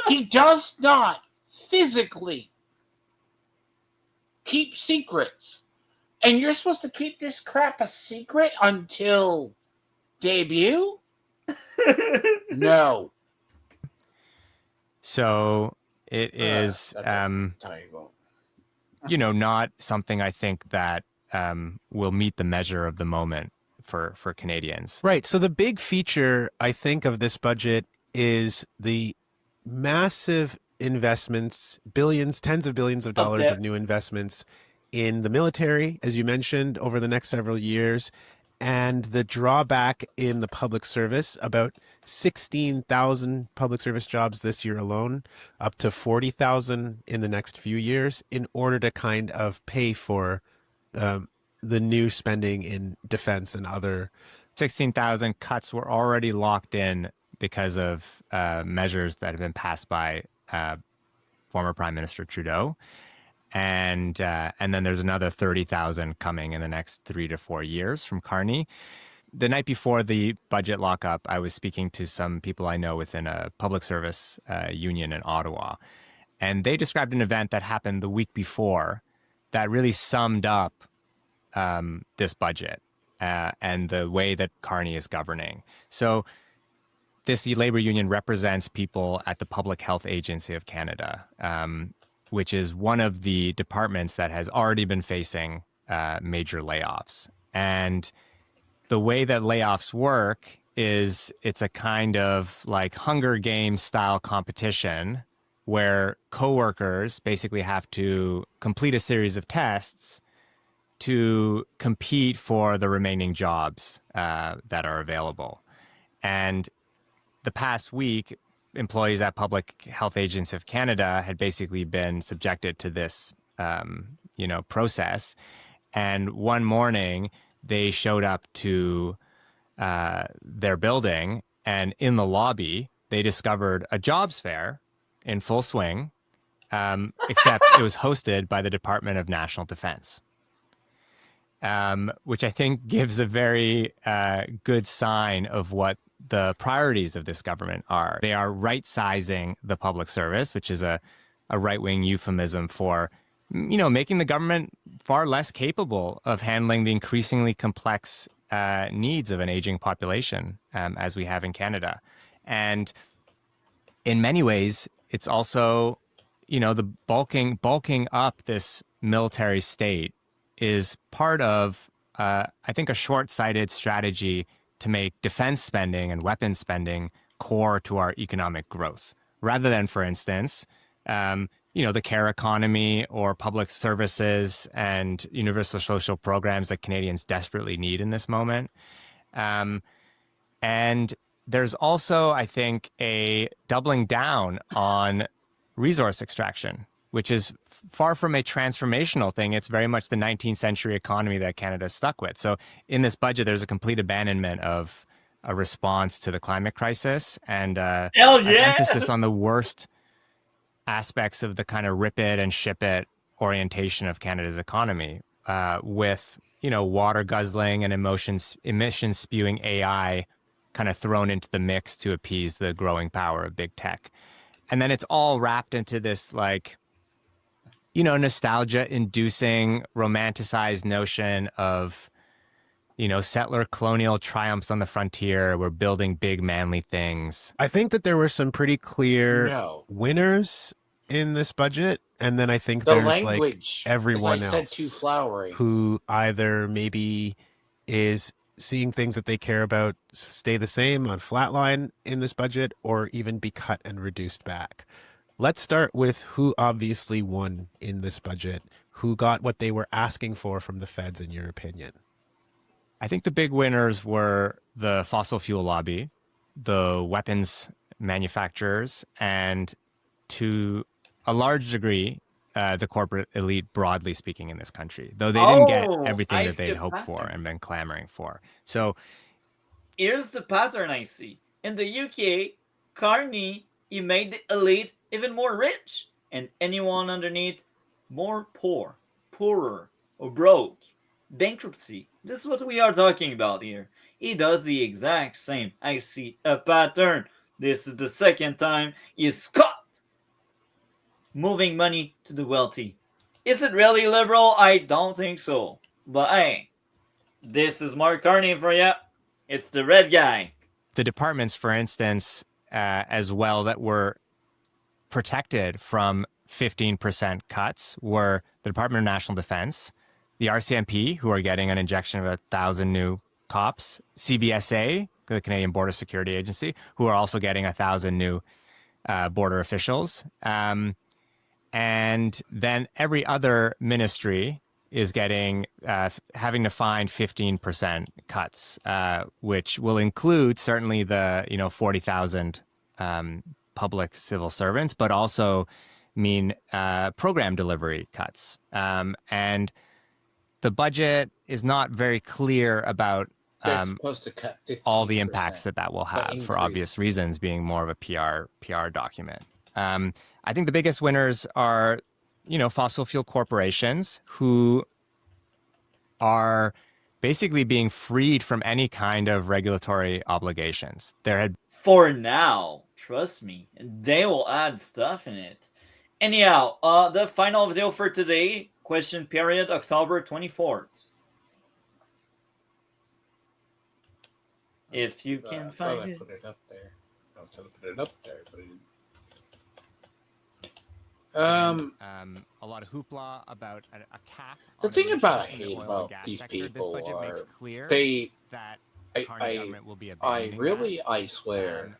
He does not physically keep secrets. And you're supposed to keep this crap a secret until debut? No. So it is, not something I think that will meet the measure of the moment for Canadians. Right. So the big feature, I think, of this budget is the massive investments, billions, tens of billions of dollars of new investments in the military, as you mentioned, over the next several years, and the drawback in the public service, about 16,000 public service jobs this year alone, up to 40,000 in the next few years, in order to kind of pay for the new spending in defense and other. 16,000 cuts were already locked in because of measures that have been passed by former Prime Minister Trudeau. And then there's another 30,000 coming in the next 3 to 4 years from Carney. The night before the budget lockup, I was speaking to some people I know within a public service union in Ottawa. And they described an event that happened the week before that really summed up this budget and the way that Carney is governing. So this labor union represents people at the Public Health Agency of Canada, which is one of the departments that has already been facing major layoffs. And the way that layoffs work is it's a kind of like Hunger Games style competition where coworkers basically have to complete a series of tests to compete for the remaining jobs that are available. And the past week, employees at Public Health Agency of Canada had basically been subjected to this, process. And one morning, they showed up to their building, and in the lobby, they discovered a jobs fair in full swing, except it was hosted by the Department of National Defense, which I think gives a very good sign of what the priorities of this government are. They are right-sizing the public service, which is a right-wing euphemism for, making the government far less capable of handling the increasingly complex needs of an aging population, as we have in Canada. And in many ways, it's also, the bulking up this military state is part of, I think, a short-sighted strategy to make defense spending and weapons spending core to our economic growth, rather than, for instance, the care economy or public services and universal social programs that Canadians desperately need in this moment. And there's also, I think, a doubling down on resource extraction, which is far from a transformational thing. It's very much the 19th century economy that Canada is stuck with. So in this budget, there's a complete abandonment of a response to the climate crisis and an emphasis on the worst aspects of the kind of rip it and ship it orientation of Canada's economy, with, water guzzling and emission spewing AI kind of thrown into the mix to appease the growing power of big tech. And then it's all wrapped into this, nostalgia-inducing, romanticized notion of, settler colonial triumphs on the frontier. We're building big, manly things. I think that there were some pretty clear winners in this budget, and then I think The there's language, everyone as I said, else too flowery. who either maybe is seeing things that they care about stay the same on flatline in this budget, or even be cut and reduced back. Let's start with who obviously won in this budget, who got what they were asking for from the feds, in your opinion. I think the big winners were the fossil fuel lobby, the weapons manufacturers, and to a large degree, the corporate elite, broadly speaking, in this country, though they didn't get everything that they'd hoped for and been clamoring for. So here's the pattern I see. In the UK, Carney, he made the elite even more rich, and anyone underneath more poorer, or broke. Bankruptcy. This is what we are talking about here. He does the exact same. I see a pattern. This is the second time he's caught moving money to the wealthy. Is it really liberal? I don't think so. But hey, this is Mark Carney for you. It's the red guy. The departments, for instance, as well, that were protected from 15% cuts were the Department of National Defense, the RCMP, who are getting an injection of 1,000 new cops, CBSA, the Canadian Border Security Agency, who are also getting 1,000 new border officials. And then every other ministry is getting having to find 15% cuts, which will include certainly the 40,000 public civil servants, but also mean program delivery cuts. And the budget is not very clear about They're supposed to cut 15%, all the impacts that will have, for obvious reasons, being more of a PR document. I think the biggest winners are, fossil fuel corporations who are basically being freed from any kind of regulatory obligations. For now, trust me, they will add stuff in it. Anyhow, the final video for today, question period, October 24th. If you can find it. Put it up there. I was going to put it up there, but I didn't. A lot of hoopla about a cap. The thing about I hate about these people are they. I swear.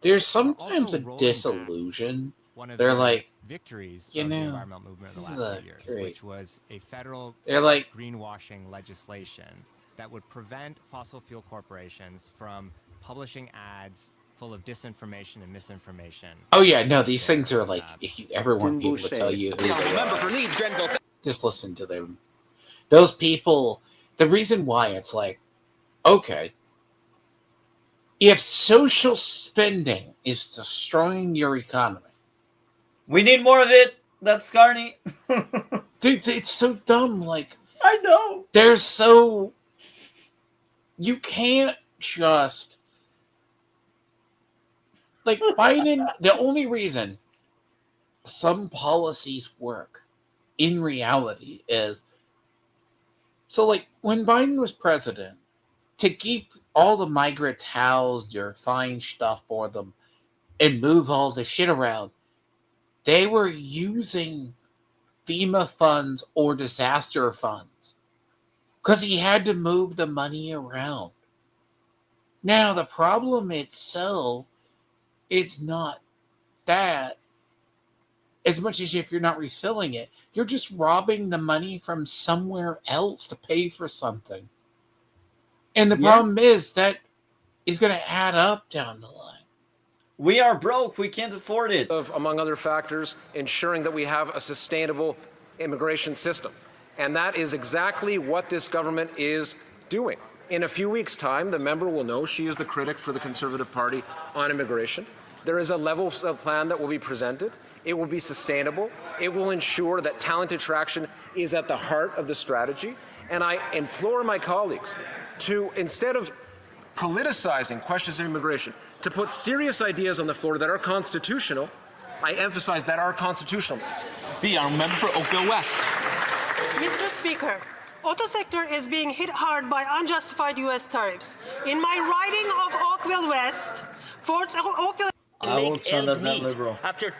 There's sometimes a disillusion. They're like, victories of the environmental movement in the last few years, which was a federal greenwashing legislation that would prevent fossil fuel corporations from publishing ads full of disinformation and misinformation. Oh yeah, no, these things are like, if you ever want people to tell you who they are, just listen to them. Those people, the reason why it's like, okay, if social spending is destroying your economy, we need more of it. That's Carney. Dude, it's so dumb. Like, I know. They're so, you can't just, like, Biden, the only reason some policies work in reality is, so like when Biden was president, to keep all the migrants housed or find stuff for them and move all the shit around, they were using FEMA funds or disaster funds because he had to move the money around. Now, the problem itself is not that, as much as if you're not refilling it, you're just robbing the money from somewhere else to pay for something. And the problem is that is going to add up down the line. We are broke. We can't afford it. Among other factors, ensuring that we have a sustainable immigration system. And that is exactly what this government is doing. In a few weeks' time, the member will know she is the critic for the Conservative Party on immigration. There is a level plan that will be presented. It will be sustainable. It will ensure that talent attraction is at the heart of the strategy. And I implore my colleagues to, instead of politicizing questions of immigration, to put serious ideas on the floor that are constitutional. I emphasize that are constitutional. The honourable member for Oakville West. Mr. Speaker, auto sector is being hit hard by unjustified U.S. tariffs. In my riding of Oakville West, Fort Oakville... I will send that liberal. After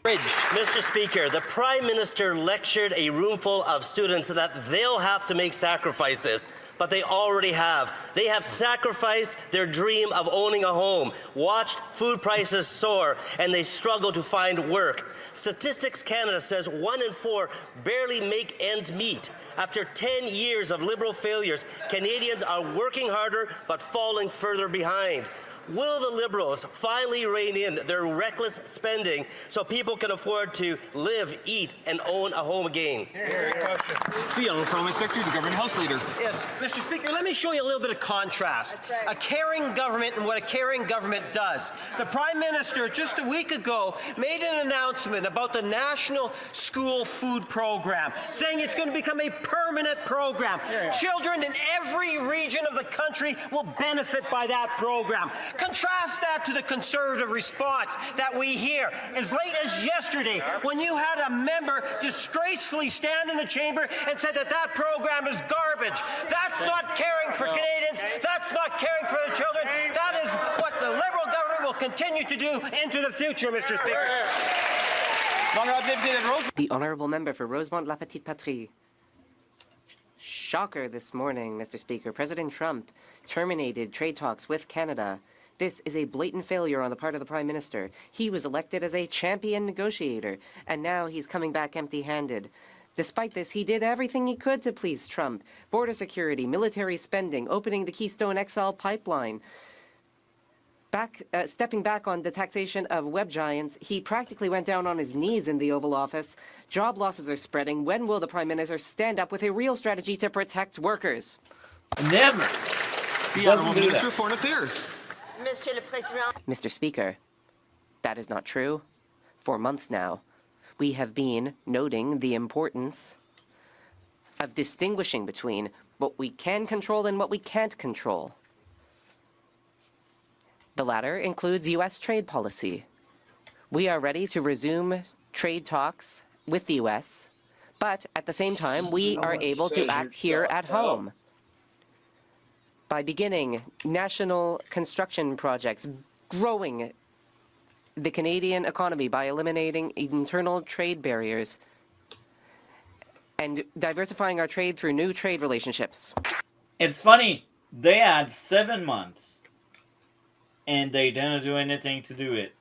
Mr. Speaker, the Prime Minister lectured a room full of students that they'll have to make sacrifices. But they already have. They have sacrificed their dream of owning a home, watched food prices soar, and they struggle to find work. Statistics Canada says 1 in 4 barely make ends meet. After 10 years of Liberal failures, Canadians are working harder but falling further behind. Will the Liberals finally rein in their reckless spending so people can afford to live, eat, and own a home again? The Honourable Parliament Secretary, the Government House Leader. Yes, Mr. Speaker, let me show you a little bit of contrast. Right. A caring government and what a caring government does. The Prime Minister, just a week ago, made an announcement about the National School Food Program, saying it's going to become a permanent program. Children in every region of the country will benefit by that program. Contrast that to the Conservative response that we hear as late as yesterday when you had a member disgracefully stand in the chamber and said that that program is garbage. That's not caring for Canadians. That's not caring for the children. That is what the Liberal government will continue to do into the future, Mr. Speaker. The Honourable Member for Rosemont-La Petite Patrie. Shocker this morning, Mr. Speaker. President Trump terminated trade talks with Canada. This is a blatant failure on the part of the Prime Minister. He was elected as a champion negotiator, and now he's coming back empty-handed. Despite this, he did everything he could to please Trump. Border security, military spending, opening the Keystone XL pipeline. Stepping back on the taxation of web giants, he practically went down on his knees in the Oval Office. Job losses are spreading. When will the Prime Minister stand up with a real strategy to protect workers? Never. The Honourable Minister of Foreign Affairs. Mr. Speaker, that is not true. For months now, we have been noting the importance of distinguishing between what we can control and what we can't control. The latter includes U.S. trade policy. We are ready to resume trade talks with the U.S., but at the same time, we are able to act here at home by beginning national construction projects, growing the Canadian economy by eliminating internal trade barriers, and diversifying our trade through new trade relationships. It's funny. They had 7 months. And they didn't do anything to do it.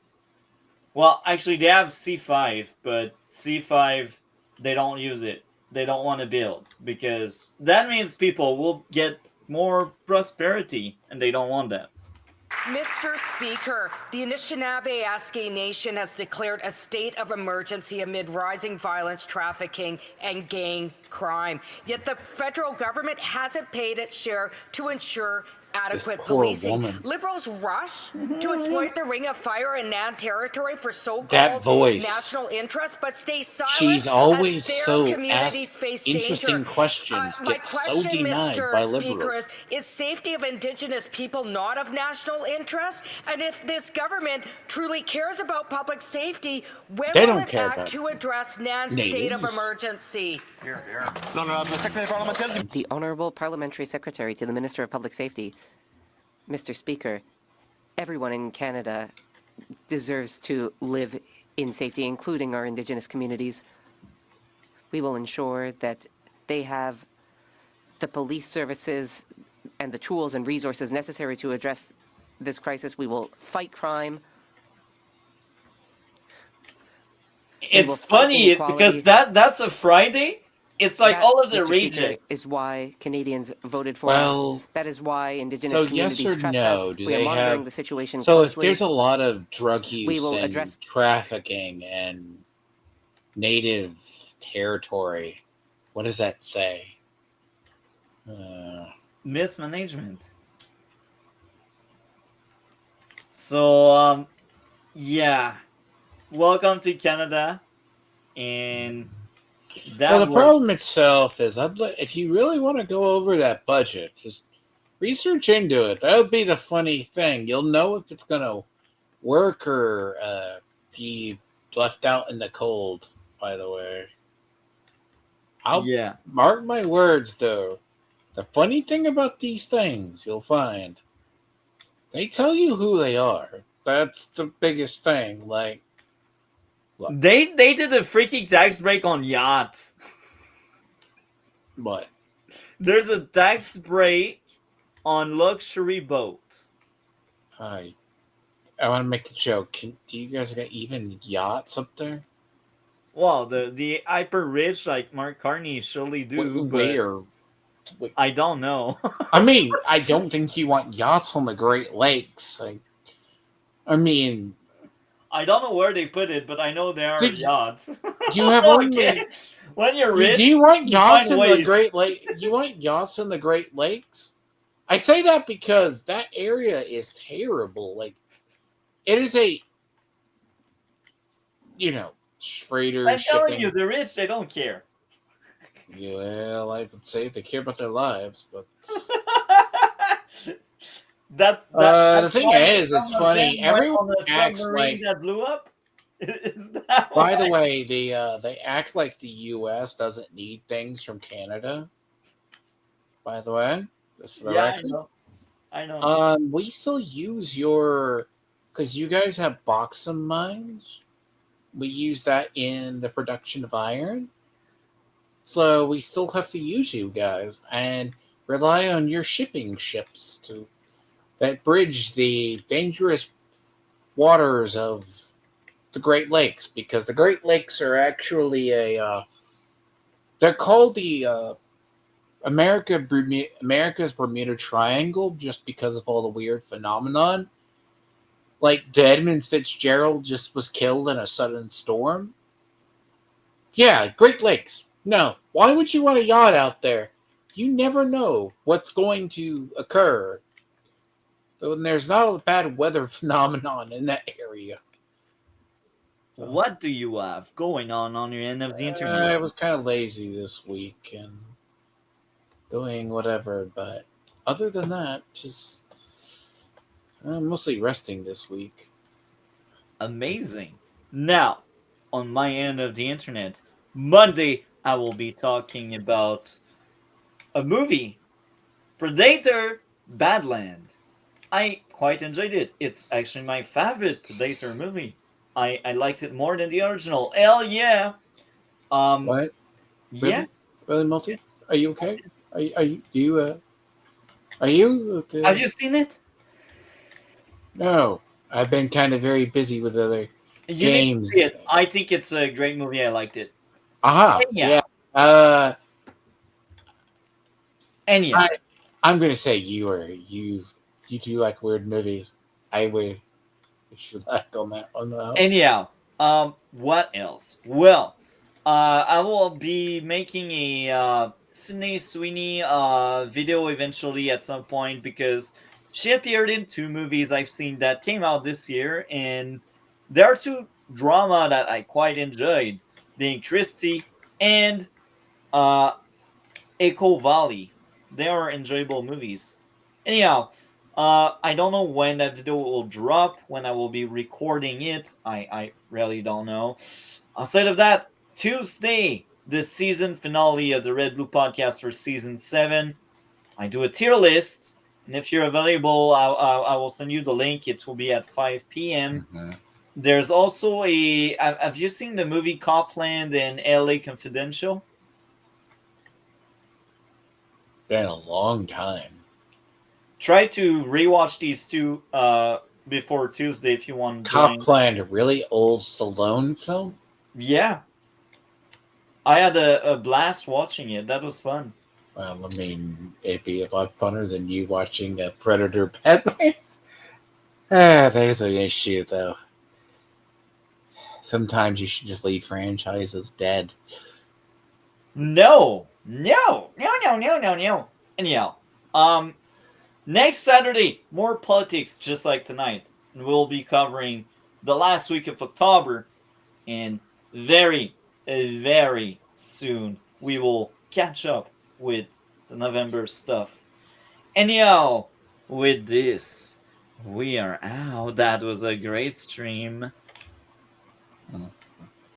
Well, actually, they have C5, but C5, they don't use it. They don't want to build, because that means people will get more prosperity, and they don't want that. Mr. Speaker, the Anishinaabe-Aski Nation has declared a state of emergency amid rising violence, trafficking, and gang crime. Yet the federal government hasn't paid its share to ensure adequate policing. Woman. Liberals rush to exploit the Ring of Fire in Nan territory for That so-called voice. national interests, but stay silent. She's always as their so communities asked face interesting danger. questions. My Get so question, denied Mr. by Speaker, liberals. is safety of Indigenous people not of national interest? And if this government truly cares about public safety, when They will don't it care act about to address Nan's state of natives. emergency? The Honourable Parliamentary Secretary to the Minister of Public Safety. Mr. Speaker, everyone in Canada deserves to live in safety, including our Indigenous communities. We will ensure that they have the police services and the tools and resources necessary to address this crisis. We will fight crime. It's funny because that's a Friday. It's like that, all of the Mr. Speaker, rejects. is why Canadians voted for Well, us. That is why Indigenous So communities yes or trust no? us. Do We are they monitoring have? the situation So closely. if there's a lot of drug use We will and address- trafficking and native territory, what does that say? Mismanagement. So, yeah. Welcome to Canada. And that Well, the was... problem itself is, if you really want to go over that budget, just research into it. That would be the funny thing. You'll know if it's going to work or be left out in the cold, by the way. Yeah. Mark my words, though. The funny thing about these things, you'll find, they tell you who they are. That's the biggest thing. Like, look, They did a freaking tax break on yachts. what? There's a tax break on luxury boat. I want to make a joke. Do you guys got even yachts up there? Well, the hyper rich like Mark Carney surely do. Where? I don't know. I mean, I don't think you want yachts on the Great Lakes. I mean, I don't know where they put it, but I know there are yachts. You have only. Okay. When you're rich, do you want yachts in find the ways. Great Lake? You want yachts in the Great Lakes? I say that because that area is terrible. Like, it is a, freighter I'm telling shipping. you, the rich, they don't care. Well, I would say they care about their lives, but The thing is, it's some of them funny. went Everyone on a acts submarine like. that blew up. Is that By the why? way, they act like the U.S. doesn't need things from Canada. By the way, just for the Yeah, I record. know. I know. We still use your, because you guys have bauxite mines. We use that in the production of iron. So we still have to use you guys and rely on your shipping ships to that bridge the dangerous waters of the Great Lakes, because the Great Lakes are actually they're called the America's Bermuda Triangle just because of all the weird phenomenon. Like Edmund Fitzgerald just was killed in a sudden storm. Yeah, Great Lakes. No. Why would you want a yacht out there? You never know what's going to occur. And there's not a bad weather phenomenon in that area. So, what do you have going on your end of the internet? I was kind of lazy this week and doing whatever, but other than that, just mostly resting this week. Amazing. Now, on my end of the internet, Monday I will be talking about a movie, Predator Badland. I quite enjoyed it. It's actually my favorite Predator movie. I liked it more than the original. Hell yeah. What? Yeah. Really, Multi? Are you okay? Are you Have you seen it? No. I've been kind of very busy with other You games. need to see it. I think it's a great movie. I liked it. Yeah. Anyhow. I'm gonna say you do like weird movies. I would should act on that one though. Anyhow, what else? Well, I will be making a Sydney Sweeney video eventually at some point, because she appeared in 2 movies I've seen that came out this year, and there are 2 drama that I quite enjoyed, being Christie and Echo Valley. They are enjoyable movies. Anyhow, I don't know when that video will drop, when I will be recording it. I really don't know. Outside of that, Tuesday, the season finale of the Red Blue Podcast for season 7. I do a tier list, and if you're available, I will send you the link. It will be at 5 p.m. Mm-hmm. There's also a. Have you seen the movie Copland and LA Confidential? Been a long time. Try to rewatch these 2 before Tuesday if you want. Copland, a really old Stallone film? Yeah. I had a blast watching it. That was fun. Well, I mean, it'd be a lot funner than you watching Predator Badlands. There's an issue, though. Sometimes you should just leave franchises dead. No. Anyhow, next Saturday, more politics, just like tonight. And we'll be covering the last week of October, and very, very soon we will catch up with the November stuff. Anyhow, with this, we are out. That was a great stream.